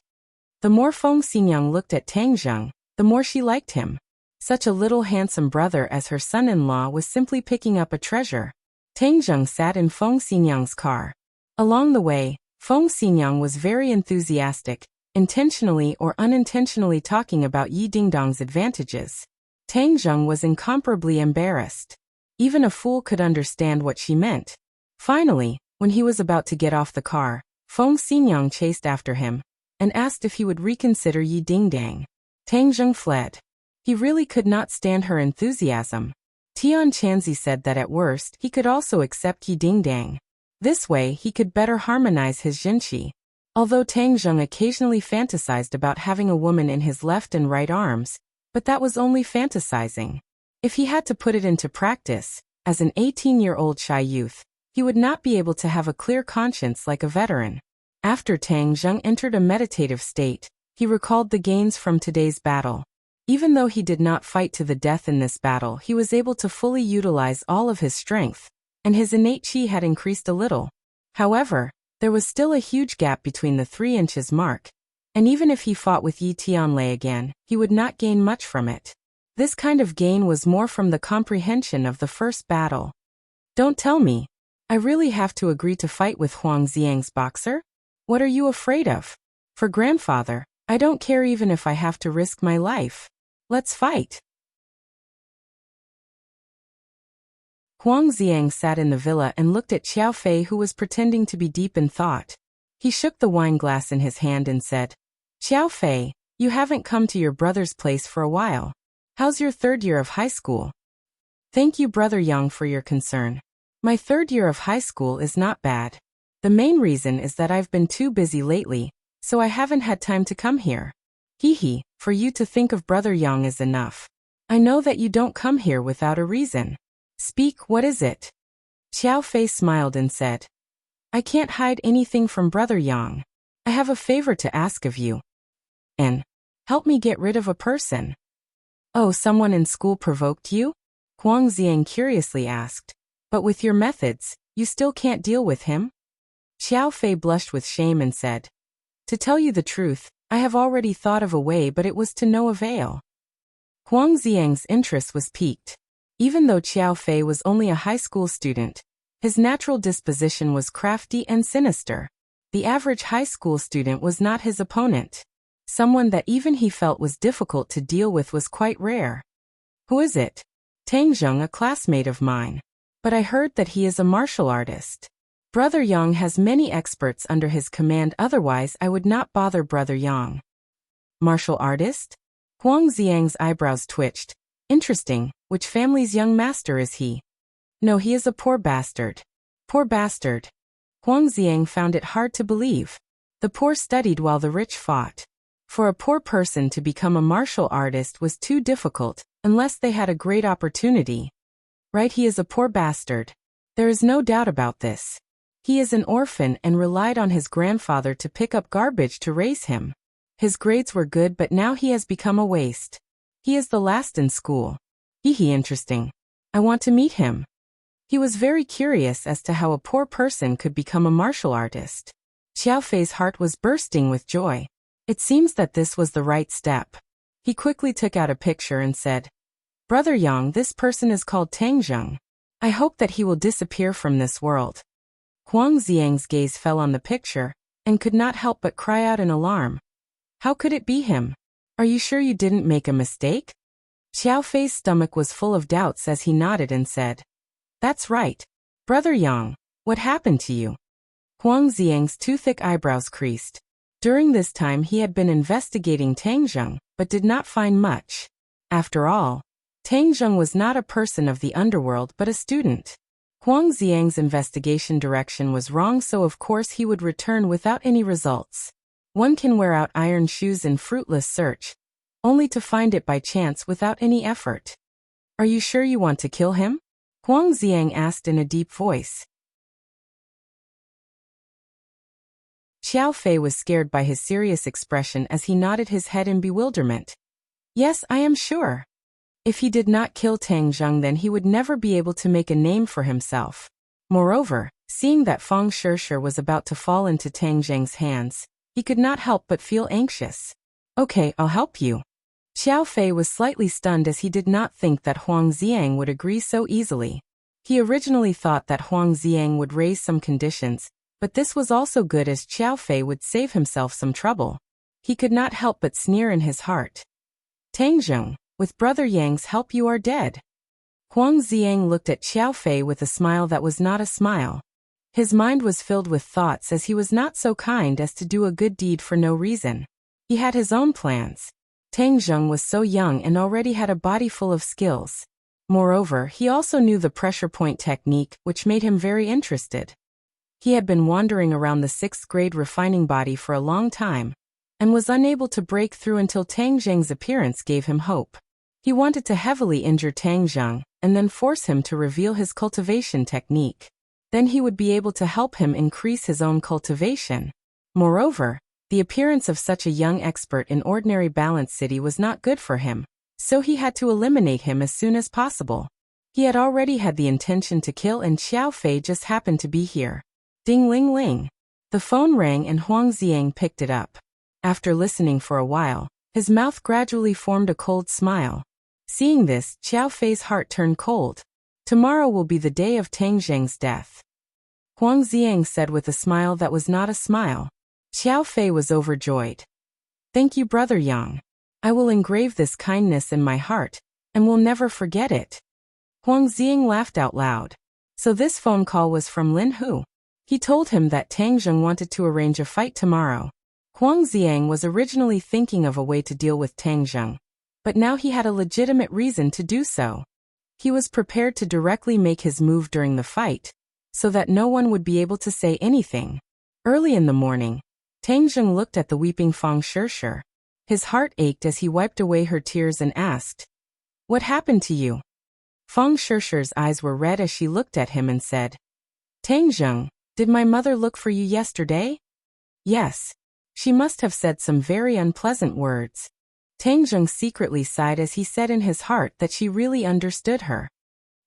The more Feng Xinyang looked at Tang Zheng, the more she liked him. Such a little handsome brother as her son-in-law was simply picking up a treasure. Tang Zheng sat in Feng Xinyang's car. Along the way, Feng Xinyang was very enthusiastic, intentionally or unintentionally talking about Yi Dingdong's advantages. Tang Zheng was incomparably embarrassed. Even a fool could understand what she meant. Finally, when he was about to get off the car, Feng Xinyang chased after him and asked if he would reconsider Yi Dingdang. Tang Zheng fled. He really could not stand her enthusiasm. Tian Chanzi said that at worst he could also accept Yi Dingdang. This way he could better harmonize his jinqi. Although Tang Zheng occasionally fantasized about having a woman in his left and right arms, but that was only fantasizing. If he had to put it into practice, as an 18-year-old shy youth, he would not be able to have a clear conscience like a veteran. After Tang Zheng entered a meditative state, he recalled the gains from today's battle. Even though he did not fight to the death in this battle, he was able to fully utilize all of his strength, and his innate qi had increased a little. However, there was still a huge gap between the 3 inches mark, and even if he fought with Yi Tianlei again, he would not gain much from it. This kind of gain was more from the comprehension of the first battle. Don't tell me. I really have to agree to fight with Huang Xiang's boxer? What are you afraid of? For grandfather, I don't care even if I have to risk my life. Let's fight. Huang Xiang sat in the villa and looked at Xiao Fei, who was pretending to be deep in thought. He shook the wine glass in his hand and said, Xiao Fei, you haven't come to your brother's place for a while. How's your 3rd year of high school? Thank you, Brother Yang, for your concern. My 3rd year of high school is not bad. The main reason is that I've been too busy lately, so I haven't had time to come here. Hee, for you to think of Brother Yang is enough. I know that you don't come here without a reason. Speak, what is it? Xiao Fei smiled and said, I can't hide anything from Brother Yang. I have a favor to ask of you. And help me get rid of a person. Oh, someone in school provoked you? Huang Xiang curiously asked. But with your methods, you still can't deal with him? Xiao Fei blushed with shame and said, To tell you the truth, I have already thought of a way, but it was to no avail. Huang Xiang's interest was piqued. Even though Xiao Fei was only a high school student, his natural disposition was crafty and sinister. The average high school student was not his opponent. Someone that even he felt was difficult to deal with was quite rare. Who is it? Tang Zheng, a classmate of mine. But I heard that he is a martial artist. Brother Yang has many experts under his command, otherwise I would not bother Brother Yang. Martial artist? Huang Xiang's eyebrows twitched. Interesting, which family's young master is he? No, he is a poor bastard. Poor bastard. Huang Xiang found it hard to believe. The poor studied while the rich fought. For a poor person to become a martial artist was too difficult, unless they had a great opportunity. Right, he is a poor bastard. There is no doubt about this. He is an orphan and relied on his grandfather to pick up garbage to raise him. His grades were good, but now he has become a waste. He is the last in school. Interesting. I want to meet him. He was very curious as to how a poor person could become a martial artist. Xiao Fei's heart was bursting with joy. It seems that this was the right step. He quickly took out a picture and said, Brother Yang, this person is called Tang Zheng. I hope that he will disappear from this world. Huang Xiang's gaze fell on the picture, and could not help but cry out in alarm. How could it be him? Are you sure you didn't make a mistake? Xiao Fei's stomach was full of doubts as he nodded and said, That's right. Brother Yang, what happened to you? Huang Xiang's two thick eyebrows creased. During this time he had been investigating Tang Zheng, but did not find much. After all, Tang Zheng was not a person of the underworld but a student. Huang Xiang's investigation direction was wrong, so of course he would return without any results. One can wear out iron shoes in fruitless search, only to find it by chance without any effort. Are you sure you want to kill him? Huang Xiang asked in a deep voice. Xiao Fei was scared by his serious expression as he nodded his head in bewilderment. Yes, I am sure. If he did not kill Tang Zheng, then he would never be able to make a name for himself. Moreover, seeing that Fang Shishir was about to fall into Tang Zheng's hands, he could not help but feel anxious. Okay, I'll help you. Xiao Fei was slightly stunned as he did not think that Huang Xiang would agree so easily. He originally thought that Huang Xiang would raise some conditions, But this was also good as Xiao Fei would save himself some trouble. He could not help but sneer in his heart. Tang Zheng, with Brother Yang's help you are dead. Huang Xiang looked at Xiao Fei with a smile that was not a smile. His mind was filled with thoughts as he was not so kind as to do a good deed for no reason. He had his own plans. Tang Zheng was so young and already had a body full of skills. Moreover, he also knew the pressure point technique, which made him very interested. He had been wandering around the 6th grade refining body for a long time, and was unable to break through until Tang Zheng's appearance gave him hope. He wanted to heavily injure Tang Zheng, and then force him to reveal his cultivation technique. Then he would be able to help him increase his own cultivation. Moreover, the appearance of such a young expert in ordinary Balance City was not good for him, so he had to eliminate him as soon as possible. He had already had the intention to kill and Xiao Fei just happened to be here. Ding ling ling. The phone rang and Huang Xiang picked it up. After listening for a while, his mouth gradually formed a cold smile. Seeing this, Xiao Fei's heart turned cold. Tomorrow will be the day of Tang Zheng's death. Huang Xiang said with a smile that was not a smile. Xiao Fei was overjoyed. Thank you, Brother Yang. I will engrave this kindness in my heart, and will never forget it. Huang Xiang laughed out loud. So this phone call was from Lin Hu. He told him that Tang Zheng wanted to arrange a fight tomorrow. Huang Xiang was originally thinking of a way to deal with Tang Zheng, but now he had a legitimate reason to do so. He was prepared to directly make his move during the fight, so that no one would be able to say anything. Early in the morning, Tang Zheng looked at the weeping Fang Shishir. His heart ached as he wiped away her tears and asked, "What happened to you?" Fang Shishir's eyes were red as she looked at him and said, "Tang Zheng, did my mother look for you yesterday?" "Yes. She must have said some very unpleasant words." Tang Zheng secretly sighed as he said in his heart that she really understood her.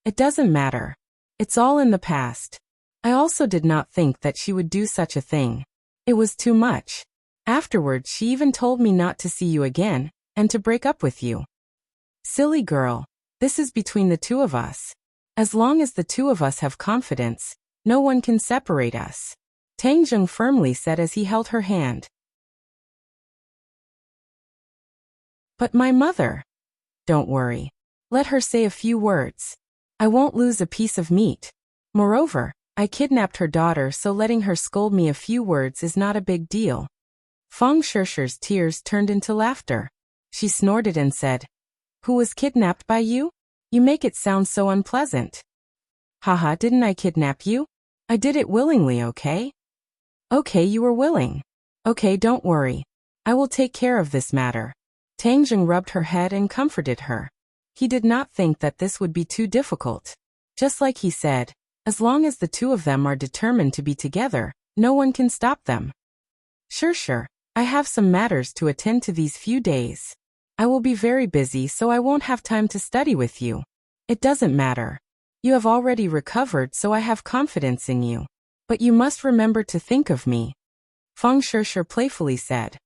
"It doesn't matter. It's all in the past. I also did not think that she would do such a thing. It was too much. Afterwards she even told me not to see you again, and to break up with you. Silly girl, this is between the two of us. As long as the two of us have confidence, no one can separate us," Tang Zheng firmly said as he held her hand. "But my mother." "Don't worry. Let her say a few words. I won't lose a piece of meat. Moreover, I kidnapped her daughter, so letting her scold me a few words is not a big deal." Fang Shishir's tears turned into laughter. She snorted and said, "Who was kidnapped by you? You make it sound so unpleasant." "Haha, didn't I kidnap you? I did it willingly, okay?" "Okay, you were willing. Okay, don't worry. I will take care of this matter." Tang Zheng rubbed her head and comforted her. He did not think that this would be too difficult. Just like he said, as long as the two of them are determined to be together, no one can stop them. Sure. I have some matters to attend to these few days. I will be very busy, so I won't have time to study with you. It doesn't matter. You have already recovered, so I have confidence in you. But you must remember to think of me," Fang Shishir playfully said.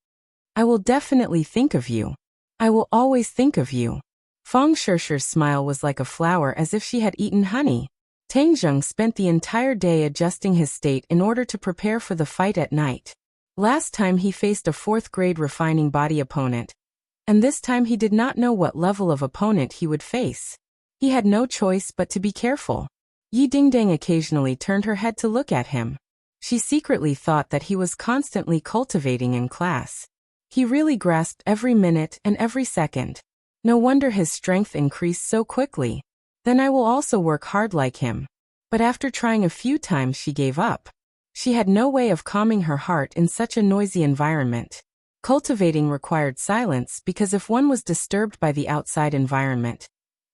"I will definitely think of you. I will always think of you." Fang Shishir's smile was like a flower, as if she had eaten honey. Tang Zheng spent the entire day adjusting his state in order to prepare for the fight at night. Last time he faced a 4th grade refining body opponent, and this time he did not know what level of opponent he would face. He had no choice but to be careful. Yi Dingdang occasionally turned her head to look at him. She secretly thought that he was constantly cultivating in class. He really grasped every minute and every second. No wonder his strength increased so quickly. Then I will also work hard like him. But after trying a few times she gave up. She had no way of calming her heart in such a noisy environment. Cultivating required silence because if one was disturbed by the outside environment,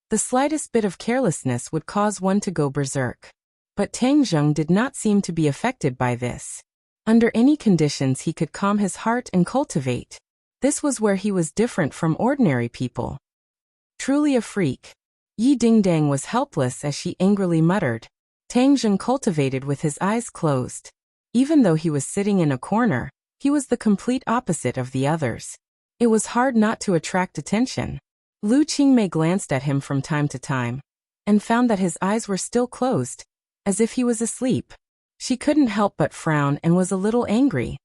the slightest bit of carelessness would cause one to go berserk. But Tang Zheng did not seem to be affected by this. Under any conditions he could calm his heart and cultivate. This was where he was different from ordinary people. Truly a freak. Yi Dingdang was helpless as she angrily muttered. Tang Zheng cultivated with his eyes closed. Even though he was sitting in a corner, he was the complete opposite of the others. It was hard not to attract attention. Lu Qingmei glanced at him from time to time, and found that his eyes were still closed, as if he was asleep. She couldn't help but frown and was a little angry.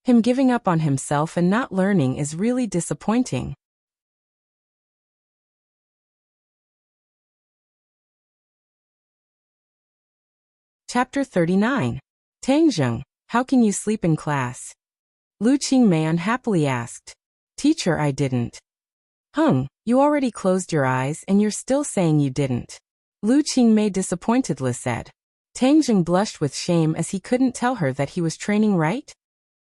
Him giving up on himself and not learning is really disappointing. Chapter 39. Tangzheng, how can you sleep in class? Lu Qingmei unhappily asked. Teacher, I didn't. You already closed your eyes and you're still saying you didn't. Lu Qingmei disappointedly said. Tangzheng blushed with shame as he couldn't tell her that he was training right.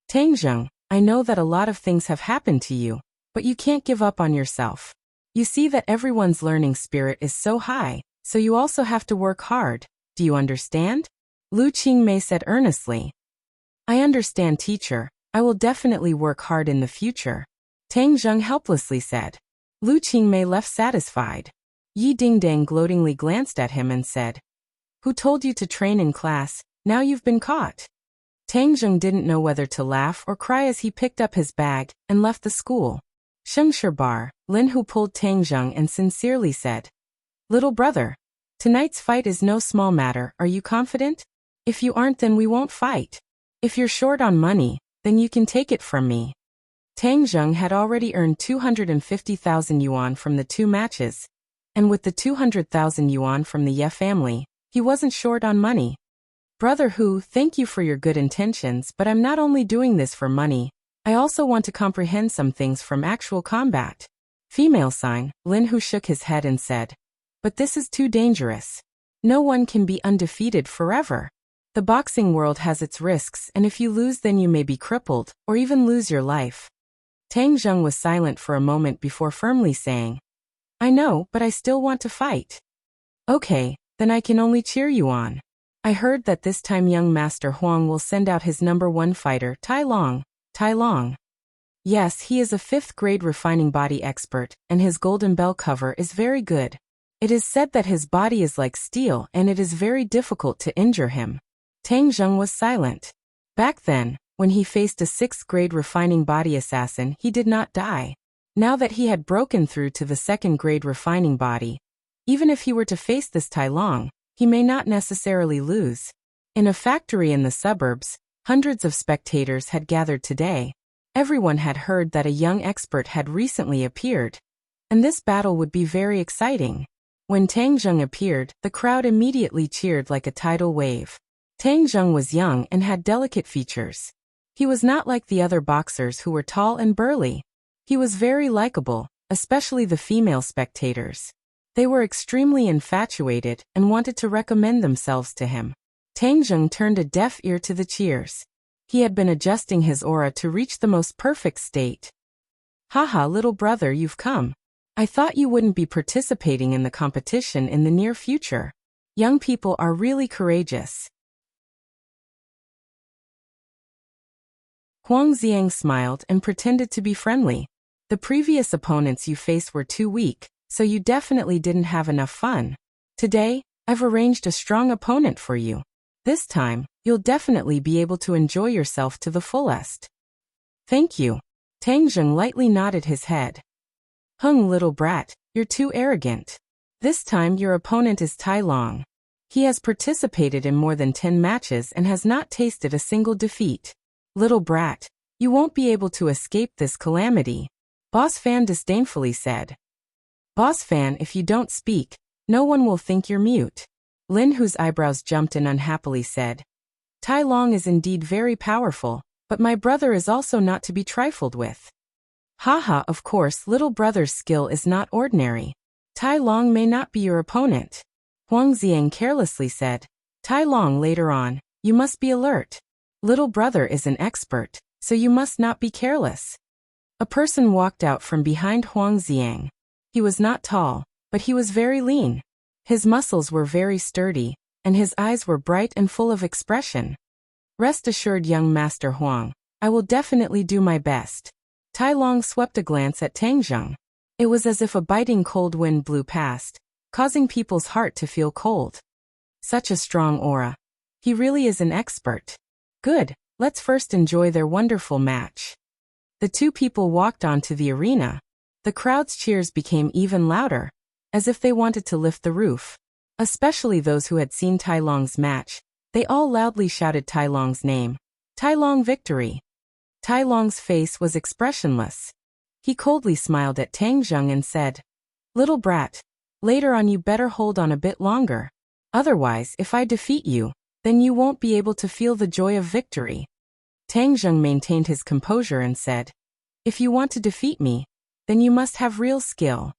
Tangzheng, I know that a lot of things have happened to you, but you can't give up on yourself. You see that everyone's learning spirit is so high, so you also have to work hard. Do you understand? Lu Qingmei said earnestly. I understand, teacher. I will definitely work hard in the future. Tangzheng helplessly said. Lu Qingmei left satisfied. Yi Dingdang gloatingly glanced at him and said, Who told you to train in class? Now you've been caught. Tangzheng didn't know whether to laugh or cry as he picked up his bag and left the school. Shengshirbar, Lin Hu pulled Tangzheng and sincerely said, Little brother, tonight's fight is no small matter, are you confident? If you aren't, then we won't fight. If you're short on money, then you can take it from me. Tangzheng had already earned 250,000 yuan from the 2 matches, and with the 200,000 yuan from the Ye family, he wasn't short on money. Brother Hu, thank you for your good intentions, but I'm not only doing this for money, I also want to comprehend some things from actual combat. Female sign, Lin Hu shook his head and said, But this is too dangerous. No one can be undefeated forever. The boxing world has its risks, and if you lose, then you may be crippled, or even lose your life. Tangzheng was silent for a moment before firmly saying, I know, but I still want to fight. Okay, then I can only cheer you on. I heard that this time young Master Huang will send out his #1 fighter, Tai Long. Tai Long. Yes, he is a 5th grade refining body expert, and his golden bell cover is very good. It is said that his body is like steel and it is very difficult to injure him. Tangzheng was silent. Back then, when he faced a 6th grade refining body assassin, he did not die. Now that he had broken through to the 2nd grade refining body, even if he were to face this Tai Long, he may not necessarily lose. In a factory in the suburbs, hundreds of spectators had gathered today. Everyone had heard that a young expert had recently appeared, and this battle would be very exciting. When Tangzheng appeared, the crowd immediately cheered like a tidal wave. Tangzheng was young and had delicate features. He was not like the other boxers who were tall and burly. He was very likable, especially the female spectators. They were extremely infatuated and wanted to recommend themselves to him. Tangzheng turned a deaf ear to the cheers. He had been adjusting his aura to reach the most perfect state. Haha, little brother, you've come. I thought you wouldn't be participating in the competition in the near future. Young people are really courageous. Huang Xiang smiled and pretended to be friendly. The previous opponents you faced were too weak, so you definitely didn't have enough fun. Today, I've arranged a strong opponent for you. This time, you'll definitely be able to enjoy yourself to the fullest. Thank you. Tangzheng lightly nodded his head. Little brat, you're too arrogant. This time your opponent is Tai Long. He has participated in more than 10 matches and has not tasted a single defeat. Little brat, you won't be able to escape this calamity. Boss Fan disdainfully said. Boss Fan, if you don't speak, no one will think you're mute. Lin Hu's eyebrows jumped and unhappily said. Tai Long is indeed very powerful, but my brother is also not to be trifled with. Haha, of course, little brother's skill is not ordinary. Tai Long may not be your opponent. Huang Xiang carelessly said. Tai Long later on, you must be alert. Little brother is an expert, so you must not be careless. A person walked out from behind Huang Xiang. He was not tall, but he was very lean. His muscles were very sturdy, and his eyes were bright and full of expression. Rest assured, young Master Huang, I will definitely do my best. Tai Long swept a glance at Tangzheng. It was as if a biting cold wind blew past, causing people's heart to feel cold. Such a strong aura. He really is an expert. Good, let's first enjoy their wonderful match. The two people walked onto the arena. The crowd's cheers became even louder, as if they wanted to lift the roof. Especially those who had seen Tai Long's match, They all loudly shouted Tai Long's name. Tai Long victory! Tai Long's face was expressionless. He coldly smiled at Tang Zheng and said, "Little brat, later on you better hold on a bit longer. Otherwise, if I defeat you, then you won't be able to feel the joy of victory." Tang Zheng maintained his composure and said, "If you want to defeat me, then you must have real skill.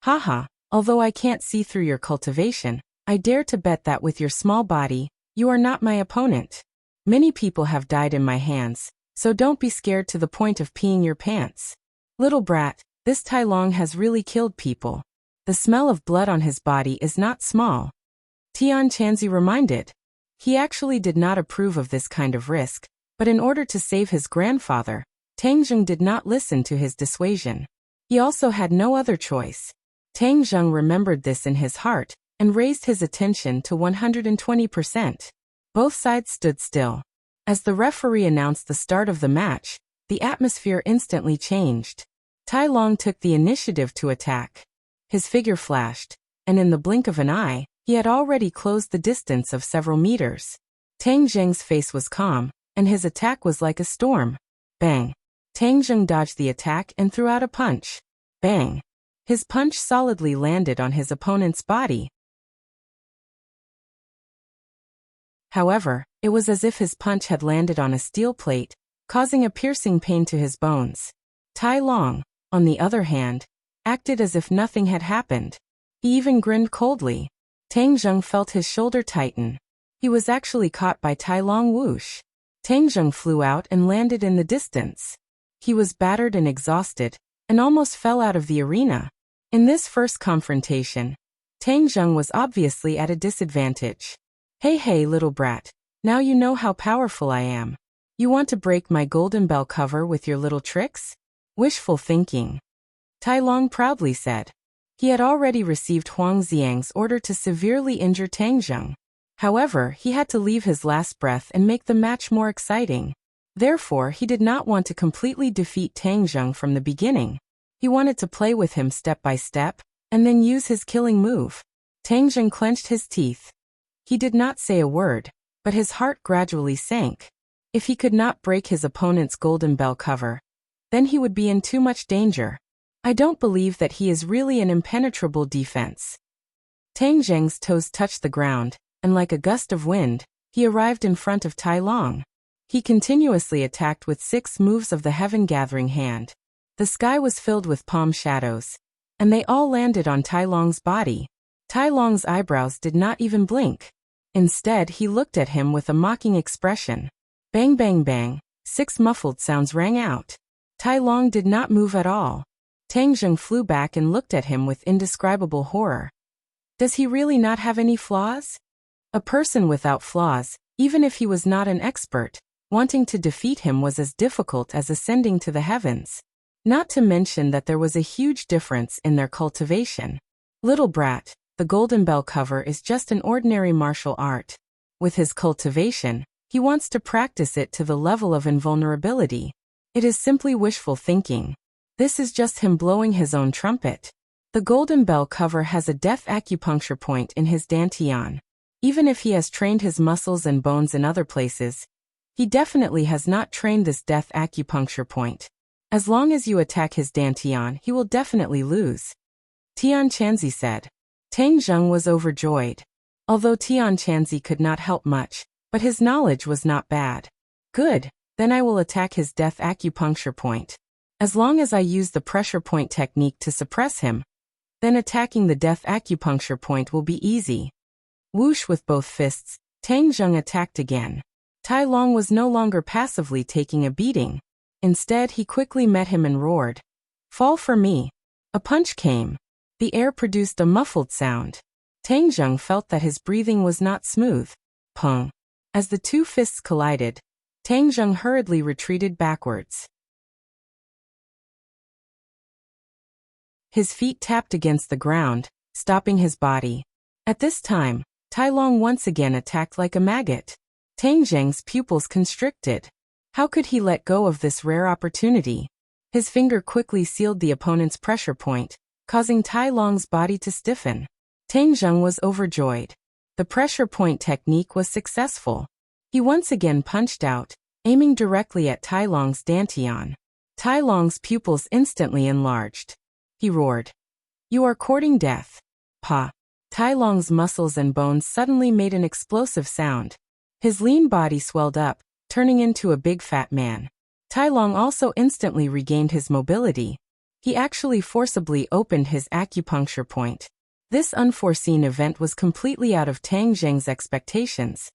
Haha, although I can't see through your cultivation, I dare to bet that with your small body, you are not my opponent. Many people have died in my hands, so don't be scared to the point of peeing your pants. Little brat, this Tai Long has really killed people. The smell of blood on his body is not small." Tian Chanzi reminded. He actually did not approve of this kind of risk, but in order to save his grandfather, Tang Zheng did not listen to his dissuasion. He also had no other choice. Tang Zheng remembered this in his heart and raised his attention to 120%. Both sides stood still. As the referee announced the start of the match, the atmosphere instantly changed. Tai Long took the initiative to attack. His figure flashed, and in the blink of an eye, he had already closed the distance of several meters. Tang Zheng's face was calm, and his attack was like a storm. Bang! Tang Zheng dodged the attack and threw out a punch. Bang! His punch solidly landed on his opponent's body. However, it was as if his punch had landed on a steel plate, causing a piercing pain to his bones. Tai Long, on the other hand, acted as if nothing had happened. He even grinned coldly. Tang Zheng felt his shoulder tighten. He was actually caught by Tai Long whoosh. Tang Zheng flew out and landed in the distance. He was battered and exhausted, and almost fell out of the arena. In this first confrontation, Tang Zheng was obviously at a disadvantage. Hey little brat, now you know how powerful I am. You want to break my golden bell cover with your little tricks? Wishful thinking. Tai Long proudly said. He had already received Huang Xiang's order to severely injure Tang Zheng. However, he had to leave his last breath and make the match more exciting. Therefore, he did not want to completely defeat Tang Zheng from the beginning. He wanted to play with him step by step, and then use his killing move. Tang Zheng clenched his teeth. He did not say a word, but his heart gradually sank. If he could not break his opponent's golden bell cover, then he would be in too much danger. I don't believe that he is really an impenetrable defense. Tang Zheng's toes touched the ground, and like a gust of wind, he arrived in front of Tai Long. He continuously attacked with 6 moves of the Heaven Gathering Hand. The sky was filled with palm shadows, and they all landed on Tai Long's body. Tai Long's eyebrows did not even blink. Instead, he looked at him with a mocking expression. Bang bang bang, 6 muffled sounds rang out. Tai Long did not move at all. Tang Zheng flew back and looked at him with indescribable horror. Does he really not have any flaws? A person without flaws, even if he was not an expert, wanting to defeat him was as difficult as ascending to the heavens. Not to mention that there was a huge difference in their cultivation. Little brat, the golden bell cover is just an ordinary martial art. With his cultivation, he wants to practice it to the level of invulnerability. It is simply wishful thinking. This is just him blowing his own trumpet. The golden bell cover has a death acupuncture point in his dantian. Even if he has trained his muscles and bones in other places, he definitely has not trained this death acupuncture point. As long as you attack his dantian, he will definitely lose. Tian Chanzi said. Tang Zheng was overjoyed. Although Tian Chanzi could not help much, but his knowledge was not bad. Good, then I will attack his death acupuncture point. As long as I use the pressure point technique to suppress him, then attacking the death acupuncture point will be easy. Whoosh with both fists, Tang Zheng attacked again. Tai Long was no longer passively taking a beating. Instead, he quickly met him and roared. Fall for me. A punch came. The air produced a muffled sound. Tang Zheng felt that his breathing was not smooth. Pung. As the 2 fists collided, Tang Zheng hurriedly retreated backwards. His feet tapped against the ground, stopping his body. At this time, Tai Long once again attacked like a maggot. Tang Zheng's pupils constricted. How could he let go of this rare opportunity? His finger quickly sealed the opponent's pressure point, causing Tai Long's body to stiffen. Tang Zheng was overjoyed. The pressure point technique was successful. He once again punched out, aiming directly at Tai Long's dantian. Tai Long's pupils instantly enlarged. He roared, "You are courting death." Pa. Tai Long's muscles and bones suddenly made an explosive sound. His lean body swelled up, turning into a big fat man. Tai Long also instantly regained his mobility. He actually forcibly opened his acupuncture point. This unforeseen event was completely out of Tang Zheng's expectations,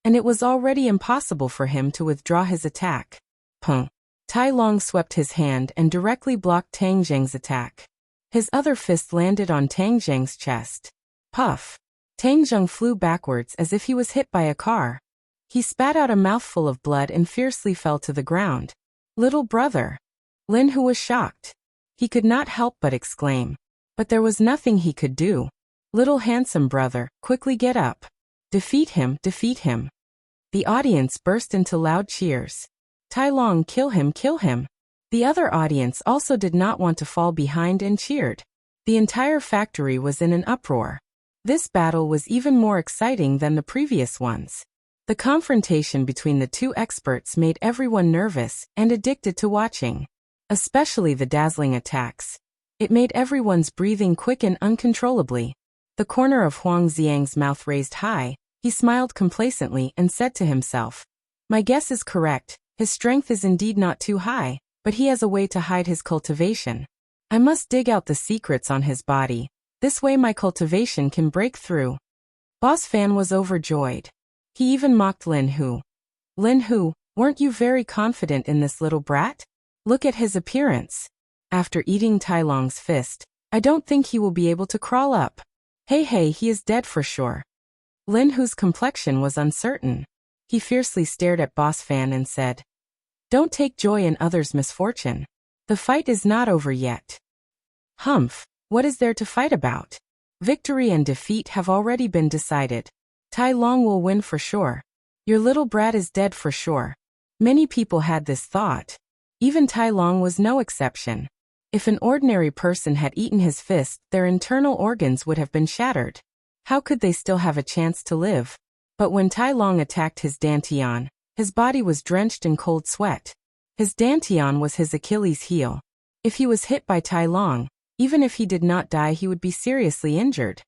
and it was already impossible for him to withdraw his attack. Pung. Tai Long swept his hand and directly blocked Tang Zheng's attack. His other fist landed on Tang Zheng's chest. Puff. Tang Zheng flew backwards as if he was hit by a car. He spat out a mouthful of blood and fiercely fell to the ground. "Little brother." Lin Hu was shocked. He could not help but exclaim. But there was nothing he could do. "Little handsome brother, quickly get up. Defeat him, defeat him." The audience burst into loud cheers. "Tai Long, kill him, kill him." The other audience also did not want to fall behind and cheered. The entire factory was in an uproar. This battle was even more exciting than the previous ones. The confrontation between the two experts made everyone nervous and addicted to watching, especially the dazzling attacks. It made everyone's breathing quicken uncontrollably. The corner of Huang Xiang's mouth raised high. He smiled complacently and said to himself, "My guess is correct. His strength is indeed not too high, but he has a way to hide his cultivation. I must dig out the secrets on his body. This way my cultivation can break through." Boss Fan was overjoyed. He even mocked Lin Hu. "Lin Hu, weren't you very confident in this little brat? Look at his appearance. After eating Tai Long's fist, I don't think he will be able to crawl up. Hey, he is dead for sure." Lin Hu's complexion was uncertain. He fiercely stared at Boss Fan and said, "Don't take joy in others' misfortune. The fight is not over yet." "Humph, what is there to fight about? Victory and defeat have already been decided. Tai Long will win for sure. Your little brat is dead for sure." Many people had this thought. Even Tai Long was no exception. If an ordinary person had eaten his fist, their internal organs would have been shattered. How could they still have a chance to live? But when Tai Long attacked his dantian, his body was drenched in cold sweat. His dantian was his Achilles heel. If he was hit by Tai Long, even if he did not die, he would be seriously injured.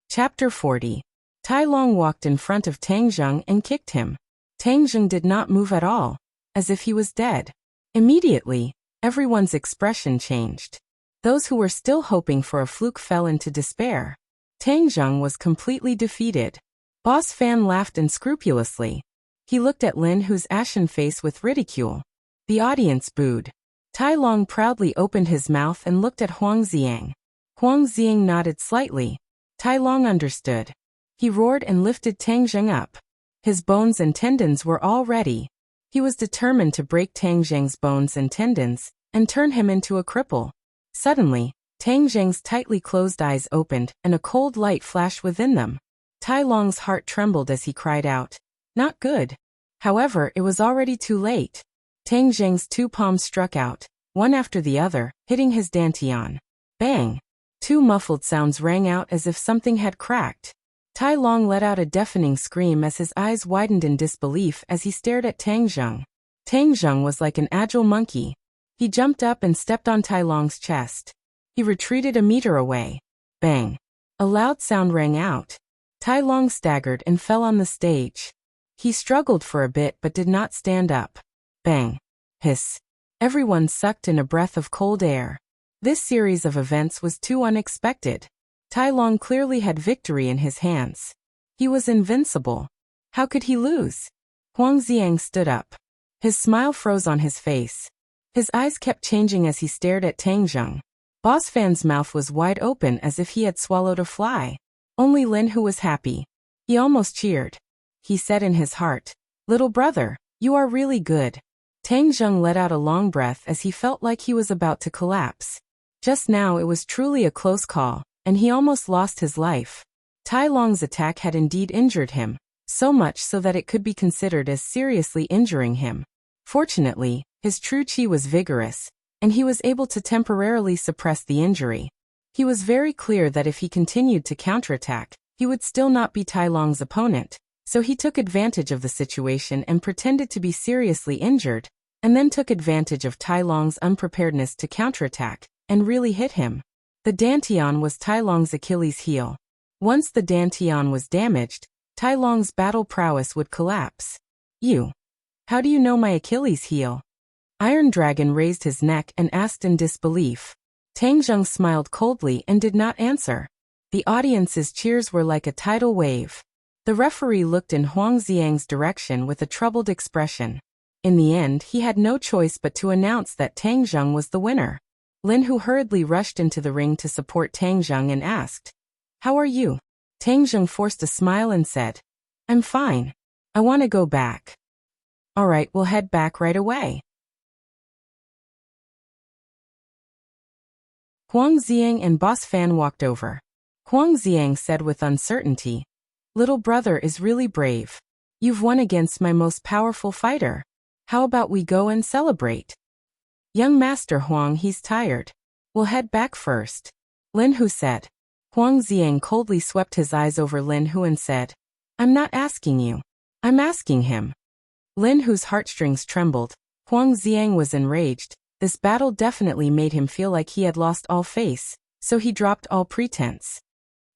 Chapter 40. Tai Long walked in front of Tang Zheng and kicked him. Tang Zheng did not move at all, as if he was dead. Immediately, everyone's expression changed. Those who were still hoping for a fluke fell into despair. Tang Zheng was completely defeated. Boss Fan laughed unscrupulously. He looked at Lin Hu's ashen face with ridicule. The audience booed. Tai Long proudly opened his mouth and looked at Huang Xiang. Huang Xiang nodded slightly. Tai Long understood. He roared and lifted Tang Zheng up. His bones and tendons were all ready. He was determined to break Tang Zheng's bones and tendons and turn him into a cripple. Suddenly, Tang Zheng's tightly closed eyes opened and a cold light flashed within them. Tai Long's heart trembled as he cried out, "Not good." However, it was already too late. Tang Zheng's two palms struck out, one after the other, hitting his dantian. Bang! Two muffled sounds rang out as if something had cracked. Tai Long let out a deafening scream as his eyes widened in disbelief as he stared at Tang Zheng. Tang Zheng was like an agile monkey. He jumped up and stepped on Tai Long's chest. He retreated a meter away. Bang! A loud sound rang out. Tai Long staggered and fell on the stage. He struggled for a bit but did not stand up. Bang! Hiss! Everyone sucked in a breath of cold air. This series of events was too unexpected. Tai Long clearly had victory in his hands. He was invincible. How could he lose? Huang Xiang stood up. His smile froze on his face. His eyes kept changing as he stared at Tang Zheng. Boss Fan's mouth was wide open as if he had swallowed a fly. Only Lin Hu was happy. He almost cheered. He said in his heart, "Little brother, you are really good." Tang Zheng let out a long breath as he felt like he was about to collapse. Just now it was truly a close call, and he almost lost his life. Tai Long's attack had indeed injured him, so much so that it could be considered as seriously injuring him. Fortunately, his true chi was vigorous. and he was able to temporarily suppress the injury. He was very clear that if he continued to counterattack, he would still not be Tai Long's opponent, so he took advantage of the situation and pretended to be seriously injured, and then took advantage of Tai Long's unpreparedness to counterattack, and really hit him. The Dantian was Tai Long's Achilles heel. Once the Dantian was damaged, Tai Long's battle prowess would collapse. How do you know my Achilles heel? Iron Dragon raised his neck and asked in disbelief. Tang Zheng smiled coldly and did not answer. The audience's cheers were like a tidal wave. The referee looked in Huang Xiang's direction with a troubled expression. In the end, he had no choice but to announce that Tang Zheng was the winner. Lin Hu hurriedly rushed into the ring to support Tang Zheng and asked, "How are you?" Tang Zheng forced a smile and said, "I'm fine. I want to go back." "All right, we'll head back right away." Huang Xiang and Boss Fan walked over. Huang Xiang said with uncertainty, "Little brother is really brave. You've won against my most powerful fighter. How about we go and celebrate?" "Young Master Huang, he's tired. We'll head back first," Lin Hu said. Huang Xiang coldly swept his eyes over Lin Hu and said, "I'm not asking you. I'm asking him." Lin Hu's heartstrings trembled. Huang Xiang was enraged. This battle definitely made him feel like he had lost all face, so he dropped all pretense.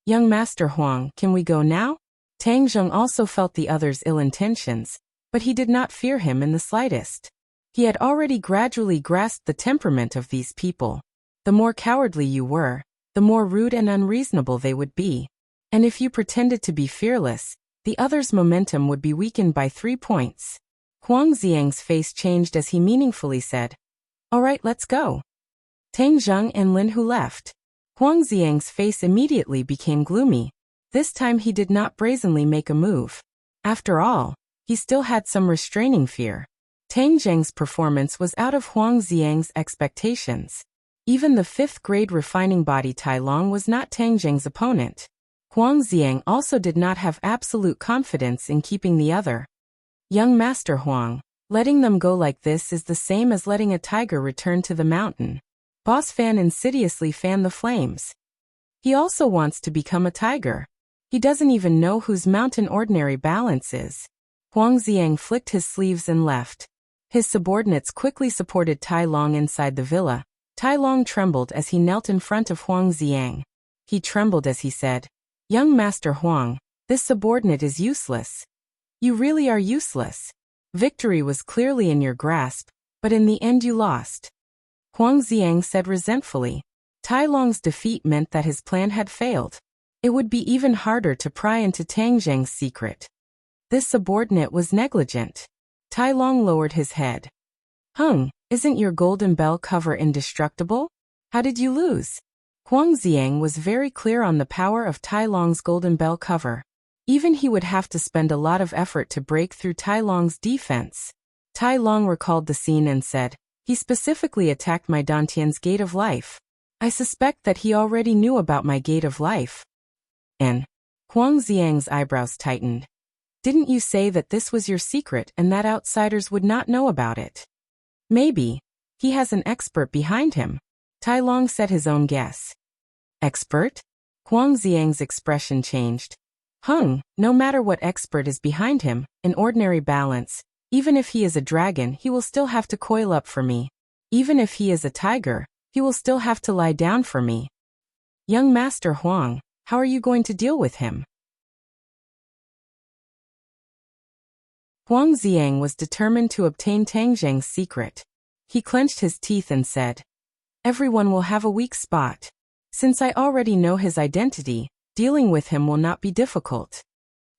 "Young Master Huang, can we go now?" Tang Zheng also felt the other's ill intentions, but he did not fear him in the slightest. He had already gradually grasped the temperament of these people. The more cowardly you were, the more rude and unreasonable they would be. And if you pretended to be fearless, the other's momentum would be weakened by 3 points. Huang Xiang's face changed as he meaningfully said, "All right, let's go." Tang Zheng and Lin Hu left. Huang Xiang's face immediately became gloomy. This time he did not brazenly make a move. After all, he still had some restraining fear. Tang Zheng's performance was out of Huang Xiang's expectations. Even the 5th grade refining body Tai Long was not Tang Zheng's opponent. Huang Xiang also did not have absolute confidence in keeping the other. "Young Master Huang, letting them go like this is the same as letting a tiger return to the mountain." Boss Fan insidiously fanned the flames. He also wants to become a tiger. He doesn't even know whose mountain ordinary balance is. Huang Xiang flicked his sleeves and left. His subordinates quickly supported Tai Long inside the villa. Tai Long trembled as he knelt in front of Huang Xiang. He trembled as he said, "Young Master Huang, this subordinate is useless. You really are useless. Victory was clearly in your grasp, but in the end you lost." Huang Xiang said resentfully. Tai Long's defeat meant that his plan had failed. It would be even harder to pry into Tang Zheng's secret. This subordinate was negligent. Tai Long lowered his head. Isn't your golden bell cover indestructible? How did you lose?" Huang Xiang was very clear on the power of Tai Long's golden bell cover. Even he would have to spend a lot of effort to break through Tai Long's defense. Tai Long recalled the scene and said, "He specifically attacked my Dantian's gate of life. I suspect that he already knew about my gate of life." And Huang Xiang's eyebrows tightened. "Didn't you say that this was your secret and that outsiders would not know about it?" "Maybe. He has an expert behind him." Tai Long said his own guess. "Expert?" Huang Xiang's expression changed. No matter what expert is behind him, in ordinary balance, even if he is a dragon, he will still have to coil up for me. Even if he is a tiger, he will still have to lie down for me. Young Master Huang, how are you going to deal with him?" Huang Xiang was determined to obtain Tang Zheng's secret. He clenched his teeth and said, "Everyone will have a weak spot. Since I already know his identity, dealing with him will not be difficult."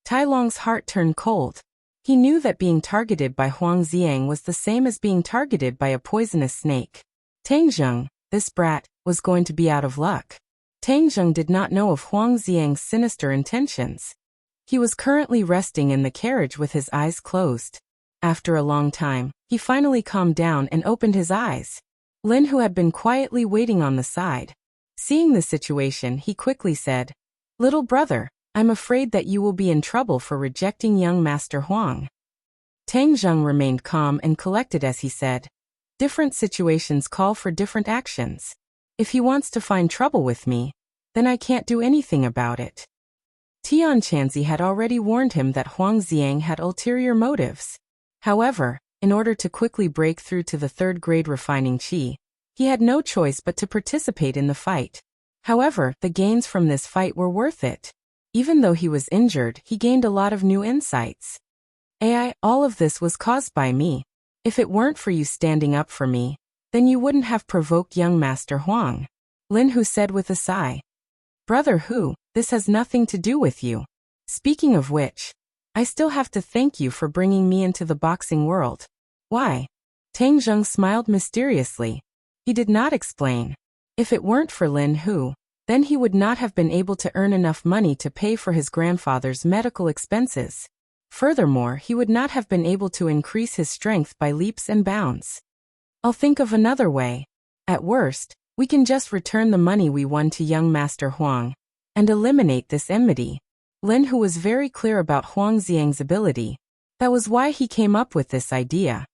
Tai Long's heart turned cold. He knew that being targeted by Huang Xiang was the same as being targeted by a poisonous snake. Tang Zheng, this brat, was going to be out of luck. Tang Zheng did not know of Huang Xiang's sinister intentions. He was currently resting in the carriage with his eyes closed. After a long time, he finally calmed down and opened his eyes. Lin, who had been quietly waiting on the side. Seeing the situation, he quickly said, "Little brother, I'm afraid that you will be in trouble for rejecting young Master Huang." Tang Zheng remained calm and collected as he said, Different situations call for different actions. If he wants to find trouble with me, then I can't do anything about it. Tian Chanzi had already warned him that Huang Xiang had ulterior motives. However, in order to quickly break through to the third-grade refining qi, he had no choice but to participate in the fight. However, the gains from this fight were worth it. Even though he was injured, he gained a lot of new insights. All of this was caused by me. If it weren't for you standing up for me, then you wouldn't have provoked young Master Huang. Lin Hu said with a sigh. Brother Hu, this has nothing to do with you. Speaking of which, I still have to thank you for bringing me into the boxing world. Why? Tang Zheng smiled mysteriously. He did not explain. If it weren't for Lin Hu, then he would not have been able to earn enough money to pay for his grandfather's medical expenses. Furthermore, he would not have been able to increase his strength by leaps and bounds. I'll think of another way. At worst, we can just return the money we won to young Master Huang and eliminate this enmity. Lin Hu was very clear about Huang Xiang's ability. That was why he came up with this idea.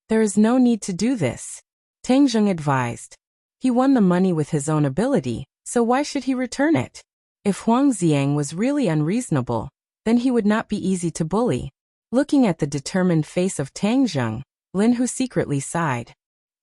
There is no need to do this, Tang Zheng advised. He won the money with his own ability, so why should he return it? If Huang Xiang was really unreasonable, then he would not be easy to bully. Looking at the determined face of Tang Zheng, Lin Hu secretly sighed.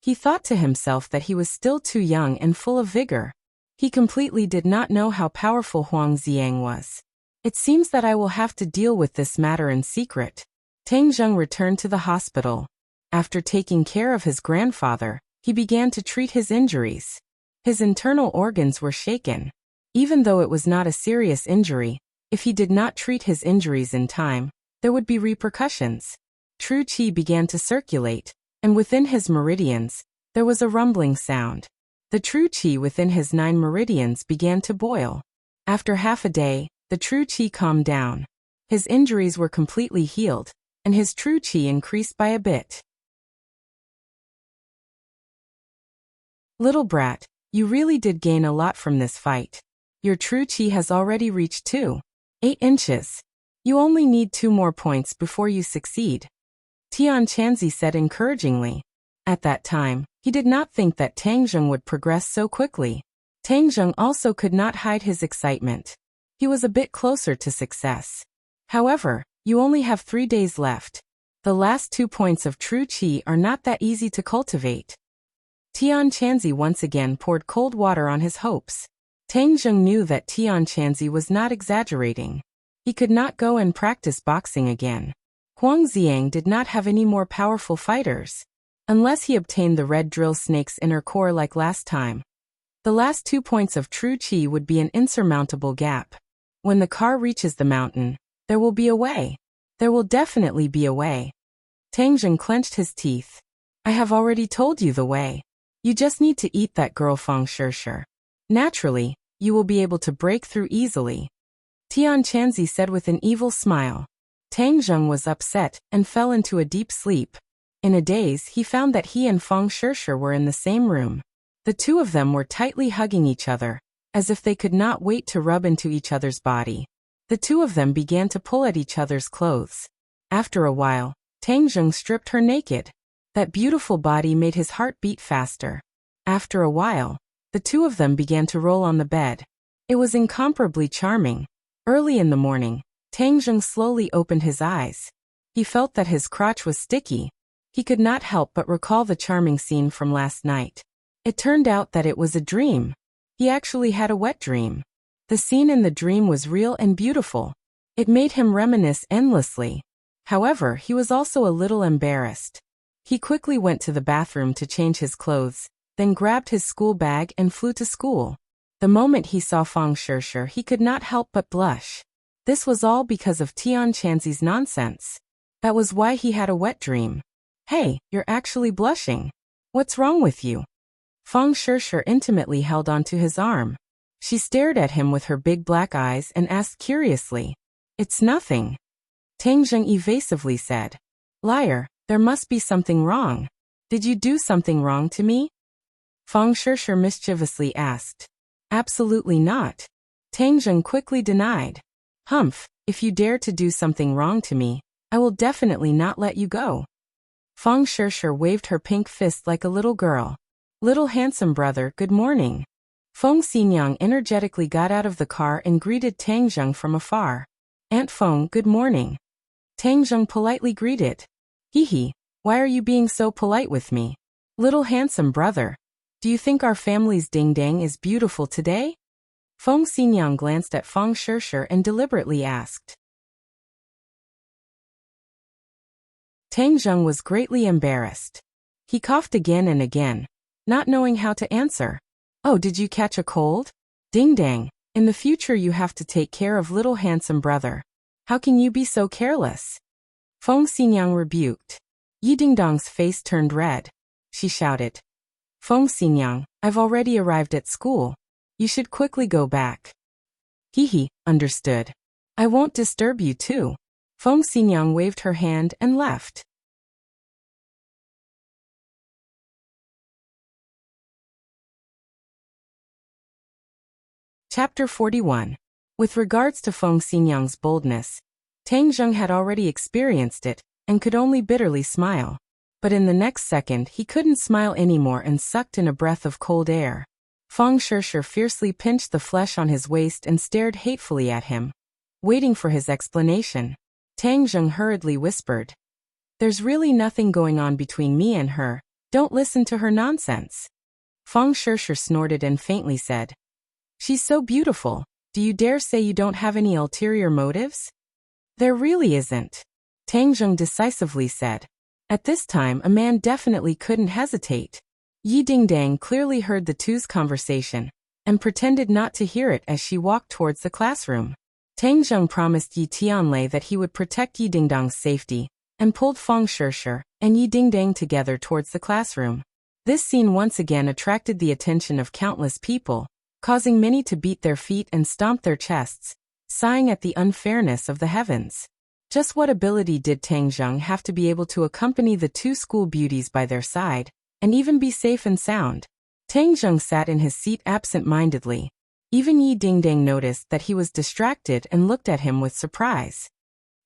He thought to himself that he was still too young and full of vigor. He completely did not know how powerful Huang Xiang was. It seems that I will have to deal with this matter in secret. Tang Zheng returned to the hospital. After taking care of his grandfather, he began to treat his injuries. His internal organs were shaken. Even though it was not a serious injury, if he did not treat his injuries in time, there would be repercussions. True qi began to circulate, and within his meridians, there was a rumbling sound. The true qi within his 9 meridians began to boil. After half a day, the true qi calmed down. His injuries were completely healed, and his true qi increased by a bit. Little brat, you really did gain a lot from this fight. Your true qi has already reached 2.8 inches. You only need 2 more points before you succeed. Tian Chanzi said encouragingly. At that time, he did not think that Tang Zheng would progress so quickly. Tang Zheng also could not hide his excitement. He was a bit closer to success. However, you only have 3 days left. The last 2 points of true qi are not that easy to cultivate. Tian Chanzi once again poured cold water on his hopes. Tang Zheng knew that Tian Chanzi was not exaggerating. He could not go and practice boxing again. Huang Xiang did not have any more powerful fighters. Unless he obtained the red drill snake's inner core like last time. The last 2 points of true qi would be an insurmountable gap. When the car reaches the mountain, there will be a way. There will definitely be a way. Tang Zheng clenched his teeth. I have already told you the way. You just need to eat that girl Fang Shishir. Naturally, you will be able to break through easily. Tian Chanzi said with an evil smile. Tang Zheng was upset and fell into a deep sleep. In a daze, he found that he and Fang Shishir were in the same room. The two of them were tightly hugging each other, as if they could not wait to rub into each other's body. The two of them began to pull at each other's clothes. After a while, Tang Zheng stripped her naked. That beautiful body made his heart beat faster. After a while, the two of them began to roll on the bed. It was incomparably charming. Early in the morning, Tang Zheng slowly opened his eyes. He felt that his crotch was sticky. He could not help but recall the charming scene from last night. It turned out that it was a dream. He actually had a wet dream. The scene in the dream was real and beautiful. It made him reminisce endlessly. However, he was also a little embarrassed. He quickly went to the bathroom to change his clothes, then grabbed his school bag and flew to school. The moment he saw Fang Shishir, he could not help but blush. This was all because of Tian Chanzi's nonsense. That was why he had a wet dream. Hey, you're actually blushing. What's wrong with you? Fang Shishir intimately held onto his arm. She stared at him with her big black eyes and asked curiously. It's nothing. Tang Zheng evasively said. Liar, there must be something wrong. Did you do something wrong to me? Fang Shishir mischievously asked. Absolutely not. Tang Zheng quickly denied. Humph, if you dare to do something wrong to me, I will definitely not let you go. Feng Shishir waved her pink fist like a little girl. Little handsome brother, good morning. Feng Xinyang energetically got out of the car and greeted Tang Zheng from afar. Aunt Feng, good morning. Tang Zheng politely greeted. Hee, why are you being so polite with me? Little handsome brother. Do you think our family's ding-dang is beautiful today? Feng Xinyang glanced at Feng Shishir and deliberately asked. Tang Zheng was greatly embarrassed. He coughed again and again, not knowing how to answer. Oh, did you catch a cold? Ding-dang, in the future you have to take care of little handsome brother. How can you be so careless? Feng Xinyang rebuked. Yi Dingdong's face turned red. She shouted. Feng Xinyang, I've already arrived at school. You should quickly go back. Hee, understood. I won't disturb you too. Feng Xinyang waved her hand and left. Chapter 41. With regards to Feng Xinyang's boldness, Tang Zheng had already experienced it, and could only bitterly smile. But in the next second he couldn't smile anymore and sucked in a breath of cold air. Feng Shishir fiercely pinched the flesh on his waist and stared hatefully at him. Waiting for his explanation, Tang Zheng hurriedly whispered. There's really nothing going on between me and her, don't listen to her nonsense. Feng Shishir snorted and faintly said. She's so beautiful, do you dare say you don't have any ulterior motives? There really isn't. Tang Zheng decisively said. At this time a man definitely couldn't hesitate. Yi Dingdang clearly heard the two's conversation, and pretended not to hear it as she walked towards the classroom. Tang Zheng promised Yi Tianlei that he would protect Yi Dingdang's safety, and pulled Feng Shishir and Yi Dingdang together towards the classroom. This scene once again attracted the attention of countless people, causing many to beat their feet and stomp their chests, sighing at the unfairness of the heavens. Just what ability did Tang Zheng have to be able to accompany the two school beauties by their side, and even be safe and sound? Tang Zheng sat in his seat absent-mindedly. Even Yi Dingdang noticed that he was distracted and looked at him with surprise.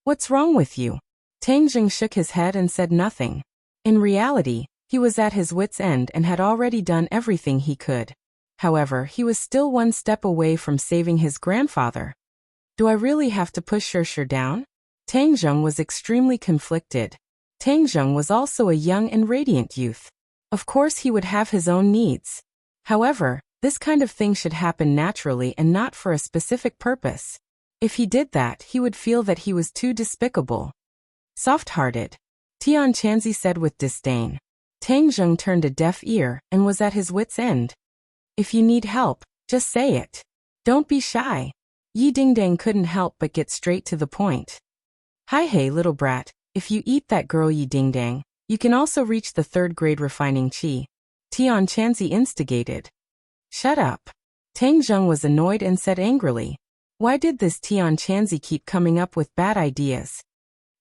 What's wrong with you? Tang Zheng shook his head and said nothing. In reality, he was at his wit's end and had already done everything he could. However, he was still one step away from saving his grandfather. Do I really have to push Shishir down? Tang Zheng was extremely conflicted. Tang Zheng was also a young and radiant youth. Of course he would have his own needs. However, this kind of thing should happen naturally and not for a specific purpose. If he did that, he would feel that he was too despicable. Soft-hearted. Tian Chanzi said with disdain. Tang Zheng turned a deaf ear and was at his wit's end. If you need help, just say it. Don't be shy. Yi Dingdang couldn't help but get straight to the point. Hi hey little brat, if you eat that girl Yi Dingdang, you can also reach the 3rd grade refining chi. Tian Chanzi instigated. Shut up. Tang Zheng was annoyed and said angrily. Why did this Tian Chanzi keep coming up with bad ideas?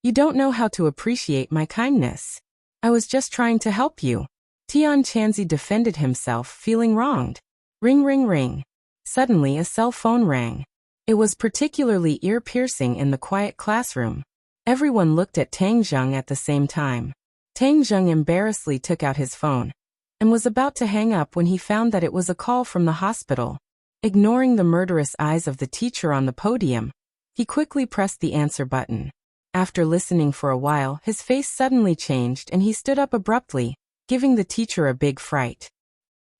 You don't know how to appreciate my kindness. I was just trying to help you. Tian Chanzi defended himself, feeling wronged. Ring ring ring. Suddenly a cell phone rang. It was particularly ear-piercing in the quiet classroom. Everyone looked at Tang Zheng at the same time. Tang Zheng embarrassedly took out his phone, and was about to hang up when he found that it was a call from the hospital. Ignoring the murderous eyes of the teacher on the podium, he quickly pressed the answer button. After listening for a while, his face suddenly changed and he stood up abruptly, giving the teacher a big fright.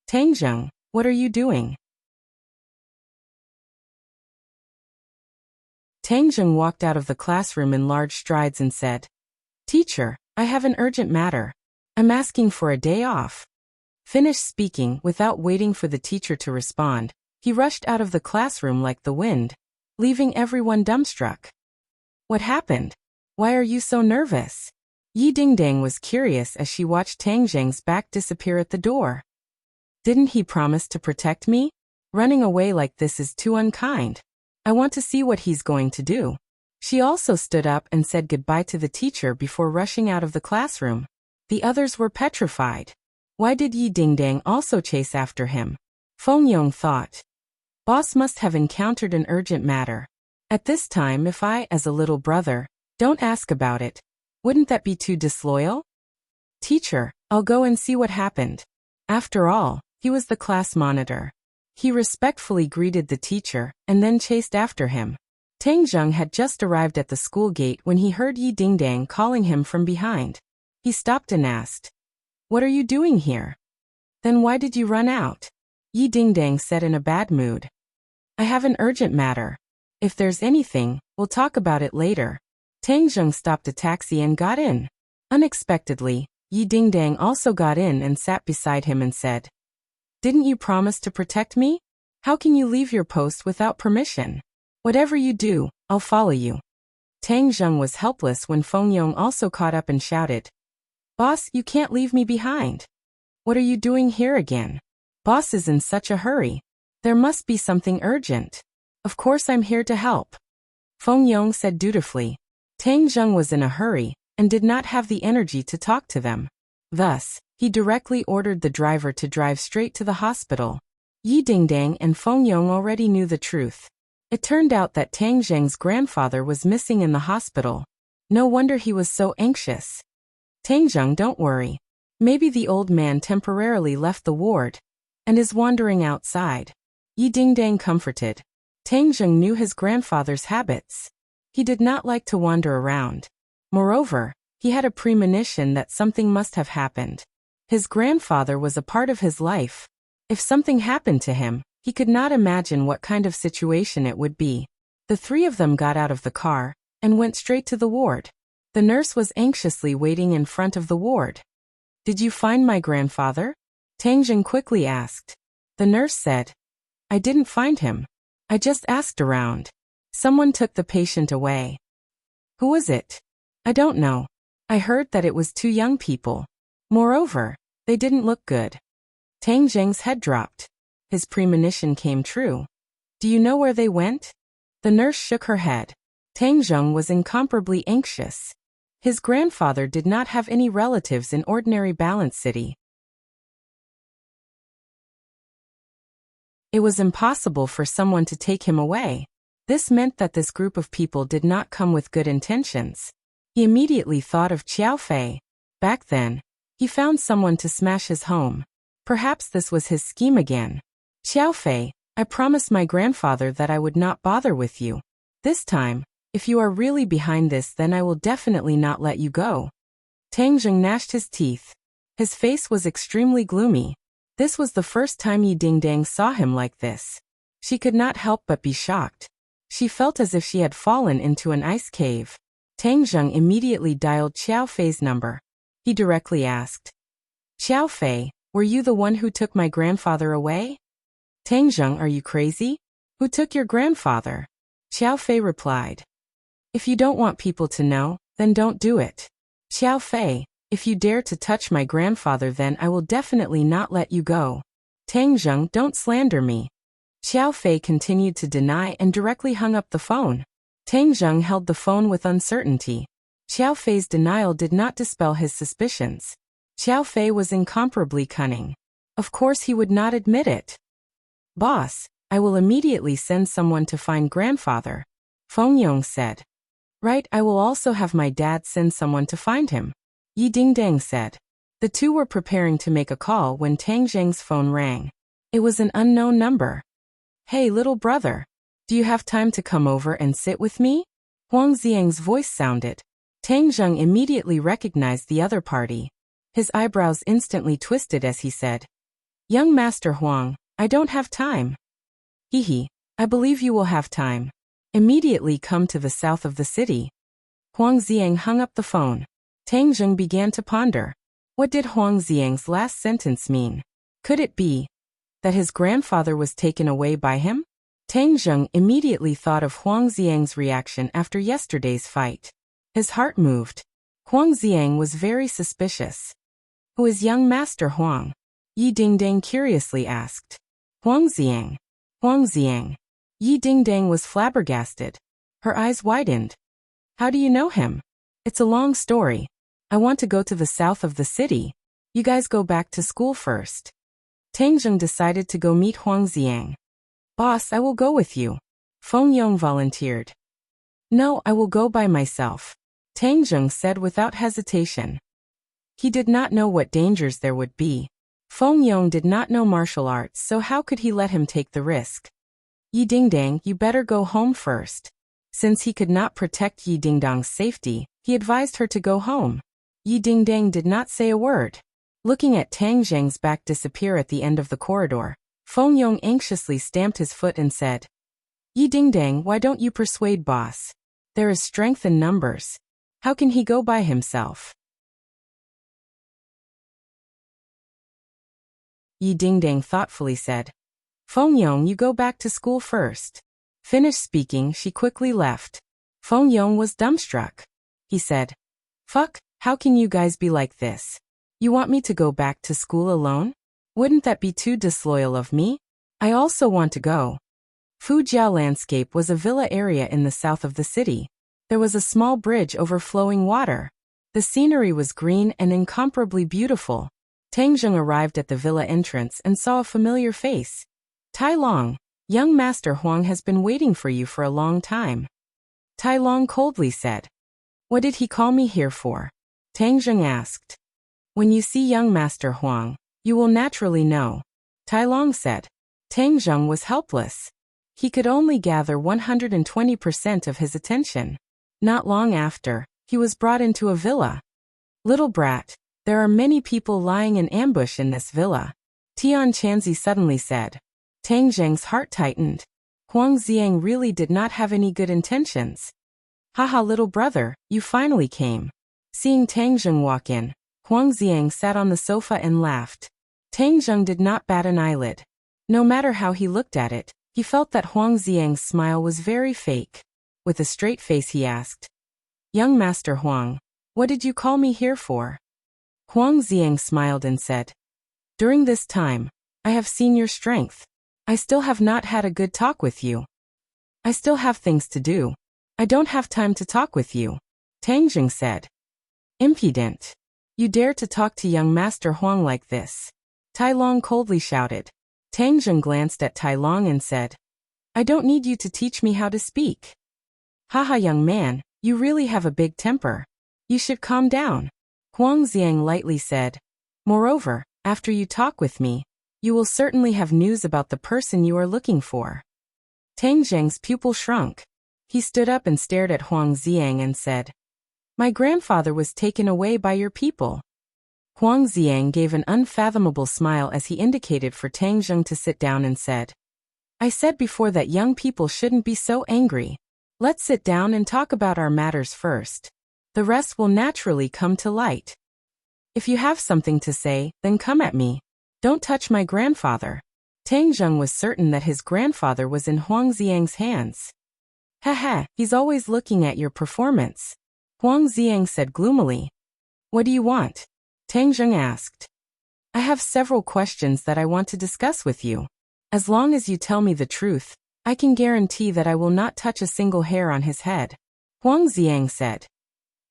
Tang Zheng, what are you doing? Tang Zheng walked out of the classroom in large strides and said, Teacher, I have an urgent matter. I'm asking for a day off. Finished speaking without waiting for the teacher to respond, he rushed out of the classroom like the wind, leaving everyone dumbstruck. What happened? Why are you so nervous? Yi Dingdang was curious as she watched Tang Zheng's back disappear at the door. Didn't he promise to protect me? Running away like this is too unkind. I want to see what he's going to do. She also stood up and said goodbye to the teacher before rushing out of the classroom. The others were petrified. Why did Yi Dingdang also chase after him? Feng Yong thought. Boss must have encountered an urgent matter. At this time, if I, as a little brother, don't ask about it, wouldn't that be too disloyal? Teacher, I'll go and see what happened. After all, he was the class monitor. He respectfully greeted the teacher and then chased after him. Tang Zheng had just arrived at the school gate when he heard Yi Dingdang calling him from behind. He stopped and asked, "What are you doing here?" "Then why did you run out?" Yi Dingdang said in a bad mood. "I have an urgent matter. If there's anything, we'll talk about it later." Tang Zheng stopped a taxi and got in. Unexpectedly, Yi Dingdang also got in and sat beside him and said, "Didn't you promise to protect me? How can you leave your post without permission? Whatever you do, I'll follow you." Tang Zheng was helpless when Feng Yong also caught up and shouted, "Boss, you can't leave me behind. What are you doing here again? Boss is in such a hurry. There must be something urgent." "Of course I'm here to help," Feng Yong said dutifully. Tang Zheng was in a hurry and did not have the energy to talk to them. Thus, he directly ordered the driver to drive straight to the hospital. Yi Dingdang and Feng Yong already knew the truth. It turned out that Tang Zheng's grandfather was missing in the hospital. No wonder he was so anxious. "Tang Zheng, don't worry. Maybe the old man temporarily left the ward and is wandering outside," Yi Dingdang comforted. Tang Zheng knew his grandfather's habits. He did not like to wander around. Moreover, he had a premonition that something must have happened. His grandfather was a part of his life. If something happened to him, he could not imagine what kind of situation it would be. The three of them got out of the car and went straight to the ward. The nurse was anxiously waiting in front of the ward. "Did you find my grandfather?" Tang Zheng quickly asked. The nurse said, "I didn't find him. I just asked around. Someone took the patient away." "Who was it?" "I don't know. I heard that it was two young people. Moreover, they didn't look good." Tang Zheng's head dropped. His premonition came true. "Do you know where they went?" The nurse shook her head. Tang Zheng was incomparably anxious. His grandfather did not have any relatives in ordinary Balance City. It was impossible for someone to take him away. This meant that this group of people did not come with good intentions. He immediately thought of Qiao Fei. Back then, he found someone to smash his home. Perhaps this was his scheme again. "Qiao Fei, I promised my grandfather that I would not bother with you. This time, if you are really behind this, then I will definitely not let you go." Tang Zheng gnashed his teeth. His face was extremely gloomy. This was the first time Yi Dingdang saw him like this. She could not help but be shocked. She felt as if she had fallen into an ice cave. Tang Zheng immediately dialed Qiao Fei's number. He directly asked, "Qiao Fei, were you the one who took my grandfather away?" "Tang Zheng, are you crazy? Who took your grandfather?" Qiao Fei replied, "If you don't want people to know, then don't do it. Qiao Fei, if you dare to touch my grandfather, then I will definitely not let you go." "Tang Zheng, don't slander me." Qiao Fei continued to deny and directly hung up the phone. Tang Zheng held the phone with uncertainty. Qiao Fei's denial did not dispel his suspicions. Qiao Fei was incomparably cunning. Of course he would not admit it. "Boss, I will immediately send someone to find grandfather," Feng Yong said. "Right, I will also have my dad send someone to find him," Yi Dingdang said. The two were preparing to make a call when Tang Zheng's phone rang. It was an unknown number. "Hey, little brother. Do you have time to come over and sit with me?" Huang Xiang's voice sounded. Tang Zheng immediately recognized the other party. His eyebrows instantly twisted as he said, "Young Master Huang, I don't have time." "Hehe, I believe you will have time. Immediately come to the south of the city." Huang Xiang hung up the phone. Tang Zheng began to ponder. What did Huang Xiang's last sentence mean? Could it be that his grandfather was taken away by him? Tang Zheng immediately thought of Huang Xiang's reaction after yesterday's fight. His heart moved. Huang Xiang was very suspicious. "Who is young Master Huang?" Yi Dingdang curiously asked. "Huang Xiang." "Huang Xiang." Yi Dingdang was flabbergasted. Her eyes widened. "How do you know him?" "It's a long story. I want to go to the south of the city. You guys go back to school first." Tang Zheng decided to go meet Huang Xiang. "Boss, I will go with you," Feng Yong volunteered. "No, I will go by myself," Tang Zheng said without hesitation. He did not know what dangers there would be. Feng Yong did not know martial arts, so how could he let him take the risk? Yi Dingdang, you better go home first. Since he could not protect Yi Dingdang's safety, he advised her to go home. Yi Dingdang did not say a word. Looking at Tang Zheng's back disappear at the end of the corridor, Feng Yong anxiously stamped his foot and said, Yi Dingdang, why don't you persuade boss? There is strength in numbers. How can he go by himself? Yi Dingdang thoughtfully said, Feng Yong, you go back to school first. Finished speaking, she quickly left. Feng Yong was dumbstruck. He said, Fuck, how can you guys be like this? You want me to go back to school alone? Wouldn't that be too disloyal of me? I also want to go. Fujiao Landscape was a villa area in the south of the city. There was a small bridge over flowing water. The scenery was green and incomparably beautiful. Tang Zheng arrived at the villa entrance and saw a familiar face. Tai Long, young Master Huang has been waiting for you for a long time. Tai Long coldly said. What did he call me here for? Tang Zheng asked. When you see young Master Huang, you will naturally know. Tai Long said. Tang Zheng was helpless. He could only gather 120% of his attention. Not long after, he was brought into a villa. Little brat, there are many people lying in ambush in this villa. Tian Chanzi suddenly said. Tang Zheng's heart tightened. Huang Xiang really did not have any good intentions. Haha, little brother, you finally came. Seeing Tang Zheng walk in, Huang Xiang sat on the sofa and laughed. Tang Zheng did not bat an eyelid. No matter how he looked at it, he felt that Huang Xiang's smile was very fake. With a straight face he asked, Young Master Huang, what did you call me here for? Huang Xiang smiled and said, During this time, I have seen your strength. I still have not had a good talk with you. I still have things to do. I don't have time to talk with you. Tang Zheng said. Impudent. You dare to talk to young Master Huang like this? Tai Long coldly shouted. Tang Zheng glanced at Tai Long and said, I don't need you to teach me how to speak. Haha, young man, you really have a big temper. You should calm down. Huang Xiang lightly said. Moreover, after you talk with me, you will certainly have news about the person you are looking for. Tang Zheng's pupil shrunk. He stood up and stared at Huang Xiang and said, My grandfather was taken away by your people. Huang Xiang gave an unfathomable smile as he indicated for Tang Zheng to sit down and said, I said before that young people shouldn't be so angry. Let's sit down and talk about our matters first. The rest will naturally come to light. If you have something to say, then come at me. Don't touch my grandfather. Tang Zheng was certain that his grandfather was in Huang Xiang's hands. Haha, he's always looking at your performance. Huang Xiang said gloomily. What do you want? Tang Zheng asked. I have several questions that I want to discuss with you. As long as you tell me the truth, I can guarantee that I will not touch a single hair on his head. Huang Xiang said.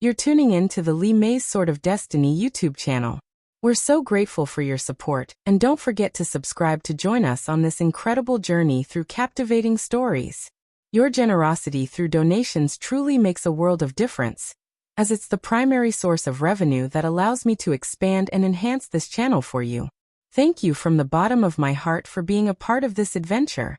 You're tuning in to the Li Mei's Sword of Destiny YouTube channel. We're so grateful for your support, and don't forget to subscribe to join us on this incredible journey through captivating stories. Your generosity through donations truly makes a world of difference, as it's the primary source of revenue that allows me to expand and enhance this channel for you. Thank you from the bottom of my heart for being a part of this adventure.